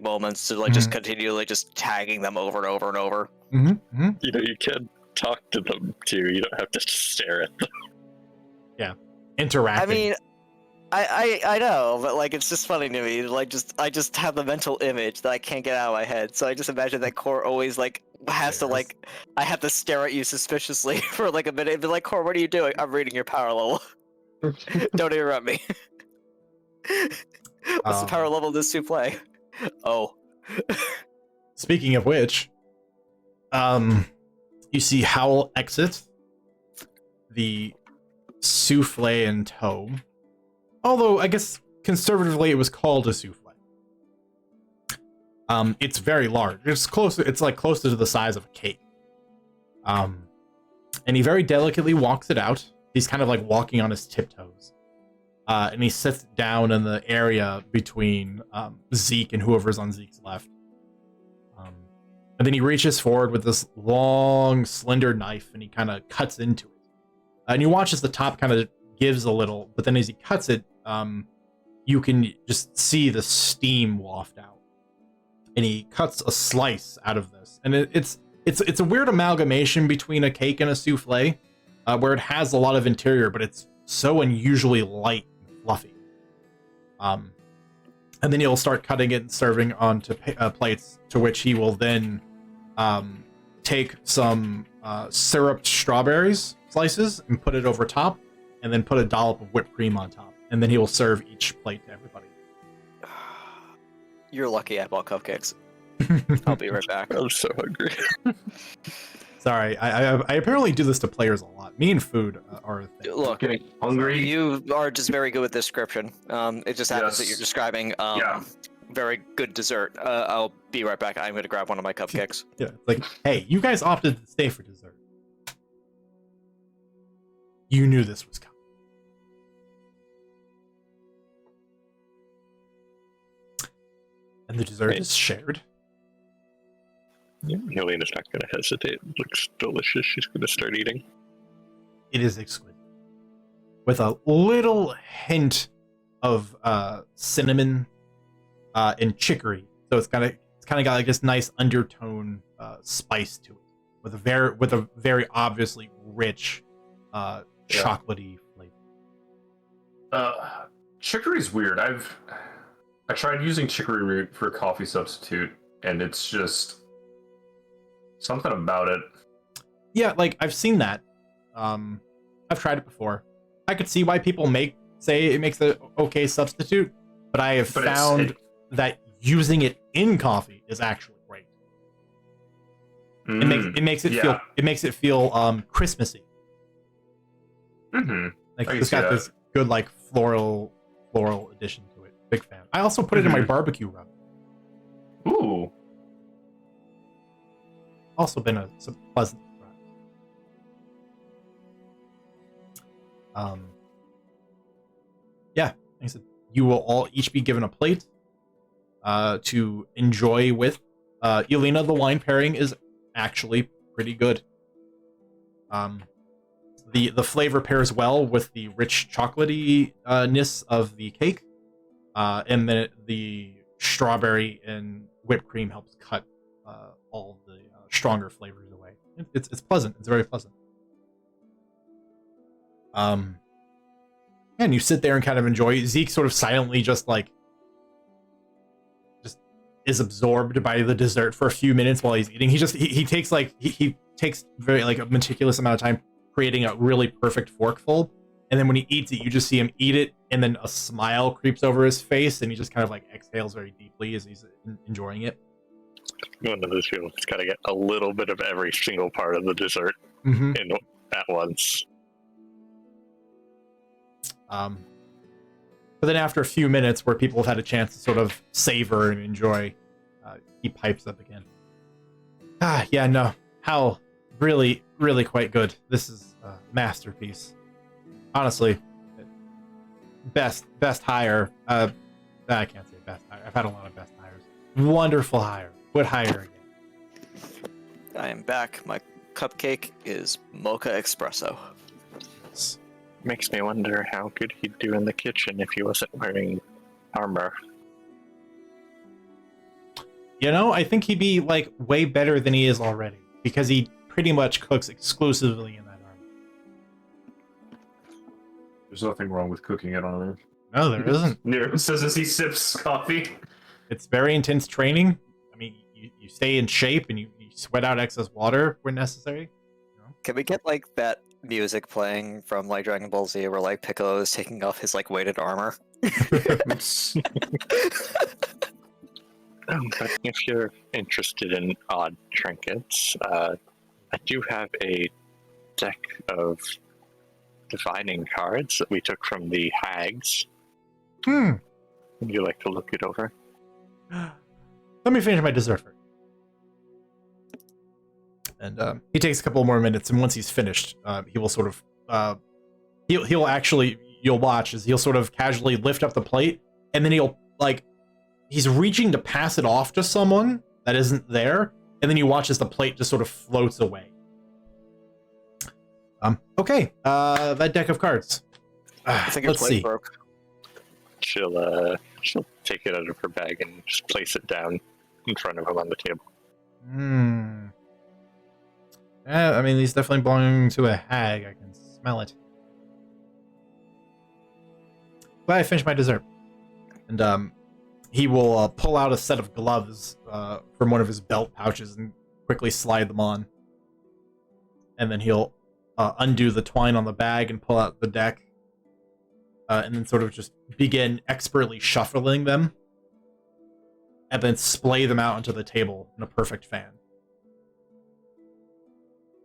moments to just continually just tagging them over and over and over. Mm-hmm. You know, you can talk to them too. You don't have to stare at them. Yeah, interacting. I mean, I know, but it's just funny to me. I just have the mental image that I can't get out of my head. So I just imagine that Core always has to I have to stare at you suspiciously for a minute and be like, Core, what are you doing? I'm reading your power level. Don't interrupt me. What's the power level of this souffle? Oh. Speaking of which, you see Howl exit the souffle in tow. Although I guess conservatively it was called a souffle. It's very large. It's close. It's closer to the size of a cake. And he very delicately walks it out. He's kind of walking on his tiptoes. And he sits down in the area between Zeke and whoever's on Zeke's left. And then he reaches forward with this long, slender knife and he kind of cuts into it. And you watch as the top kind of gives a little, but then as he cuts it, you can just see the steam waft out. And he cuts a slice out of this. And it's a weird amalgamation between a cake and a souffle. Where it has a lot of interior, but it's so unusually light and fluffy. And then he'll start cutting it and serving onto plates, to which he will then take some syruped strawberries slices and put it over top, and then put a dollop of whipped cream on top. And then he will serve each plate to everybody. You're lucky I bought cupcakes. I'll be right back. I'm so hungry. Sorry, I apparently do this to players a lot. Me and food are a thing. Look, Getting hungry. you are just very good with description. It just happens that you're describing very good dessert. I'll be right back. I'm going to grab one of my cupcakes. Yeah, it's hey, you guys opted to stay for dessert. You knew this was coming. And the dessert is shared. Yeah, Helena's not going to hesitate. It looks delicious. She's going to start eating. It is exquisite. With a little hint of cinnamon and chicory. So it's kind of got this nice undertone spice to it. With a very obviously rich chocolatey flavor. Chicory's weird. I tried using chicory root for a coffee substitute, and it's just something about it. Yeah, I've seen that. I've tried it before. I could see why people say it makes an okay substitute, but I have found that using it in coffee is actually great. It makes it feel Christmassy. Mm-hmm. It's got this good floral addition to it. Big fan. I also put it in my barbecue rub. Ooh. Also been a pleasant surprise. Yeah, like I said, you will all each be given a plate to enjoy with. Elena, the wine pairing is actually pretty good. The flavor pairs well with the rich chocolatey ness of the cake, and then the strawberry and whipped cream helps cut all the stronger flavors away. It's pleasant. It's very pleasant. And you sit there and kind of enjoy. Zeke sort of silently just is absorbed by the dessert for a few minutes while he's eating. He takes he takes very a meticulous amount of time creating a really perfect forkful, and then when he eats it, you just see him eat it, and then a smile creeps over his face, and he just kind of exhales very deeply as he's enjoying it. One of those people that's got to get a little bit of every single part of the dessert Mm-hmm. in at once. But then after a few minutes where people have had a chance to sort of savor and enjoy, he pipes up again. Yeah, no. How really, really quite good. This is a masterpiece. Honestly, best hire. I can't say best hire. I've had a lot of best hires. Wonderful hire. Would hire again. I am back. My cupcake is mocha espresso. Makes me wonder how good he'd do in the kitchen if he wasn't wearing armor. I think he'd be way better than he is already because he pretty much cooks exclusively in that armor. There's nothing wrong with cooking it on it. No, there isn't. Nero says as he sips coffee. It's very intense training. I mean, you stay in shape and you sweat out excess water when necessary. Can we get that music playing from Dragon Ball Z where Piccolo is taking off his weighted armor? But if you're interested in odd trinkets, I do have a deck of divining cards that we took from the hags. Would you like to look it over? Let me finish my dessert first. And he takes a couple more minutes, and once he's finished, he will sort of he'll actually, you'll watch as he'll sort of casually lift up the plate, and then he'll he's reaching to pass it off to someone that isn't there, and then you watch as the plate just sort of floats away. Okay, that deck of cards. I think your Let's plate see. broke. She'll take it out of her bag and just place it down in front of him on the table. Yeah, I mean, these definitely belong to a hag. I can smell it. But I finished my dessert. And he will pull out a set of gloves from one of his belt pouches and quickly slide them on. And then he'll undo the twine on the bag and pull out the deck. And then sort of just begin expertly shuffling them. And then splay them out onto the table in a perfect fan.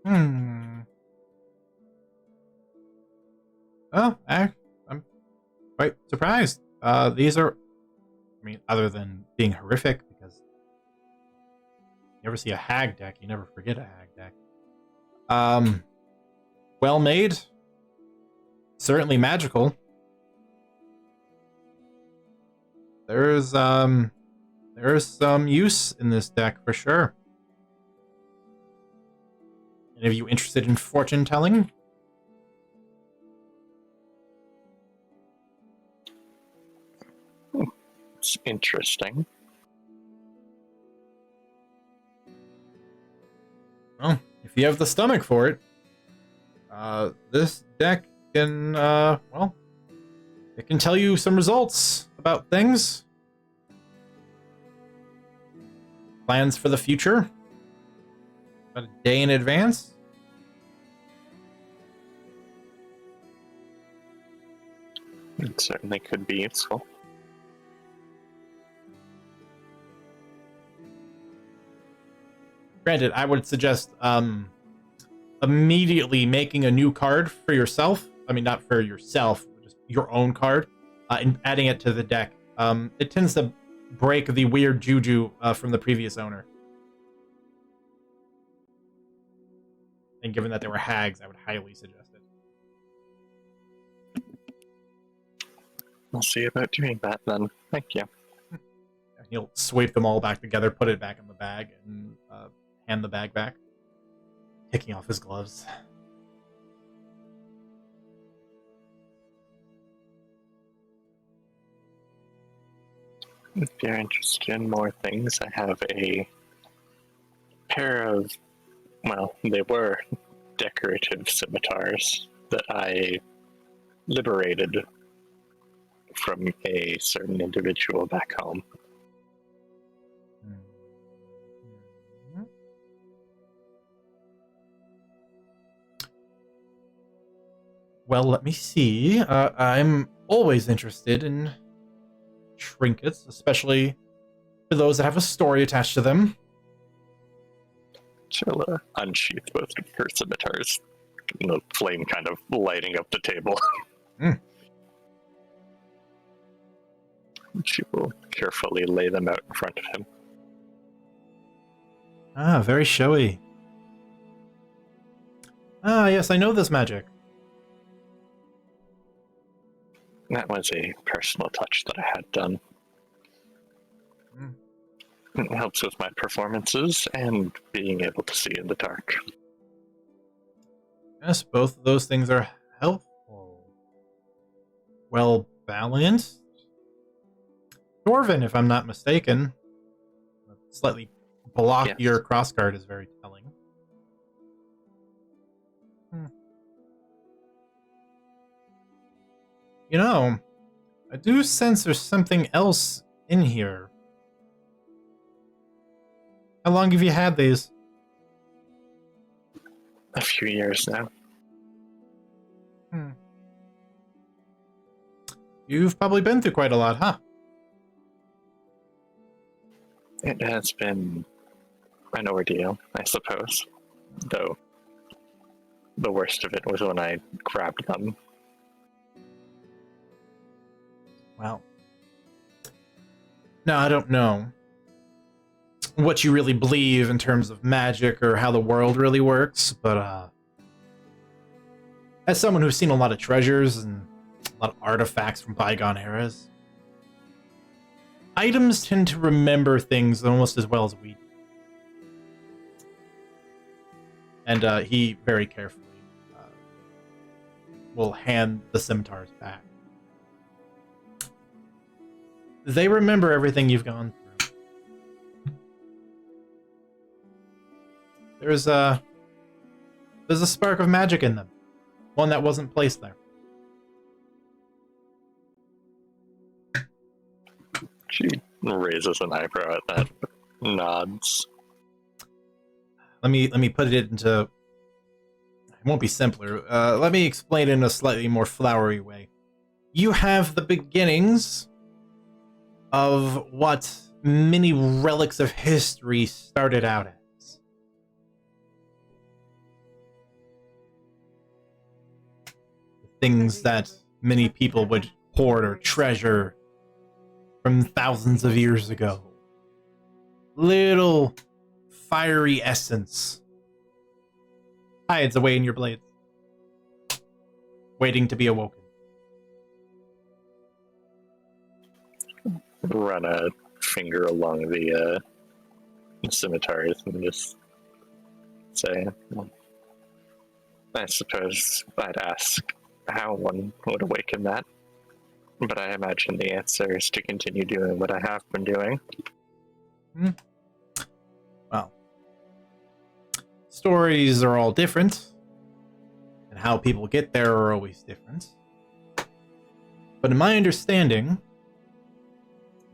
Oh, I'm quite surprised. These are, I mean, other than being horrific, because you ever see a hag deck, you never forget a hag deck. Well made. Certainly magical. There's some use in this deck for sure. Any of you interested in fortune telling? It's interesting. Well, if you have the stomach for it, this deck can, it can tell you some results about things. Plans for the future. About a day in advance. It certainly could be useful. Granted, I would suggest immediately making a new card for yourself. I mean, not for yourself, just your own card, and adding it to the deck. It tends to break the weird juju from the previous owner. And given that they were hags, I would highly suggest it. I'll see about doing that then. Thank you. And he'll sweep them all back together, put it back in the bag, and hand the bag back, taking off his gloves. If you're interested in more things, I have a pair of, well, they were decorative scimitars that I liberated from a certain individual back home. Well, let me see. I'm always interested in trinkets, especially for those that have a story attached to them. She'll unsheath both of her scimitars, the flame kind of lighting up the table. Mm. She will carefully lay them out in front of him. Ah, very showy. Ah, yes, I know this magic. That was a personal touch that I had done. Mm. It helps with my performances and being able to see in the dark. Yes, both of those things are helpful. Well balanced. Dwarven, if I'm not mistaken. Slightly blockier Yes. crossguard is very telling. You know, I do sense there's something else in here. How long have you had these? A few years now. You've probably been through quite a lot, huh? It has been an ordeal, I suppose. Though the worst of it was when I grabbed them. Wow. Now, I don't know what you really believe in terms of magic or how the world really works, but as someone who's seen a lot of treasures and a lot of artifacts from bygone eras, items tend to remember things almost as well as we do. And he very carefully will hand the scimitars back. They remember everything you've gone through. There's a spark of magic in them. One that wasn't placed there. She raises an eyebrow at that, nods. Let me put it into... It won't be simpler. Let me explain it in a slightly more flowery way. You have the beginnings of what many relics of history started out as. Things that many people would hoard or treasure from thousands of years ago. Little fiery essence hides away in your blades, waiting to be awoken. Run a finger along the scimitars and just say, well, I suppose I'd ask how one would awaken that. But I imagine the answer is to continue doing what I have been doing. Well, stories are all different, and how people get there are always different. But in my understanding,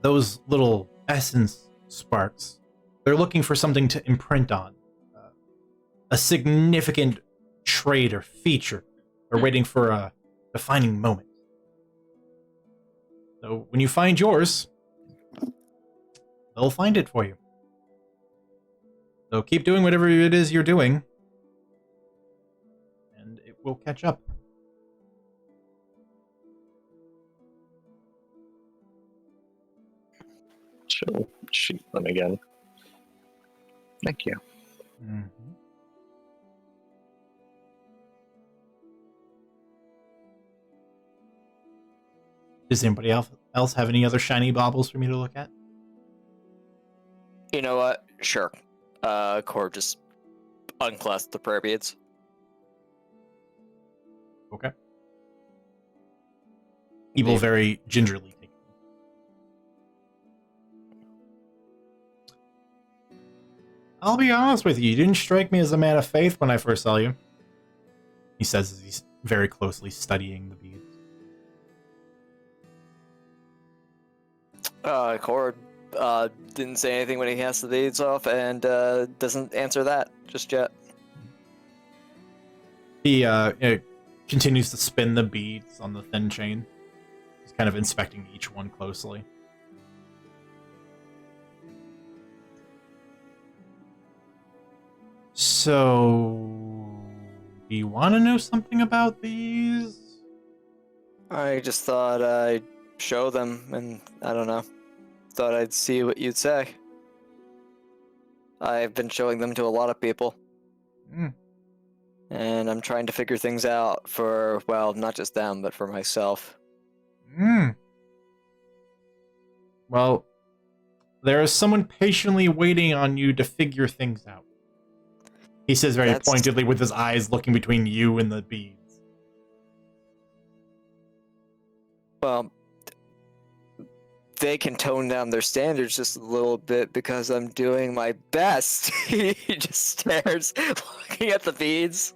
those little essence sparks, they're looking for something to imprint on. A significant trait or feature. They're waiting for a defining moment. So when you find yours, they'll find it for you. So keep doing whatever it is you're doing, and it will catch up. She'll sheath them again. Thank you. Mm-hmm. Does anybody else have any other shiny baubles for me to look at? You know what? Sure. Cord just unclasped the prayer beads. Okay. People very gingerly take them. I'll be honest with you, you didn't strike me as a man of faith when I first saw you. He says as he's very closely studying the beads. Cord didn't say anything when he has the beads off, and doesn't answer that just yet. He continues to spin the beads on the thin chain. He's kind of inspecting each one closely. So, do you want to know something about these? I just thought I'd show them, and I don't know. Thought I'd see what you'd say. I've been showing them to a lot of people. Mm. And I'm trying to figure things out for, well, not just them, but for myself. Well, there is someone patiently waiting on you to figure things out. He says very pointedly with his eyes looking between you and the beads. Well, they can tone down their standards just a little bit because I'm doing my best. He just stares, looking at the beads.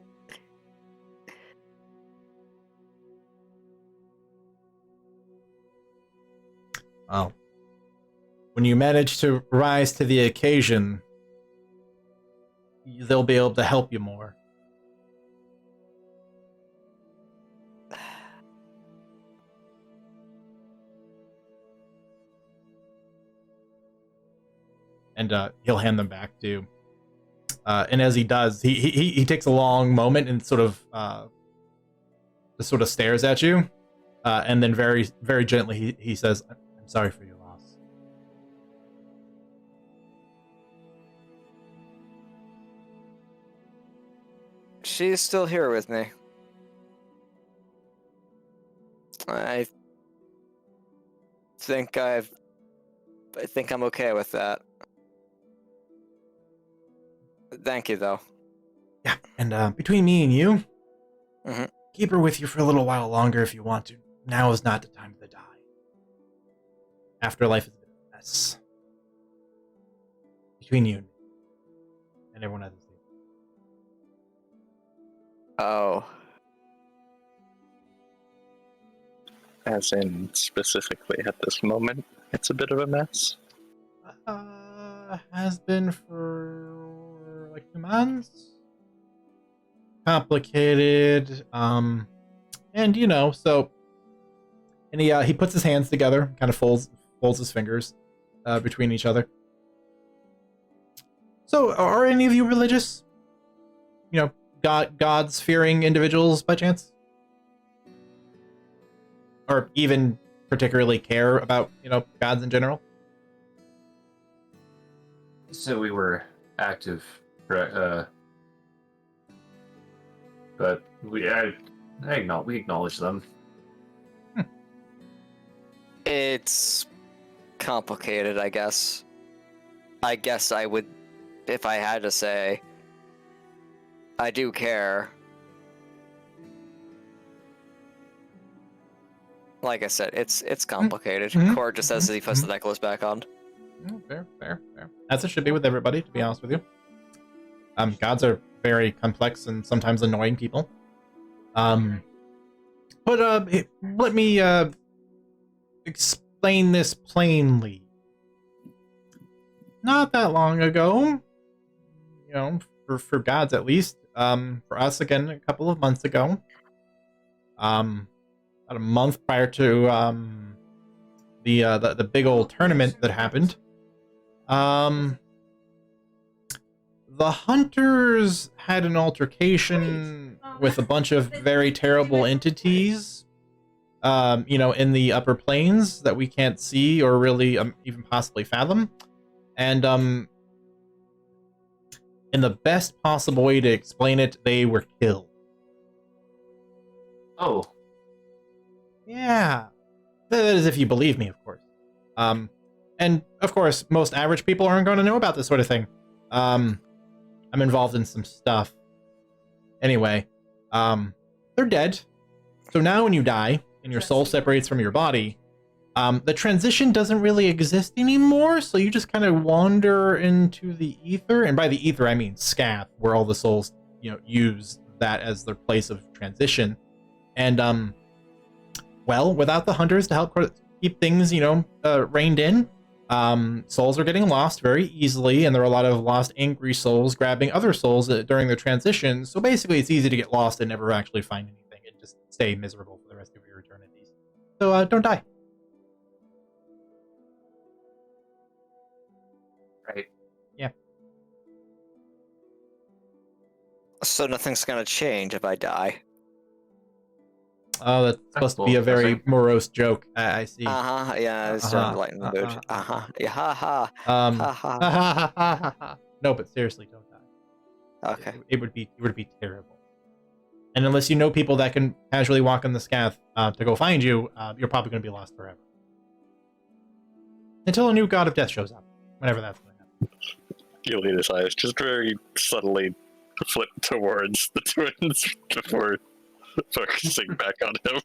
Well, when you manage to rise to the occasion, they'll be able to help you more. And he'll hand them back to you. And as he does, he takes a long moment and sort of just sort of stares at you, and then very very gently he says, "I'm sorry for your loss." She's still here with me. I think I'm okay with that. Thank you, though. Yeah, and between me and you, Mhm. keep her with you for a little while longer if you want to. Now is not the time to die. Afterlife is a bit of a mess. Between you and everyone at the table. Oh. As in, specifically at this moment, it's a bit of a mess. Has been for like 2 months. Complicated, and you know, so, and he puts his hands together, kind of folds his fingers between each other. So, are any of you religious? You know, God's fearing individuals by chance, or even particularly care about gods in general? So we were active, but we acknowledge them. It's complicated, I guess. I guess I would, if I had to say, I do care. Like I said, it's complicated. Cord just says as he puts the necklace back on. Fair. As it should be with everybody, to be honest with you. Gods are very complex and sometimes annoying people. But let me explain this plainly. Not that long ago, for gods at least, for us again a couple of months ago, about a month prior to the big old tournament that happened, the hunters had an altercation with a bunch of very terrible entities, in the upper planes that we can't see or really even possibly fathom. And in the best possible way to explain it, they were killed. Oh. Yeah. That is if you believe me, of course. And of course, most average people aren't going to know about this sort of thing. I'm involved in some stuff. Anyway, they're dead. So now when you die and your soul separates from your body, the transition doesn't really exist anymore. So you just kind of wander into the ether. And by the ether, I mean scath, where all the souls, use that as their place of transition. And, well, without the hunters to help keep things, reined in, souls are getting lost very easily, and there are a lot of lost angry souls grabbing other souls during their transition. So basically, it's easy to get lost and never actually find anything and just stay miserable for the rest of your eternities. So don't die. Right. Yeah. So nothing's gonna change if I die. Oh, that's supposed to be a very morose joke. I see. Yeah, it's trying to lighten the mood. Yeah, ha ha. Ha ha. No, but seriously, don't die. Okay. It would be terrible. And unless you know people that can casually walk in the scath to go find you, you're probably going to be lost forever. Until a new god of death shows up, whenever that's going to happen. You'll need his eyes just very subtly flip towards the twins before focusing back on him.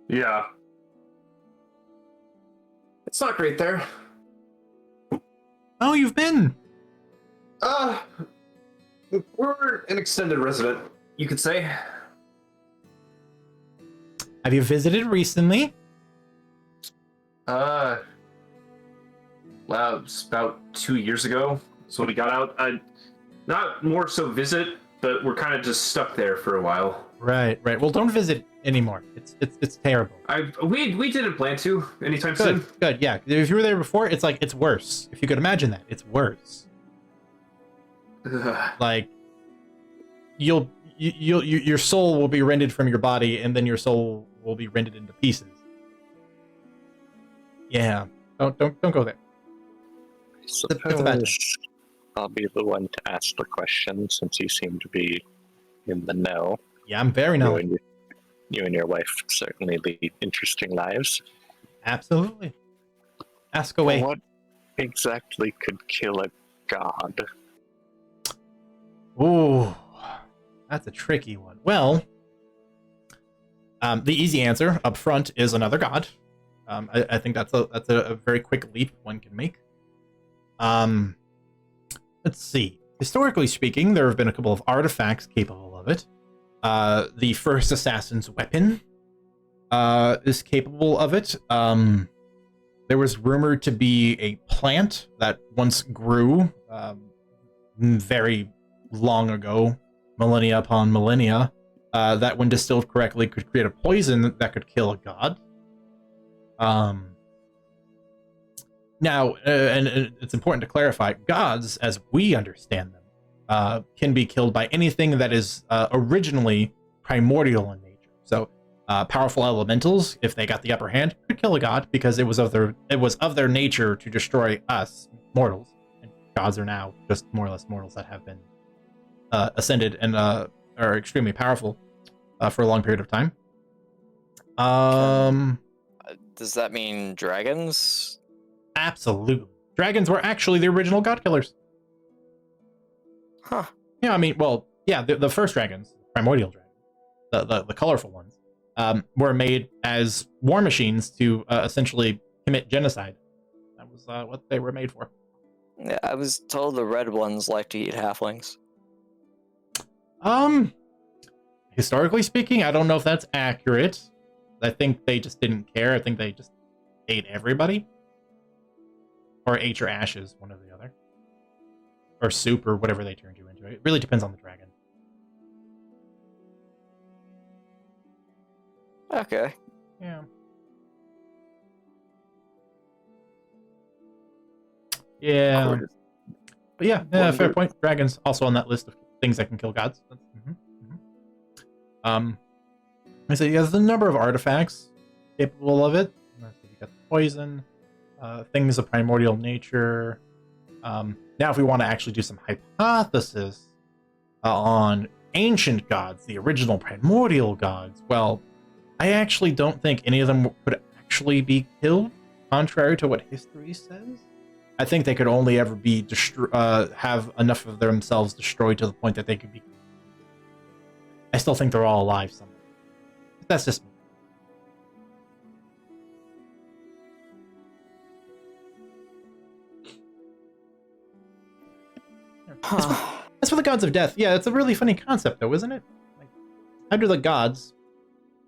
Yeah. It's not great there. Oh, you've been. We're an extended resident, you could say. Have you visited recently? Well, it was about 2 years ago. So when we got out, not more so visit, but we're kind of just stuck there for a while. Right. Well, don't visit anymore. It's terrible. We didn't plan to anytime soon. Good. Yeah. If you were there before, it's worse. If you could imagine that, it's worse. Like, your soul will be rended from your body, and then your soul will be rended into pieces. Yeah. Don't go there. That's a bad thing. I'll be the one to ask the question since you seem to be in the know. Yeah, I'm very knowledgeable. You and your wife certainly lead interesting lives. Absolutely. Ask away. What exactly could kill a god? Ooh, that's a tricky one. Well, the easy answer up front is another god. I think that's a very quick leap one can make. Let's see. Historically speaking, there have been a couple of artifacts capable of it. The first assassin's weapon is capable of it. There was rumored to be a plant that once grew very long ago, millennia upon millennia, that when distilled correctly could create a poison that could kill a god. Now, and it's important to clarify, gods, as we understand them, can be killed by anything that is originally primordial in nature. So, powerful elementals, if they got the upper hand, could kill a god because it was of their nature to destroy us mortals. And gods are now just more or less mortals that have been ascended and are extremely powerful for a long period of time. Does that mean dragons? Absolutely. Dragons were actually the original god killers. Huh. Yeah, I mean, well, yeah, the first dragons, primordial dragons, the colorful ones, were made as war machines to essentially commit genocide. That was what they were made for. Yeah, I was told the red ones like to eat halflings. Historically speaking, I don't know if that's accurate. I think they just didn't care. I think they just ate everybody. Or ate your ashes, one or the other. Or soup, or whatever they turned you into. It really depends on the dragon. Okay. Yeah. Yeah. But yeah, fair point. Dragons also on that list of things that can kill gods. I say, yeah, there's a number of artifacts capable of it. You got the poison, things of primordial nature. Now, if we want to actually do some hypothesis on ancient gods, the original primordial gods, well, I actually don't think any of them could actually be killed, contrary to what history says. I think they could only ever be have enough of themselves destroyed to the point that they could be. I still think they're all alive somewhere. But that's just me. That's for the gods of death. Yeah, it's a really funny concept, though, isn't it? Like, how do the gods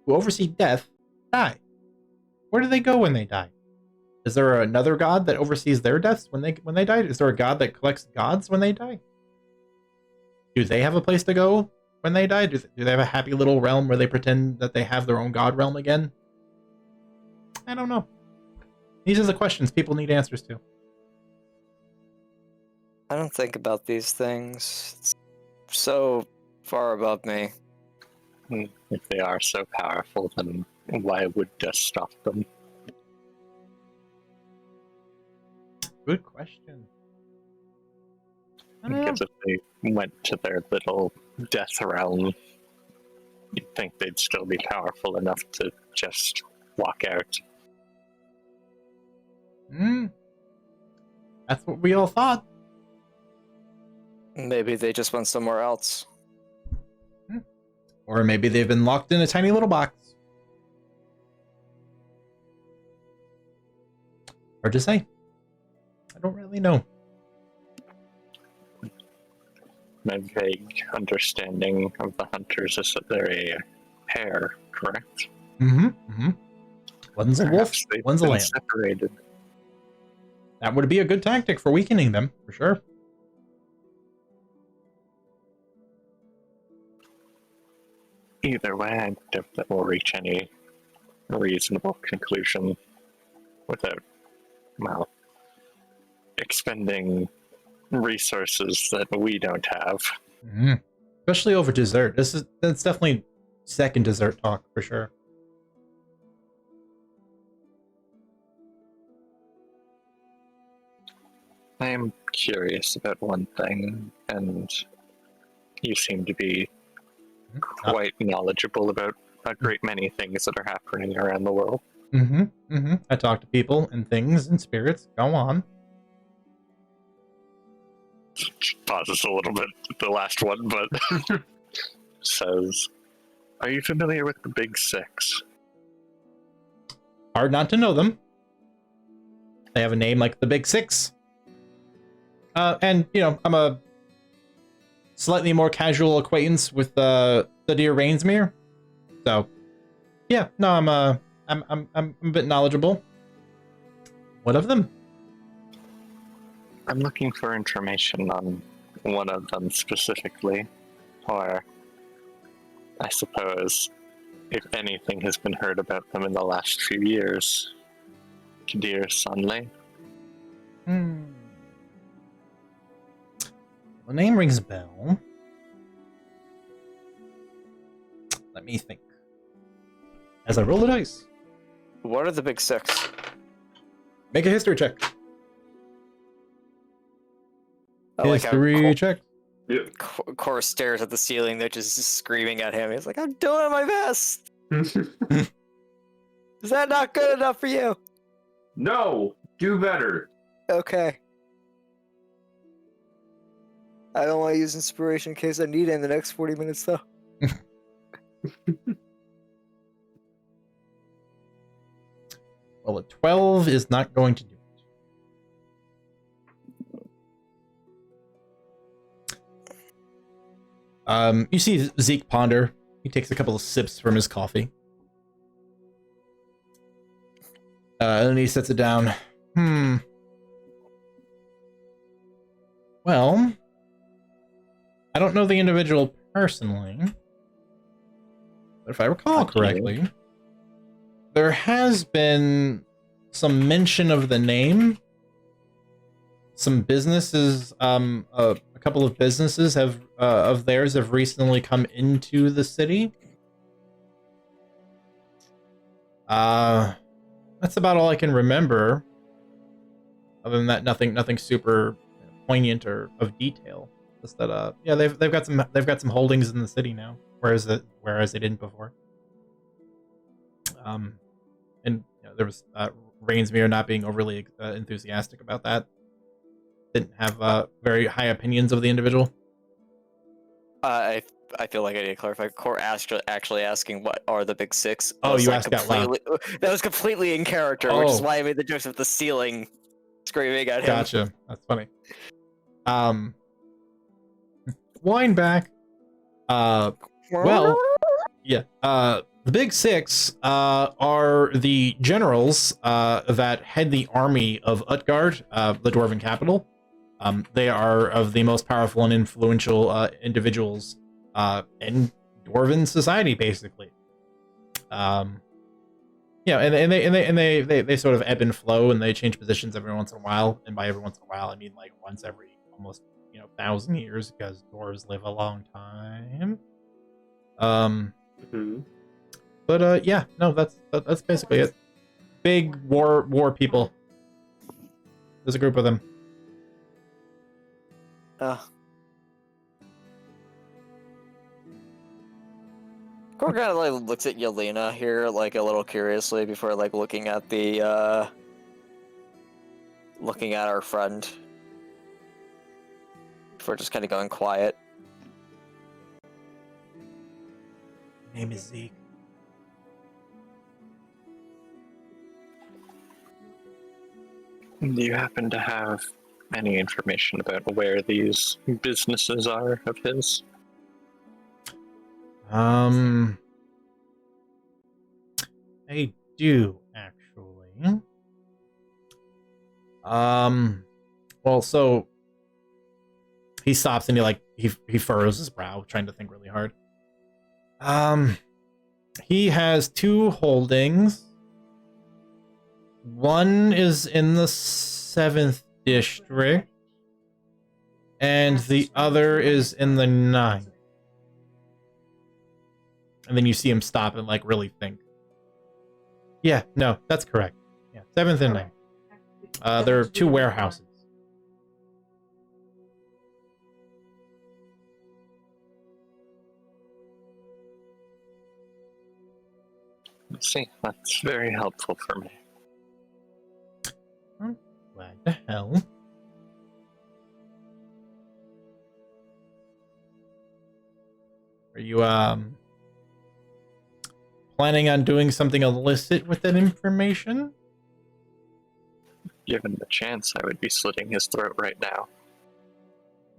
who oversee death die? Where do they go when they die? Is there another god that oversees their deaths when they die? Is there a god that collects gods when they die? Do they have a place to go when they die? Do they have a happy little realm where they pretend that they have their own god realm again? I don't know. These are the questions people need answers to. I don't think about these things. It's so far above me. If they are so powerful, then why would death stop them? Good question. I don't know. Because if they went to their little death realm, you'd think they'd still be powerful enough to just walk out. That's what we all thought. Maybe they just went somewhere else. Or maybe they've been locked in a tiny little box. Hard to say. I don't really know. My vague understanding of the hunters is that they're a pair, correct? One's a wolf, Perhaps they've one's a been lamb. separated. That would be a good tactic for weakening them, for sure. Either way, I doubt that we'll reach any reasonable conclusion without, well, expending resources that we don't have. Especially over dessert. That's definitely second dessert talk, for sure. I am curious about one thing, and you seem to be quite knowledgeable about a great many things that are happening around the world. I talk to people and things and spirits. Go on. Pauses a little bit at the last one, but says, "Are you familiar with the Big Six?" Hard not to know them. They have a name like the Big Six. And, you know, I'm a slightly more casual acquaintance with the dear Rainsmere. So, yeah, no, I'm a bit knowledgeable. What of them? I'm looking for information on one of them specifically, or I suppose if anything has been heard about them in the last few years. Kadir Sunley. The name rings a bell. Let me think. As I roll the dice. What are the big six? Make a history check. I like how History check. Yep. Cor stares at the ceiling. They're just screaming at him. He's like, I'm doing my best. Is that not good enough for you? No, do better. Okay. I don't want to use inspiration in case I need it in the next 40 minutes, though. Well, a 12 is not going to do it. You see Zeke ponder. He takes a couple of sips from his coffee. And then he sets it down. Well, I don't know the individual personally, but if I recall correctly, there has been some mention of the name. Some businesses, a couple of businesses of theirs have recently come into the city. That's about all I can remember. Other than that, nothing super poignant or of detail. Just that, yeah, they've got some holdings in the city now, whereas they didn't before. and there was Rainsmere not being overly enthusiastic about that. Didn't have very high opinions of the individual. I feel like I need to clarify. Core actually asking what are the big six. Oh, was you like asked out loud. That was completely in character, which is Oh. why I made the jokes with the ceiling screaming at him. Gotcha. That's funny. Wind back. Well, yeah. The big six are the generals that head the army of Utgard, the Dwarven capital. They are of the most powerful and influential individuals in Dwarven society, basically. And they sort of ebb and flow, and they change positions every once in a while. And by every once in a while, I mean like once every almost 1,000 years, because dwarves live a long time. But yeah, no, that's basically it. Big war people. There's a group of them. Core kind of like looks at Yelena here, like a little curiously, before like looking at the looking at our friend. Before just kind of going quiet. Name is Zeke. Do you happen to have any information about where these businesses are of his? I do actually. Well, so he stops and he furrows his brow, trying to think really hard. He has 2 holdings. One is in the 7th district, and the other is in the 9th. And then you see him stop and like really think. Yeah, no, that's correct. Yeah, 7th and 9th. There are 2 warehouses. Let's see, that's very helpful for me. Glad to help. Are you planning on doing something illicit with that information? Given the chance, I would be slitting his throat right now.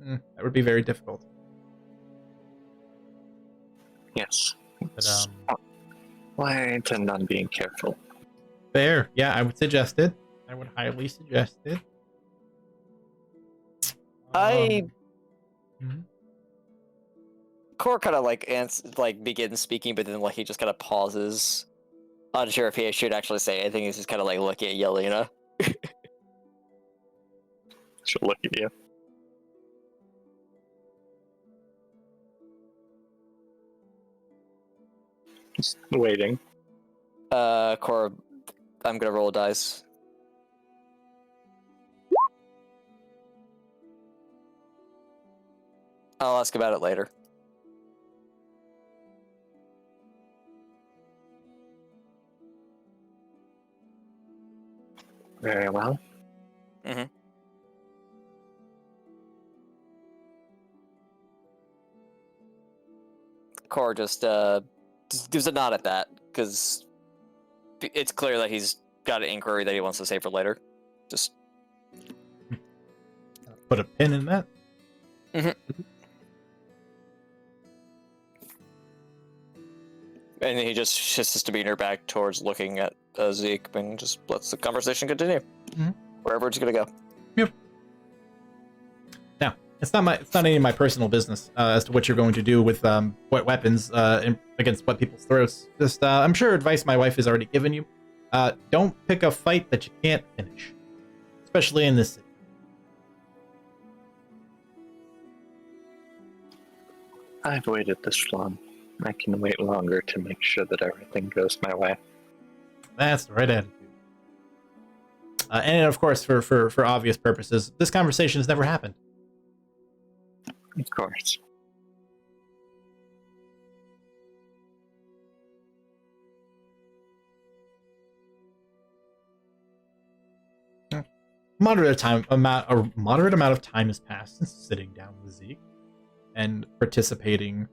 That would be very difficult. Yes. But, Well, I intend on being careful. fair. Yeah, I would suggest it. I would highly suggest it. Core kind of like begins speaking, but then like he just kind of pauses, unsure if he should actually say anything. He's just kind of like looking at Yelena. She'll look at you. Just waiting. Core, I'm gonna roll a dice. I'll ask about it later. Very well. Core just gives a nod at that, because it's clear that he's got an inquiry that he wants to save for later. Just put a pin in that. And he just shifts his demeanor back towards looking at Zeke and just lets the conversation continue. Wherever it's gonna go. Yep. Now, it's not any of my personal business as to what you're going to do with what weapons against what people's throats. Just, I'm sure advice my wife has already given you. Don't pick a fight that you can't finish, especially in this city. I've waited this long. I can wait longer to make sure that everything goes my way. That's the right attitude. And of course, for obvious purposes, this conversation has never happened. Of course. moderate amount of time has passed since sitting down with Zeke and participating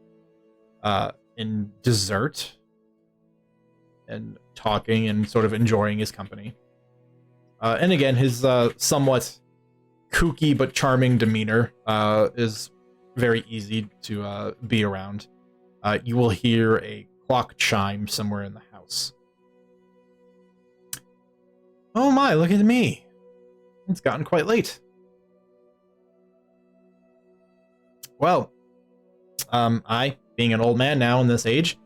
in dessert and talking and sort of enjoying his company. And again, his somewhat kooky but charming demeanor is very easy to be around. You will hear a clock chime somewhere in the house. Oh my, look at me. It's gotten quite late. Well, I, being an old man now in this age,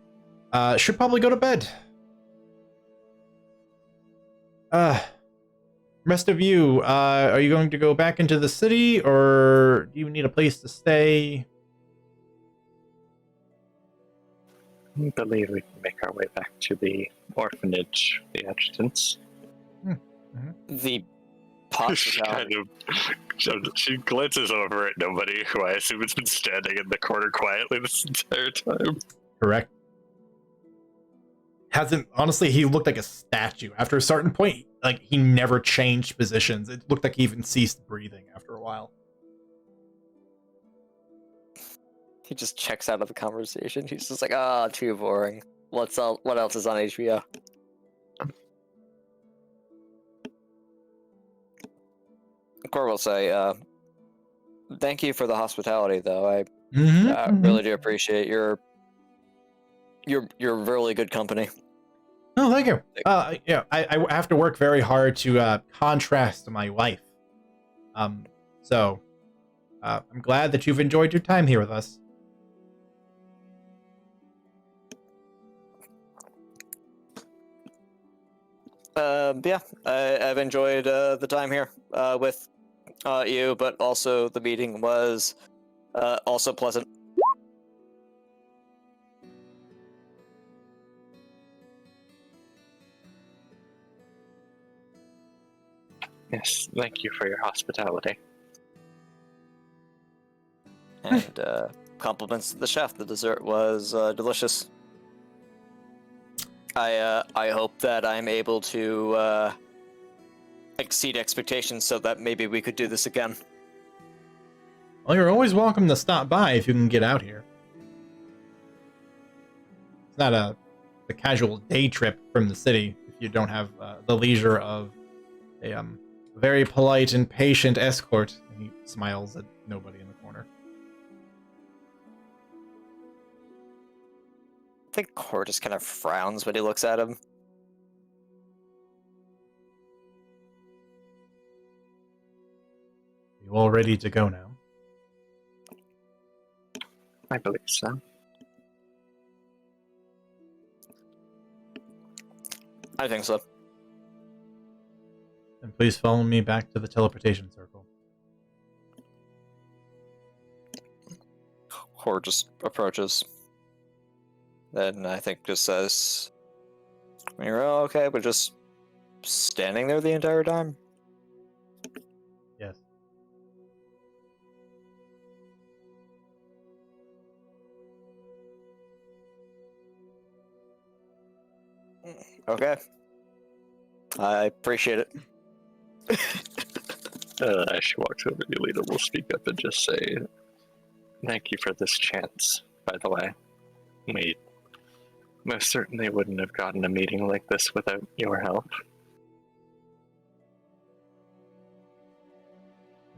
should probably go to bed. Rest of you, are you going to go back into the city, or do you need a place to stay? I believe we can make our way back to the orphanage, the adjutants. The She possibility. she glances over at nobody, who I assume has been standing in the corner quietly this entire time. Correct. Honestly, he looked like a statue. After a certain point, like, he never changed positions. It looked like he even ceased breathing after a while. He just checks out of the conversation. He's just like, ah, too boring. What else is on HBO? Cor will say, thank you for the hospitality, though. I really do appreciate your really good company. Oh, thank you. Yeah, I have to work very hard to contrast my wife. So I'm glad that you've enjoyed your time here with us. Yeah, I've enjoyed the time here with you, but also the meeting was also pleasant. Yes, thank you for your hospitality. And compliments to the chef. The dessert was delicious. I hope that I'm able to exceed expectations so that maybe we could do this again. Well, you're always welcome to stop by if you can get out here. It's not a casual day trip from the city if you don't have the leisure of a very polite and patient escort. And he smiles at nobody in the corner. I think Cor just kind of frowns when he looks at him. You all ready to go now? I believe so. I think so. Then please follow me back to the teleportation circle. Cor just approaches. Then I think just says, "You're all okay, but just standing there the entire time." Yes. Okay. I appreciate it. As she walks over, Yelena will speak up and just say, thank you for this chance, by the way. We most certainly wouldn't have gotten a meeting like this without your help.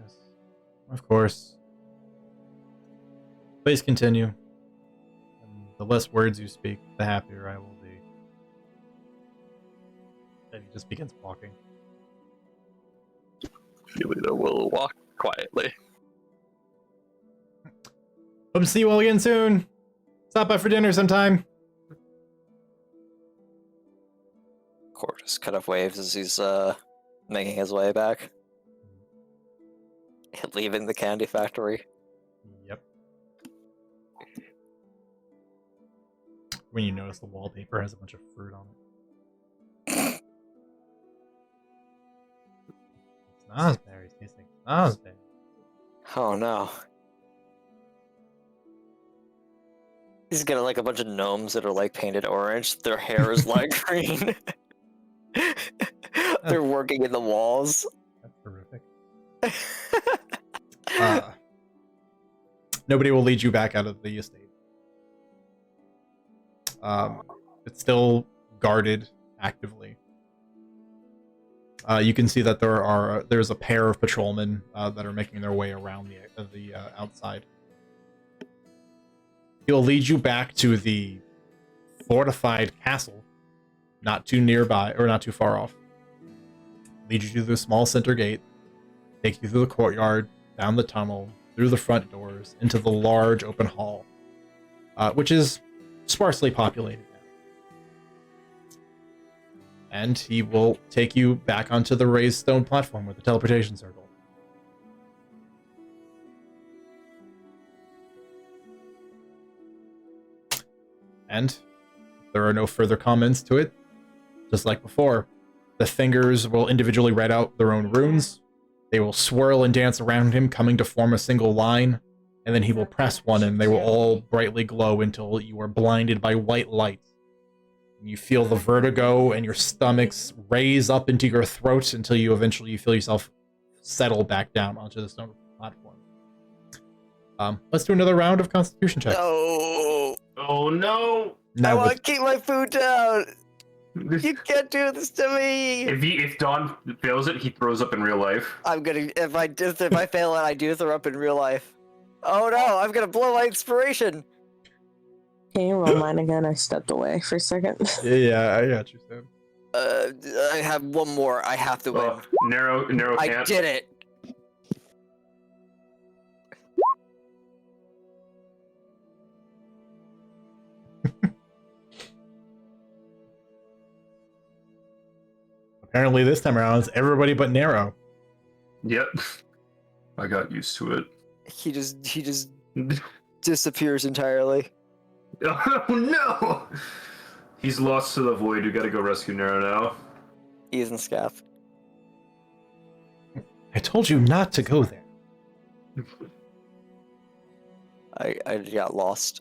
Yes. Of course. Please continue. And the less words you speak, the happier I will be. And he just begins walking. Yelena will walk quietly. Hope to see you all again soon. Stop by for dinner sometime. Cor just kind of waves as he's making his way back. Leaving the candy factory. Yep. When you notice the wallpaper has a bunch of fruit on it. Snozberries, tasting snozberries. Oh no. He's got like a bunch of gnomes that are like painted orange. Their hair is like green. They're working in the walls. That's terrific. Nobody will lead you back out of the estate. It's still guarded actively. You can see that there's a pair of patrolmen that are making their way around the outside. He'll lead you back to the fortified castle, not too nearby or not too far off. Lead you to the small center gate, take you through the courtyard, down the tunnel, through the front doors, into the large open hall, which is sparsely populated now. And he will take you back onto the raised stone platform with the teleportation circle. And there are no further comments to it. Just like before, the fingers will individually write out their own runes. They will swirl and dance around him, coming to form a single line, and then he will press one and they will all brightly glow until you are blinded by white light. You feel the vertigo and your stomachs raise up into your throat until you eventually feel yourself settle back down onto the stone platform. Let's do another round of constitution checks. No. Oh no! I want to keep my food down. You can't do this to me. If Don fails it, he throws up in real life. I'm gonna if I fail it, I do throw up in real life. Oh no! I'm gonna blow my inspiration. Can you roll mine again? I stepped away for a second. Yeah, I got you, Sam. I have one more. I have to win. Narrow can't. I did it. Apparently this time around, it's everybody but Nero. Yep. I got used to it. He just disappears entirely. Oh no! He's lost to the void. We gotta go rescue Nero now. He's in scaff. I told you not to go there. I got lost.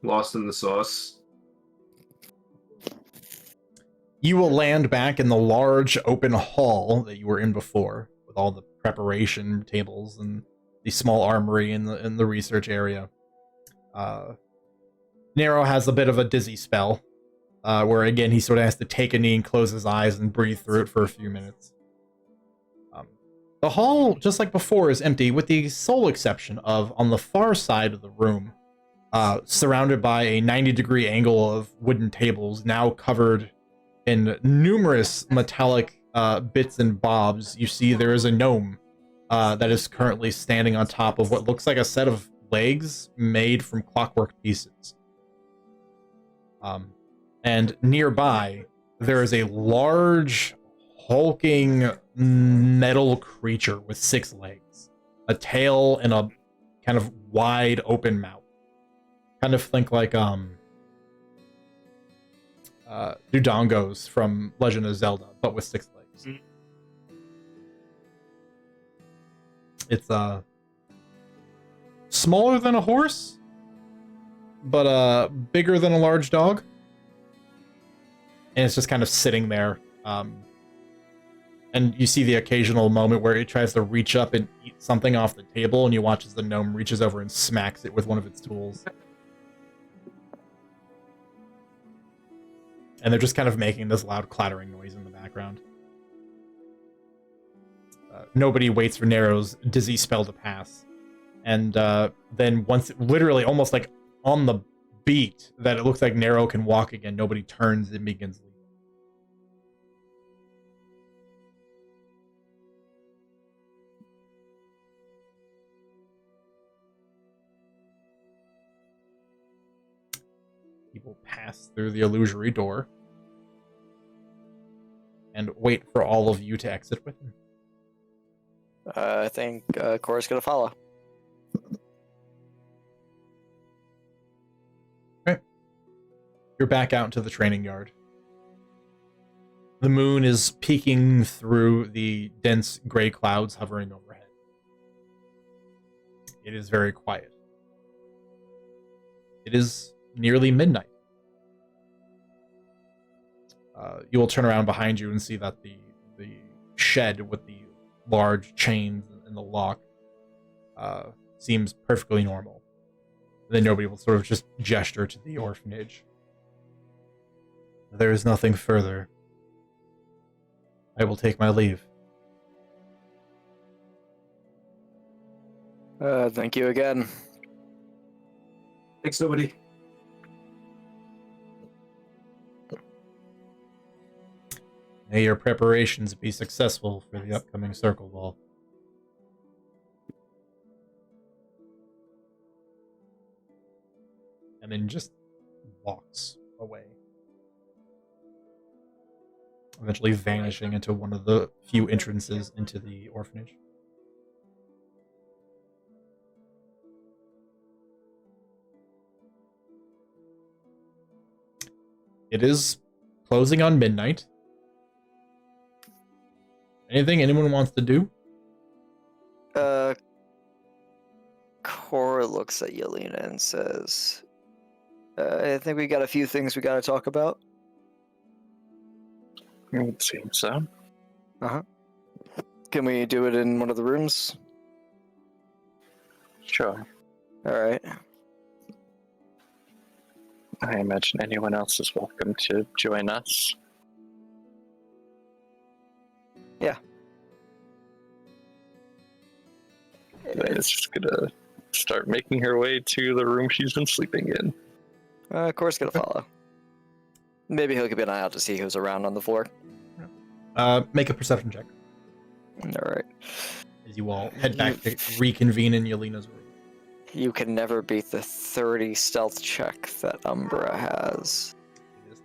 Lost in the sauce. You will land back in the large open hall that you were in before, with all the preparation tables and the small armory in the research area. Nero has a bit of a dizzy spell, where again he sort of has to take a knee and close his eyes and breathe through it for a few minutes. The hall, just like before, is empty, with the sole exception of on the far side of the room, surrounded by a 90-degree angle of wooden tables, now covered in numerous metallic bits and bobs. You see there is a gnome that is currently standing on top of what looks like a set of legs made from clockwork pieces. And nearby, there is a large, hulking metal creature with 6 legs, a tail, and a kind of wide open mouth. Kind of think like Dudongos from Legend of Zelda, but with 6 legs. It's smaller than a horse, but bigger than a large dog. And it's just kind of sitting there. And you see the occasional moment where it tries to reach up and eat something off the table, and you watch as the gnome reaches over and smacks it with one of its tools. And they're just kind of making this loud clattering noise in the background. Nobody waits for Nero's dizzy spell to pass. And then once, literally almost like on the beat that it looks like Nero can walk again, nobody turns and begins leaving. People pass through the illusory door and wait for all of you to exit with him. I think Cora's gonna follow. Okay. You're back out into the training yard. The moon is peeking through the dense gray clouds hovering overhead. It is very quiet. It is nearly midnight. You will turn around behind you and see that the shed with the large chains in the lock seems perfectly normal. Then nobody will sort of just gesture to the orphanage. There is nothing further. I will take my leave. Thank you again. Thanks, nobody. May your preparations be successful for the upcoming circle ball. And then just walks away. Eventually vanishing into one of the few entrances into the orphanage. It is closing on midnight. Anything anyone wants to do? Cora looks at Yelena and says, I think we got a few things we gotta talk about. It would seem so. Can we do it in one of the rooms? Sure. Alright. I imagine anyone else is welcome to join us. Yeah. It's just gonna start making her way to the room she's been sleeping in. Cora's gonna follow. Maybe he'll keep an eye out to see who's around on the floor. Make a perception check Alright. as you all head back to reconvene in Yelena's room. You can never beat the 30 stealth check that Umbra has. It is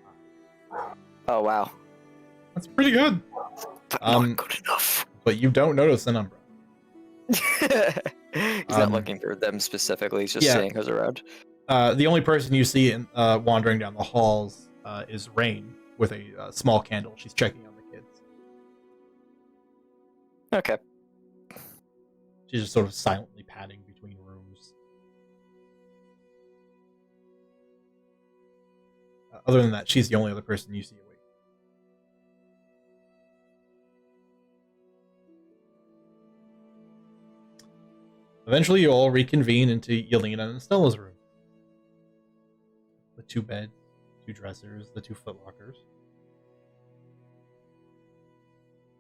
high. Oh, wow. That's pretty good. But not good enough. But you don't notice an Umbra. He's not looking for them specifically, he's just seeing who's around. The only person you see wandering down the halls is Rain with a small candle. She's checking on the kids. Okay. She's just sort of silently padding between rooms. Other than that, she's the only other person you see awake. Eventually, you all reconvene into Yelena and Stella's room. The 2 beds, 2 dressers, the 2 footlockers.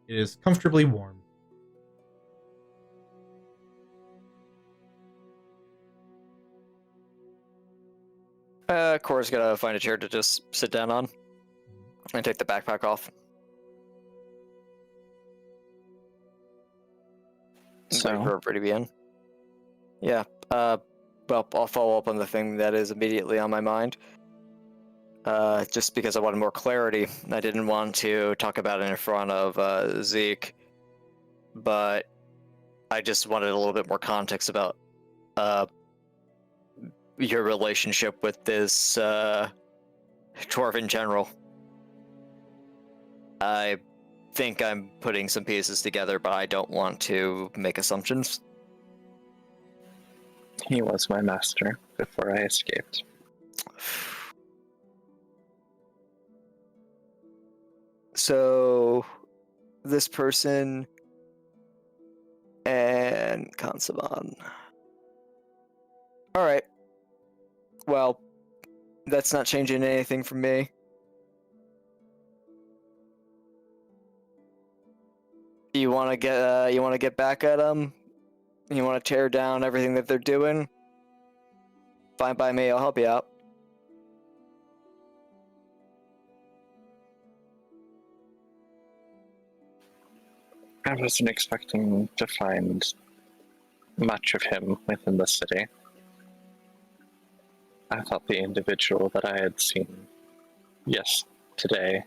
It is comfortably warm. Cora's gonna find a chair to just sit down on and take the backpack off. So? Wait for everybody to be in. Yeah, well, I'll follow up on the thing that is immediately on my mind. Just because I wanted more clarity. I didn't want to talk about it in front of Zeke, but I just wanted a little bit more context about your relationship with this dwarven general. I think I'm putting some pieces together, but I don't want to make assumptions. He was my master before I escaped. So, this person and Kansaman. Alright. Well, that's not changing anything for me. You want to get back at them? You want to tear down everything that they're doing? Fine by me, I'll help you out. I wasn't expecting to find much of him within the city. I thought the individual that I had seen, yes, today.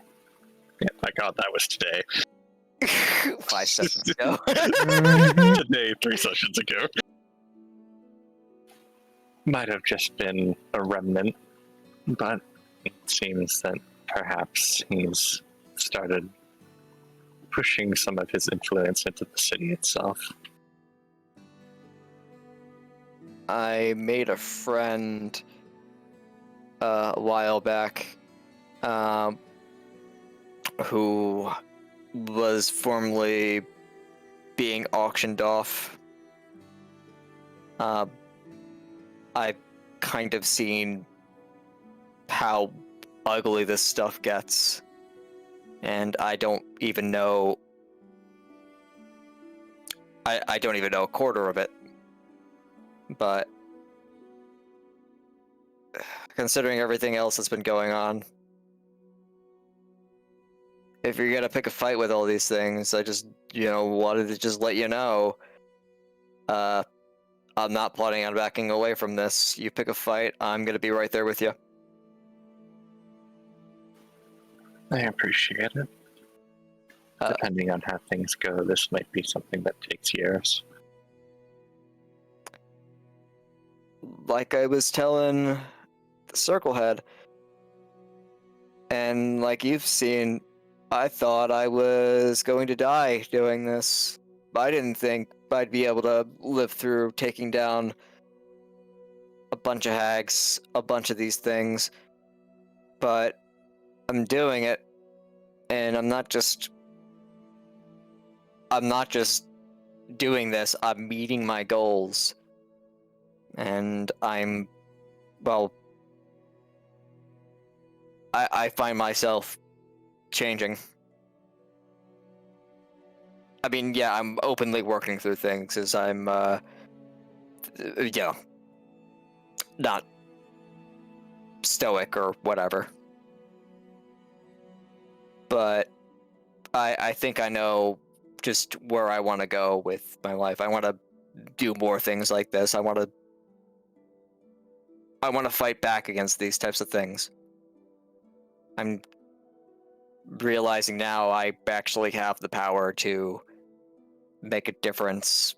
Yeah, my god, that was today. 5 sessions ago. Today, 3 sessions ago. Might have just been a remnant, but it seems that perhaps he's started pushing some of his influence into the city itself. I made a friend a while back who was formerly being auctioned off. I've kind of seen how ugly this stuff gets, and I don't even know. I don't even know a quarter of it, but considering everything else that's been going on, if you're gonna pick a fight with all these things, I just, wanted to just let you know, I'm not planning on backing away from this. You pick a fight, I'm gonna be right there with you. I appreciate it. Depending on how things go, this might be something that takes years. Like I was telling the Circlehead, and like you've seen, I thought I was going to die doing this. I didn't think I'd be able to live through taking down a bunch of hags, a bunch of these things, but I'm doing it, and I'm not just doing this, I'm meeting my goals. And I find myself changing. I mean, yeah, I'm openly working through things as I'm, not stoic or whatever. But I think I know just where I want to go with my life. I want to do more things like this. I want to fight back against these types of things. I'm realizing now I actually have the power to make a difference.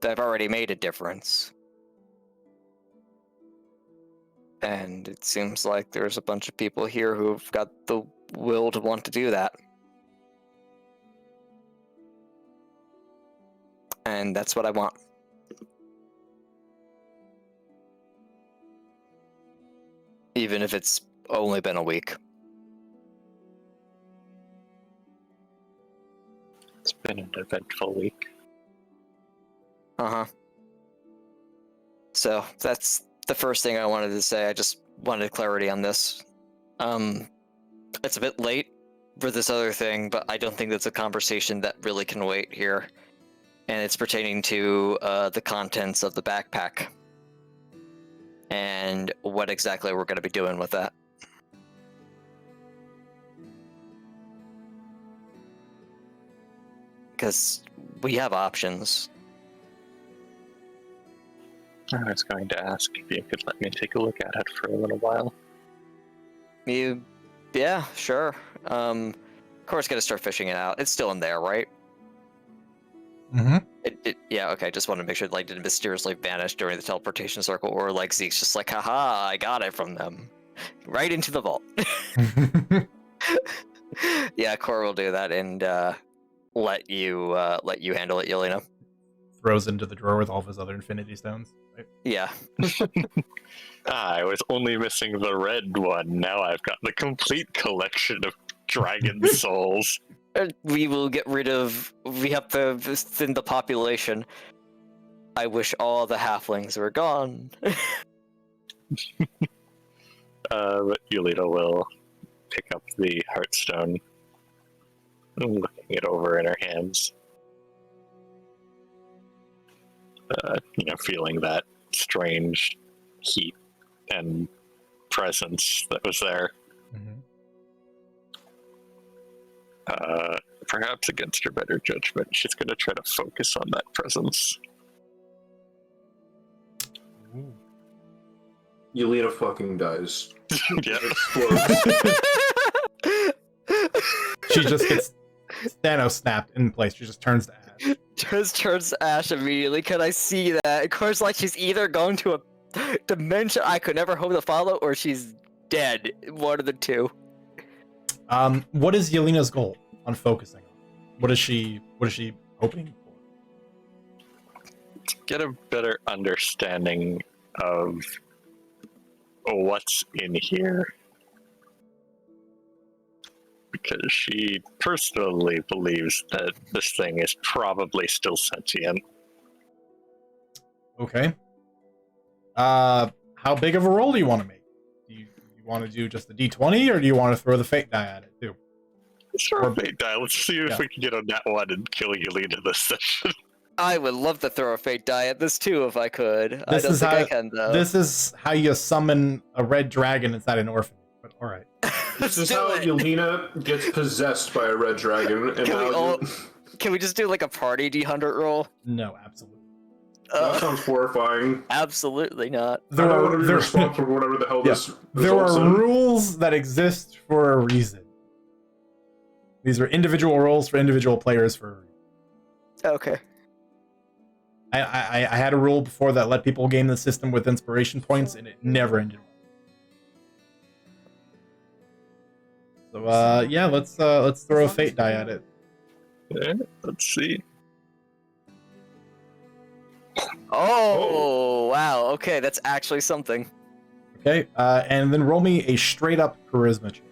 I've already made a difference. And it seems like there's a bunch of people here who've got the will to want to do that. And that's what I want. Even if it's only been a week. It's been an eventful week. Uh-huh. So, that's the first thing I wanted to say. I just wanted clarity on this. It's a bit late for this other thing, but I don't think that's a conversation that really can wait here. And it's pertaining to the contents of the backpack. And what exactly we're going to be doing with that. Because we have options. I was going to ask if you could let me take a look at it for a little while. Yeah, sure. Of course, gotta start fishing it out. It's still in there, right? Mm-hmm. Yeah, okay. Just wanted to make sure it didn't mysteriously vanish during the teleportation circle, or Zeke's just like, haha, I got it from them, right into the vault. Yeah, Core will do that and let you handle it, Yelena. Throws into the drawer with all of his other Infinity Stones. Right? Yeah. I was only missing the red one. Now I've got the complete collection of dragon souls. We will get rid of. We have to thin the population. I wish all the halflings were gone. But Yulita will pick up the heartstone, looking it over in her hands. Feeling that strange heat and presence that was there. Mm-hmm. Perhaps against her better judgment, she's going to try to focus on that presence. Ooh. Yelena fucking dies. Yeah. Explodes. She just gets Thanos snapped in place. She just turns to ash. Just turns to ash immediately. Can I see that? Of course, she's either going to a dimension I could never hope to follow, or she's dead. One of the two. What is Yelena's goal on focusing on? What is she hoping for? To get a better understanding of what's in here. because she personally believes that this thing is probably still sentient. Okay. How big of a roll do you want to make? Do you want to do just the d20, or do you want to throw the fate die at it too? Let's throw a fate die. Let's see if Yeah. we can get on that one and kill Yelena this session. I would love to throw a fate die at this too if I could. This I don't is think how- I can though. This is how you summon a red dragon inside an orphan. But all right. This is do how it. Yelena gets possessed by a red dragon. And Can we now all- Can we just do like a party D100 roll? No, absolutely. that sounds horrifying. Absolutely not. I don't want to be responsible for whatever the hell Yeah. this There results are in. rules that exist for a reason. These are individual rules for individual players for a reason. Okay. I had a rule before that let people game the system with inspiration points, and it never ended well. So yeah, let's throw a fate die at it. Okay, let's see. Oh, wow. Okay, that's actually something. Okay, and then roll me a straight up charisma check.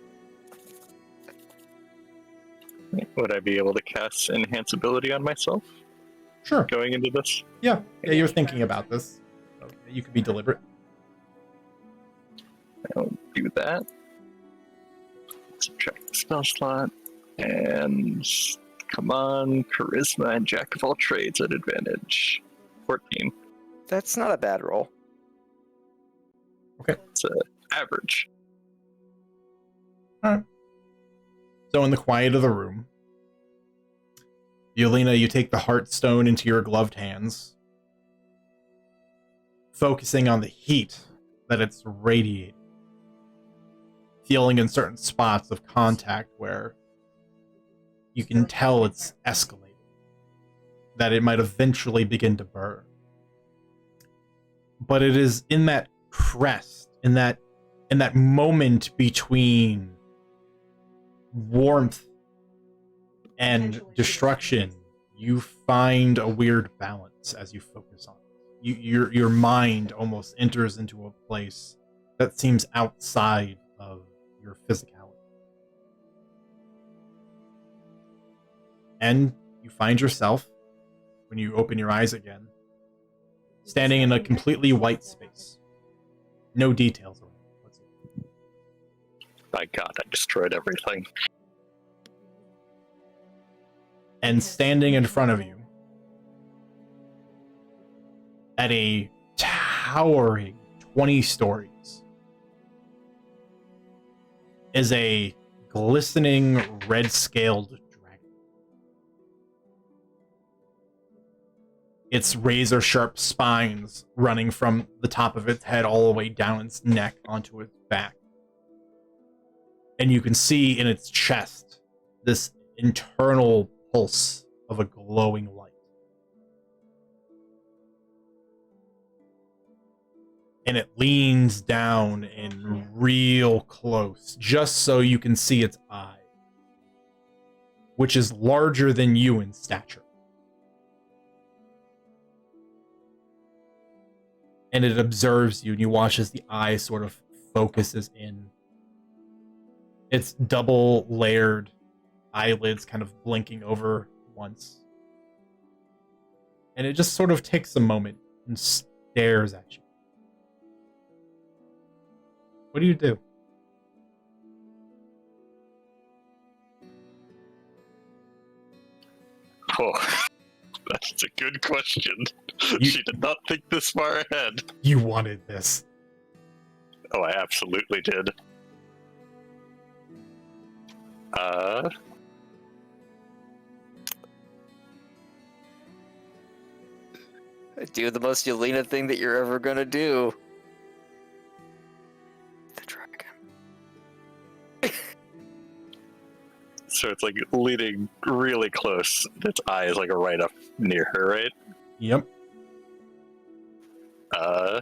Would I be able to cast enhance ability on myself Sure. going into this? Yeah, you're thinking about this. So you could be deliberate. I'll do that. Subtract the spell slot. And come on, charisma and jack of all trades at advantage. 14. That's not a bad roll. It's average. So in the quiet of the room, Yelena, you take the heartstone into your gloved hands, focusing on the heat that it's radiating, feeling in certain spots of contact where you can tell it's escalating, that it might eventually begin to burn. But it is in that crest, in that moment between warmth and destruction, you find a weird balance as you focus on it. Your mind almost enters into a place that seems outside of your physicality. And you find yourself, when you open your eyes again, standing in a completely white space. No details around it whatsoever. My god, I destroyed everything. And standing in front of you, at a towering 20 stories, is a glistening red-scaled dragon. Its razor-sharp spines running from the top of its head all the way down its neck onto its back. And you can see in its chest this internal pulse of a glowing light. And it leans down in real close, just so you can see its eye, which is larger than you in stature. And it observes you, and you watch as the eye sort of focuses in. Its double-layered eyelids kind of blinking over once. And it just sort of takes a moment and stares at you. What do you do? Oh, that's a good question. You- She did not think this far ahead. You wanted this. Oh, I absolutely did. Do the most Yelena thing that you're ever gonna do. The dragon. So it's like leaning really close. Its eye is like right up near her, right? Yep. I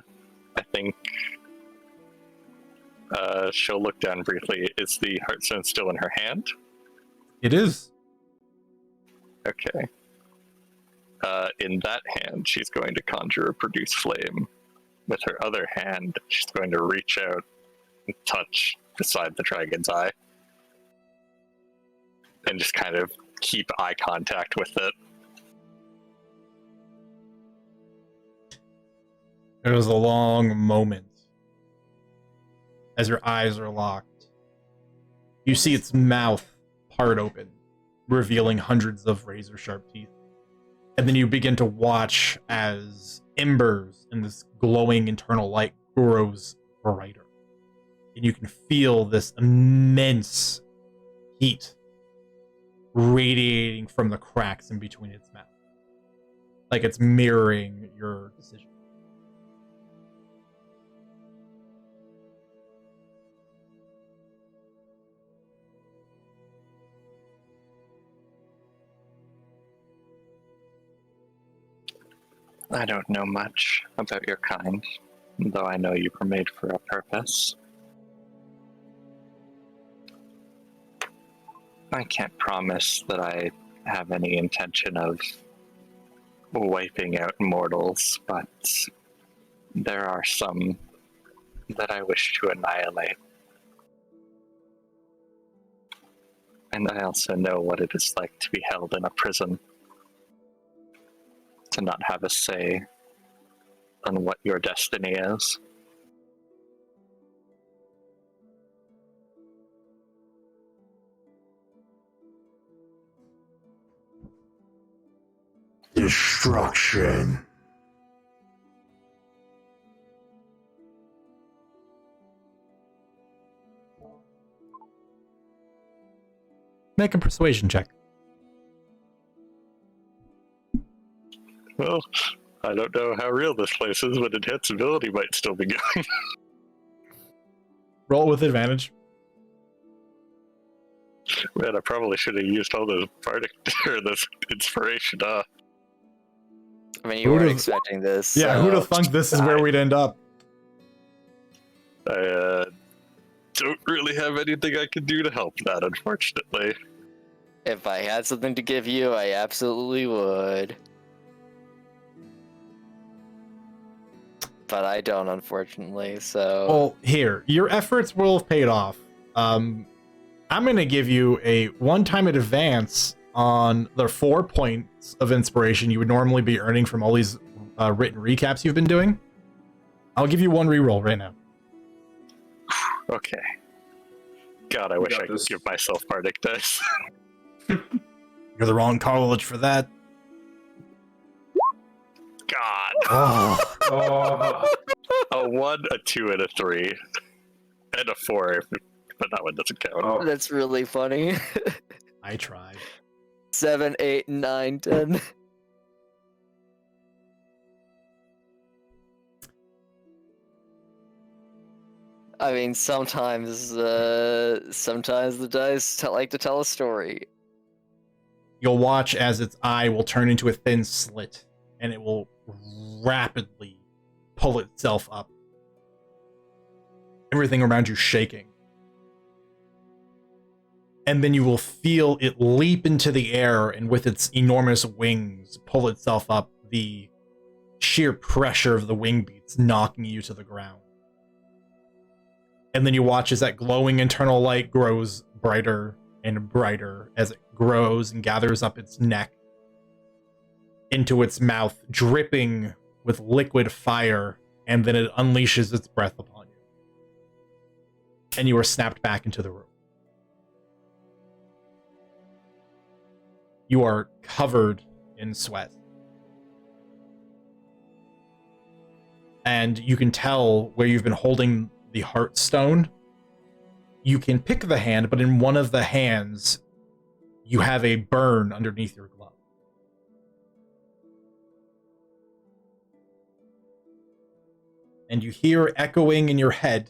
think she'll look down briefly. Is the heartstone still in her hand? It is. Okay. In that hand, she's going to conjure a produce flame. With her other hand, she's going to reach out and touch beside the dragon's eye. and just kind of keep eye contact with it. There was a long moment as your eyes are locked. You see its mouth part open, revealing hundreds of razor-sharp teeth. And then you begin to watch as embers in this glowing internal light grows brighter. And you can feel this immense heat radiating from the cracks in between its mouth. Like it's mirroring your decision. I don't know much about your kind, though I know you were made for a purpose. I can't promise that I have any intention of wiping out mortals, but there are some that I wish to annihilate. And I also know what it is like to be held in a prison, to not have a say on what your destiny is. Destruction. Make a persuasion check. Well, I don't know how real this place is, but enhanceability might still be going. Roll with advantage. Man, I probably should have used all those bardic or this inspiration. I mean, you Who'd weren't have- expecting this. Yeah, so- who'd have thunk this is where we'd end up? I don't really have anything I can do to help that, unfortunately. If I had something to give you, I absolutely would. But I don't, unfortunately, so... Well, here, your efforts will have paid off. I'm going to give you a one-time advance on the 4 points of inspiration you would normally be earning from all these written recaps you've been doing. I'll give you one reroll right now. Okay. God, I wish got I could this. give myself bardic dice. You're the wrong college for that. God. Oh, Oh, A 1, a 2, and a 3. And a 4, but that one doesn't count. oh. That's really funny. I tried. 7, 8, 9, 10. I mean, sometimes the dice like to tell a story. You'll watch as its eye will turn into a thin slit, and it will rapidly pull itself up. Everything around you shaking. And then you will feel it leap into the air and with its enormous wings pull itself up, the sheer pressure of the wing beats knocking you to the ground. And then you watch as that glowing internal light grows brighter and brighter as it grows and gathers up its neck into its mouth, dripping with liquid fire, and then it unleashes its breath upon you. And you are snapped back into the room. You are covered in sweat. And you can tell where you've been holding the Heartstone. You can pick the hand, but in one of the hands, you have a burn underneath your glove. And you hear echoing in your head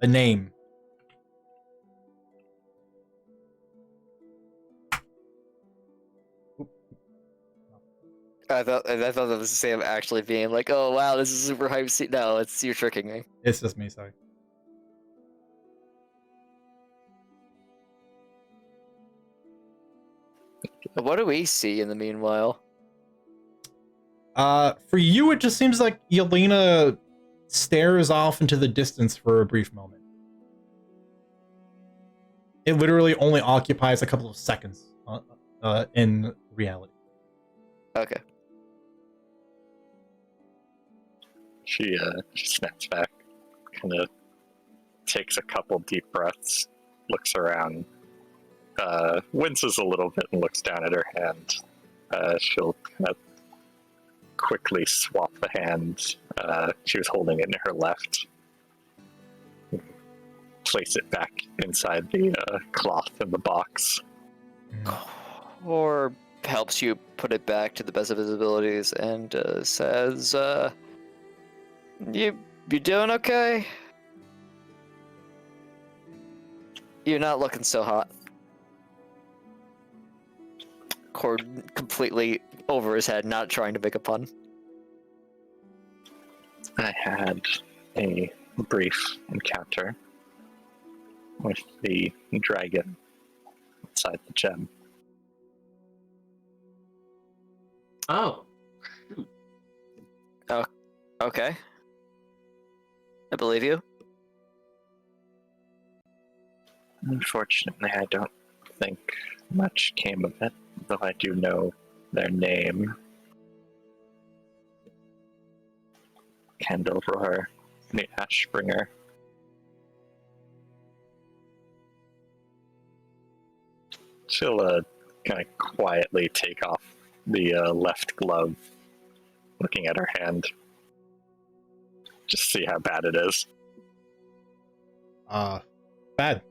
a name. I thought that was Sam actually being like, "Oh wow, this is super hype." No, it's you're tricking me. It's just me, sorry. What do we see in the meanwhile? For you, it just seems like Yelena stares off into the distance for a brief moment. It literally only occupies a couple of seconds in reality. Okay. She snaps back, kind of takes a couple deep breaths, looks around, winces a little bit, and looks down at her hand. She'll kind of quickly swap the hand she was holding it in her left, place it back inside the cloth in the box. Or helps you put it back to the best of his abilities and says, You doing okay? You're not looking so hot. Cord completely over his head, not trying to make a pun. I had a brief encounter with the dragon inside the gem. Oh. Okay. I believe you. Unfortunately, I don't think much came of it, though I do know their name. Candleroar, the Ashbringer. She'll kind of quietly take off the left glove, looking at her hand. Just see how bad it is. Bad.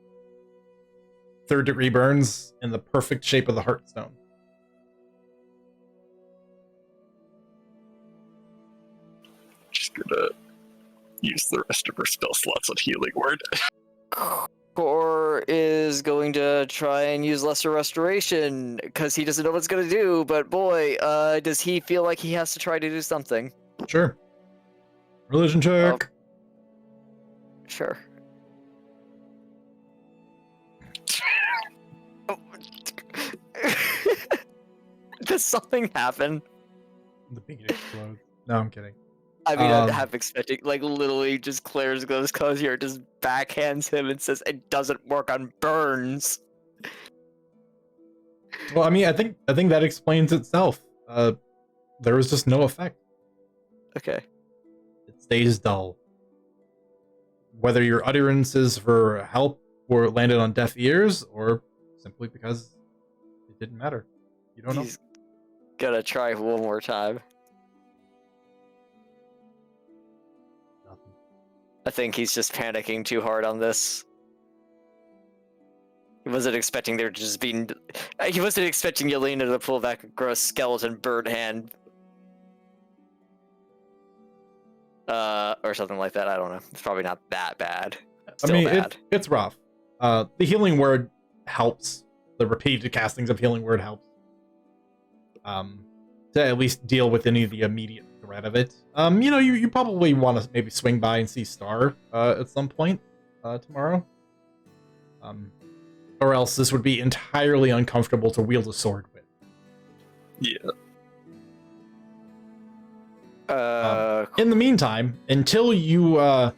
3rd-degree burns in the perfect shape of the Heartstone. Just gonna use the rest of her spell slots on Healing Word. Kor is going to try and use Lesser Restoration because he doesn't know what it's going to do, but boy, does he feel like he has to try to do something. Sure. Religion check. Sure. Does something happen? The beat explodes. No, I'm kidding. I mean, I'm half expecting, like, literally just Claire's goes here, just backhands him and says, it doesn't work on burns. Well, I mean, I think that explains itself. There was just no effect. Okay. It stays dull. Whether your utterances for help were landed on deaf ears, or simply because it didn't matter. You don't know. He's gonna try one more time. Nothing. I think he's just panicking too hard on this. He wasn't expecting there to just be... He wasn't expecting Yelena to pull back a gross skeleton bird hand. Or something like that, I don't know. It's probably not that bad. Still I mean, bad. it's rough. The Healing Word helps. The repeated castings of Healing Word helps. To at least deal with any of the immediate threat of it. You know, you probably want to maybe swing by and see Star at some point tomorrow. Or else this would be entirely uncomfortable to wield a sword with. Yeah. In the meantime, until you have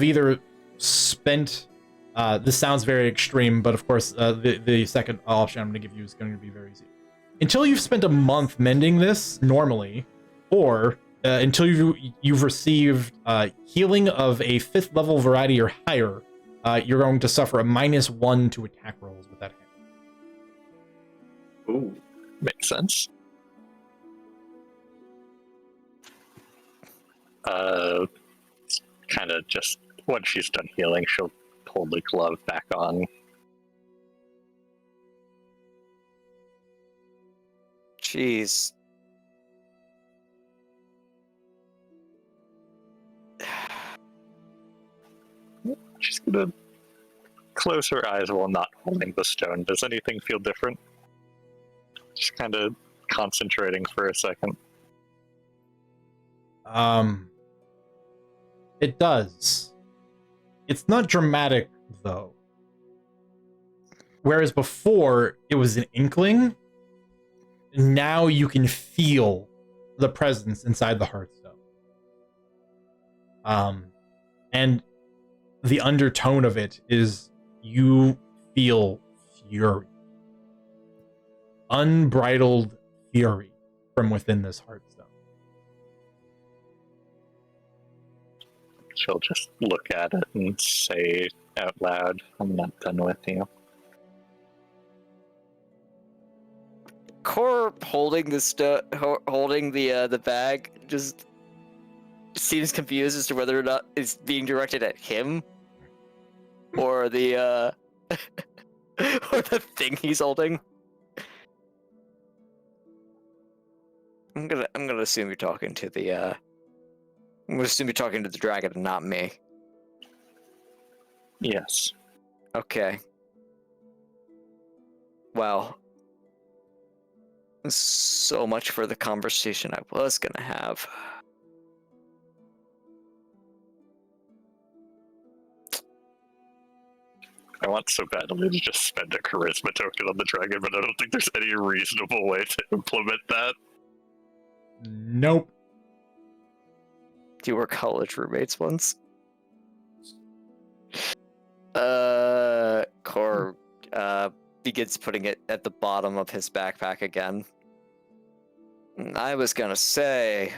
either spent... this sounds very extreme, but of course the second option I'm going to give you is going to be very easy. Until you've spent a month mending this normally, or until you've received healing of a 5th level variety or higher, you're going to suffer a -1 to attack rolls with that hand. Ooh. Makes sense. Kind of just, when she's done healing, she'll pull the glove back on. Jeez. She's gonna close her eyes while not holding the stone. Does anything feel different? Just kind of concentrating for a second. It does. It's not dramatic, though. Whereas before, it was an inkling. Now you can feel the presence inside the Heartstone. And the undertone of it is you feel fury. Unbridled fury from within this heartstone. She'll just look at it and say out loud, "I'm not done with you." Core holding holding the bag just seems confused as to whether or not it's being directed at him or the or the thing he's holding. I'm gonna assume you're talking to the I'm gonna assume you're talking to the dragon and not me. Yes. Okay. Well, so much for the conversation I was gonna have. I want so badly to just spend a charisma token on the dragon, but I don't think there's any reasonable way to implement that. Nope. You were college roommates once. Core begins putting it at the bottom of his backpack again. I was gonna say,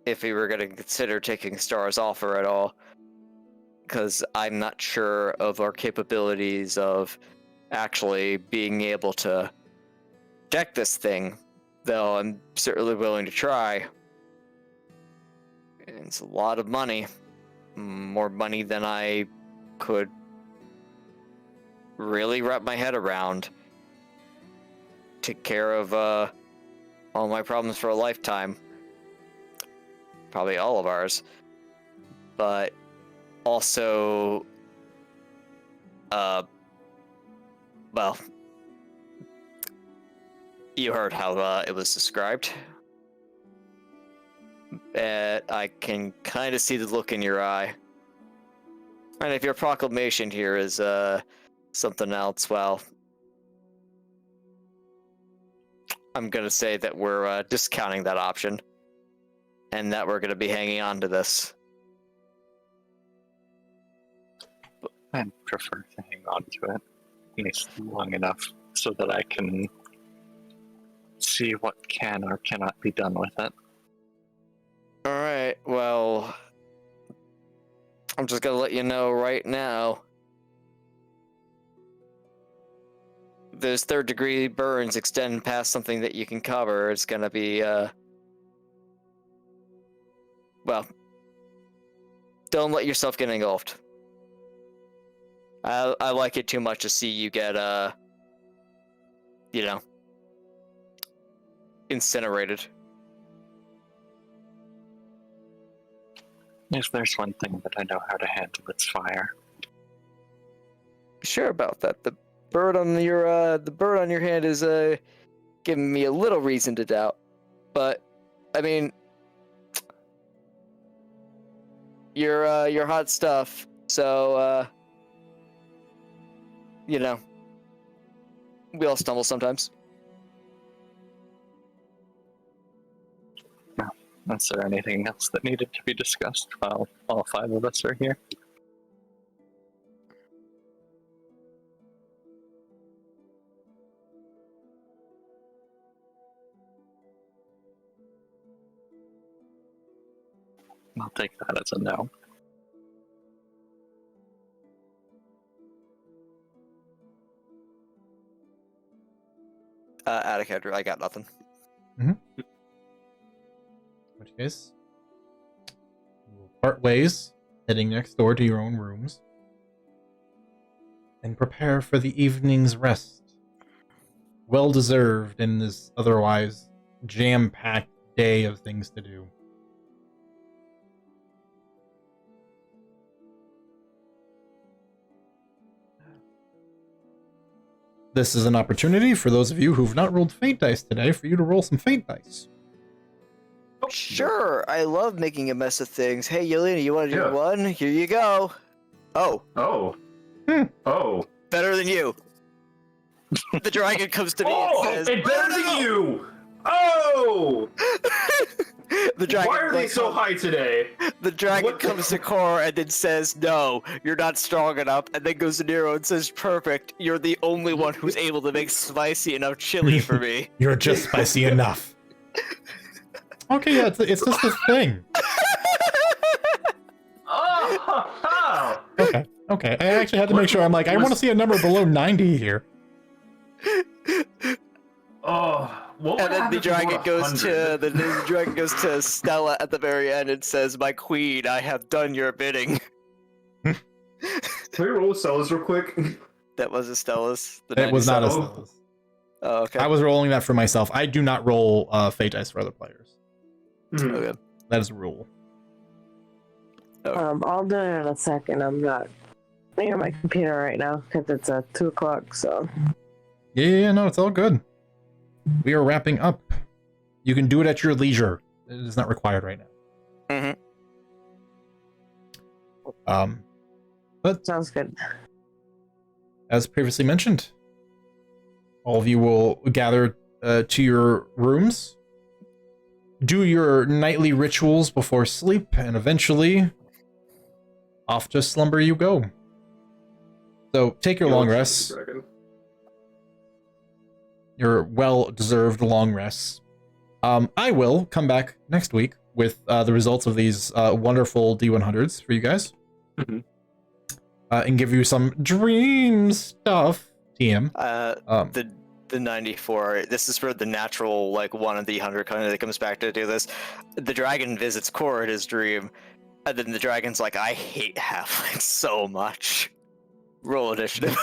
if we were gonna consider taking Star's offer at all, because I'm not sure of our capabilities of actually being able to deck this thing, though I'm certainly willing to try. It's a lot of money. More money than I could really wrap my head around. Take care of all my problems for a lifetime. Probably all of ours. But also, well, you heard how it was described. I can kind of see the look in your eye. And if your proclamation here is something else, well, I'm gonna say that we're discounting that option, and that we're gonna be hanging on to this. I prefer to hang on to it, at least long enough, so that I can see what can or cannot be done with it. Alright, well, I'm just gonna let you know right now. Those third-degree burns extend past something that you can cover. It's gonna be, well, don't let yourself get engulfed. I like it too much to see you get, you know, incinerated. If there's one thing that I know how to handle, it's fire. Sure about that. The bird on your hand is giving me a little reason to doubt. But I mean, you're hot stuff. So you know, we all stumble sometimes. Is there anything else that needed to be discussed while all five of us are here? I'll take that as a no. Attica, I got nothing. In which case, we'll part ways, heading next door to your own rooms, and prepare for the evening's rest. Well deserved in this otherwise jam-packed day of things to do. This is an opportunity for those of you who've not rolled Fate Dice today for you to roll some Fate Dice. Sure, I love making a mess of things. Hey, Yelena, you want to do Yeah. one? Here you go. Oh, Oh. Hmm. Oh. better than you. The dragon comes to me Oh, and says, it's better than you! Oh! The dragon, Why are they so high today? The dragon What the- comes to Cora and then says, "No, you're not strong enough," and then goes to Nero and says, "Perfect, you're the only one who's able to make spicy enough chili for me." You're just spicy enough. Okay, yeah, it's just this thing. Oh, Okay. I actually had to make sure. I'm like, I want to see a number below 90 here. oh. What And would then happen the if you dragon rolled goes 100? to the dragon goes to Stella at the very end and says, "My queen, I have done your bidding." Can we roll Stella's real quick? That was Stella's. The It was not a 97. Stella's. Oh, okay. I was rolling that for myself. I do not roll fate dice for other players. Mhm. Okay. That is a rule. I'll do it in a second. I'm not near my computer right now because it's 2 o'clock. So Yeah, no, it's all good. We are wrapping up. You can do it at your leisure. It is not required right now. But sounds good. as previously mentioned, all of you will gather to your rooms, do your nightly rituals before sleep, and eventually off to slumber you go. So take your long rests, your well-deserved long rests. I will come back next week with the results of these wonderful D100s for you guys. Mhm. And give you some dream stuff, TM. The 94. This is for the natural, like, one of the 100 kind of that comes back to do this. The dragon visits Cora in his dream, and then the dragon's like, "I hate halflings so much." Roll initiative.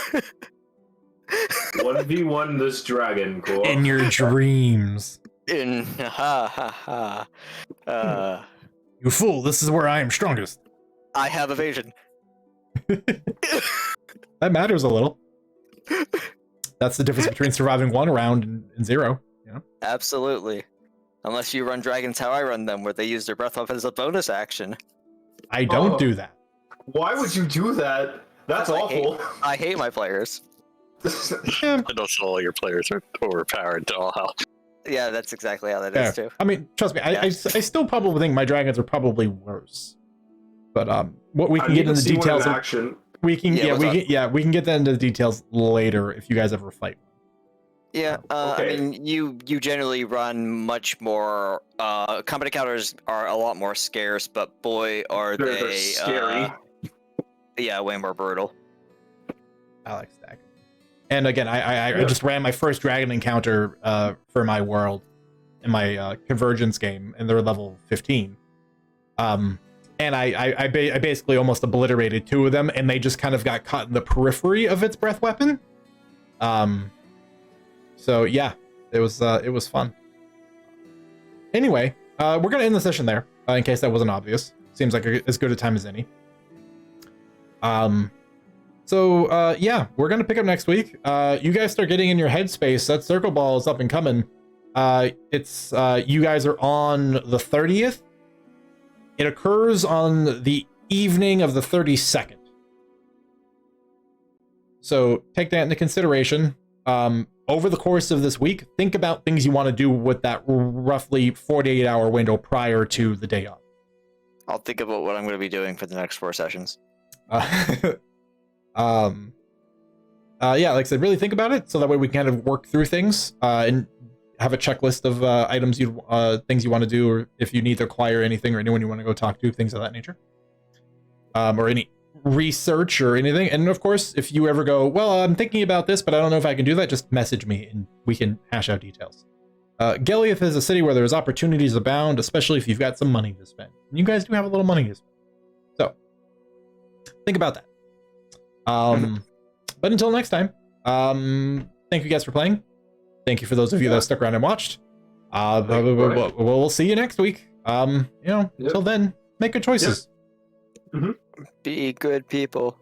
1v1 this dragon, cool. In your dreams. Ha. You fool, this is where I am strongest. I have evasion. That matters a little. That's the difference between surviving 1 round and 0. You know? Absolutely. Unless you run dragons how I run them, where they use their breath weapon as a bonus action. I don't Oh. do that. Why would you do that? That's awful. I hate my players. Yeah, And also all your players are overpowered to all hell. Yeah, that's exactly how that fair. is too. I mean, trust me, I still probably think my dragons are probably worse. But what we I can need get to into see one in details. action. We can Yeah, we can get that into the details later if you guys ever fight. Yeah, Okay. I mean, you generally run much more. Company counters are a lot more scarce, but boy, are They're they scary. yeah, way more brutal. Alex stack. And again, I just ran my first dragon encounter for my world in my convergence game, and they're level 15. And I basically almost obliterated 2 of them, and they just kind of got caught in the periphery of its breath weapon. So yeah, it was fun. Anyway, we're gonna end the session there, in case that wasn't obvious. Seems like as good a time as any. So yeah, we're gonna pick up next week. You guys start getting in your headspace. That circle ball is up and coming. It's you guys are on the 30th. It occurs on the evening of the 32nd. So take that into consideration. Over the course of this week, think about things you want to do with that roughly 48-hour window prior to the day of. I'll think about what I'm going to be doing for the next 4 sessions. Yeah, like I said, really think about it so that way we can kind of work through things and have a checklist of items things you want to do, or if you need to acquire anything or anyone you want to go talk to, things of that nature. Or any research or anything. And of course, if you ever go, well, I'm thinking about this, but I don't know if I can do that, just message me and we can hash out details. Geliath is a city where there's opportunities abound, especially if you've got some money to spend. And you guys do have a little money to spend. So think about that. But until next time, thank you guys for playing. Thank you for those of you that stuck around and watched. We'll see you next week. Until then, make good choices. Be good people.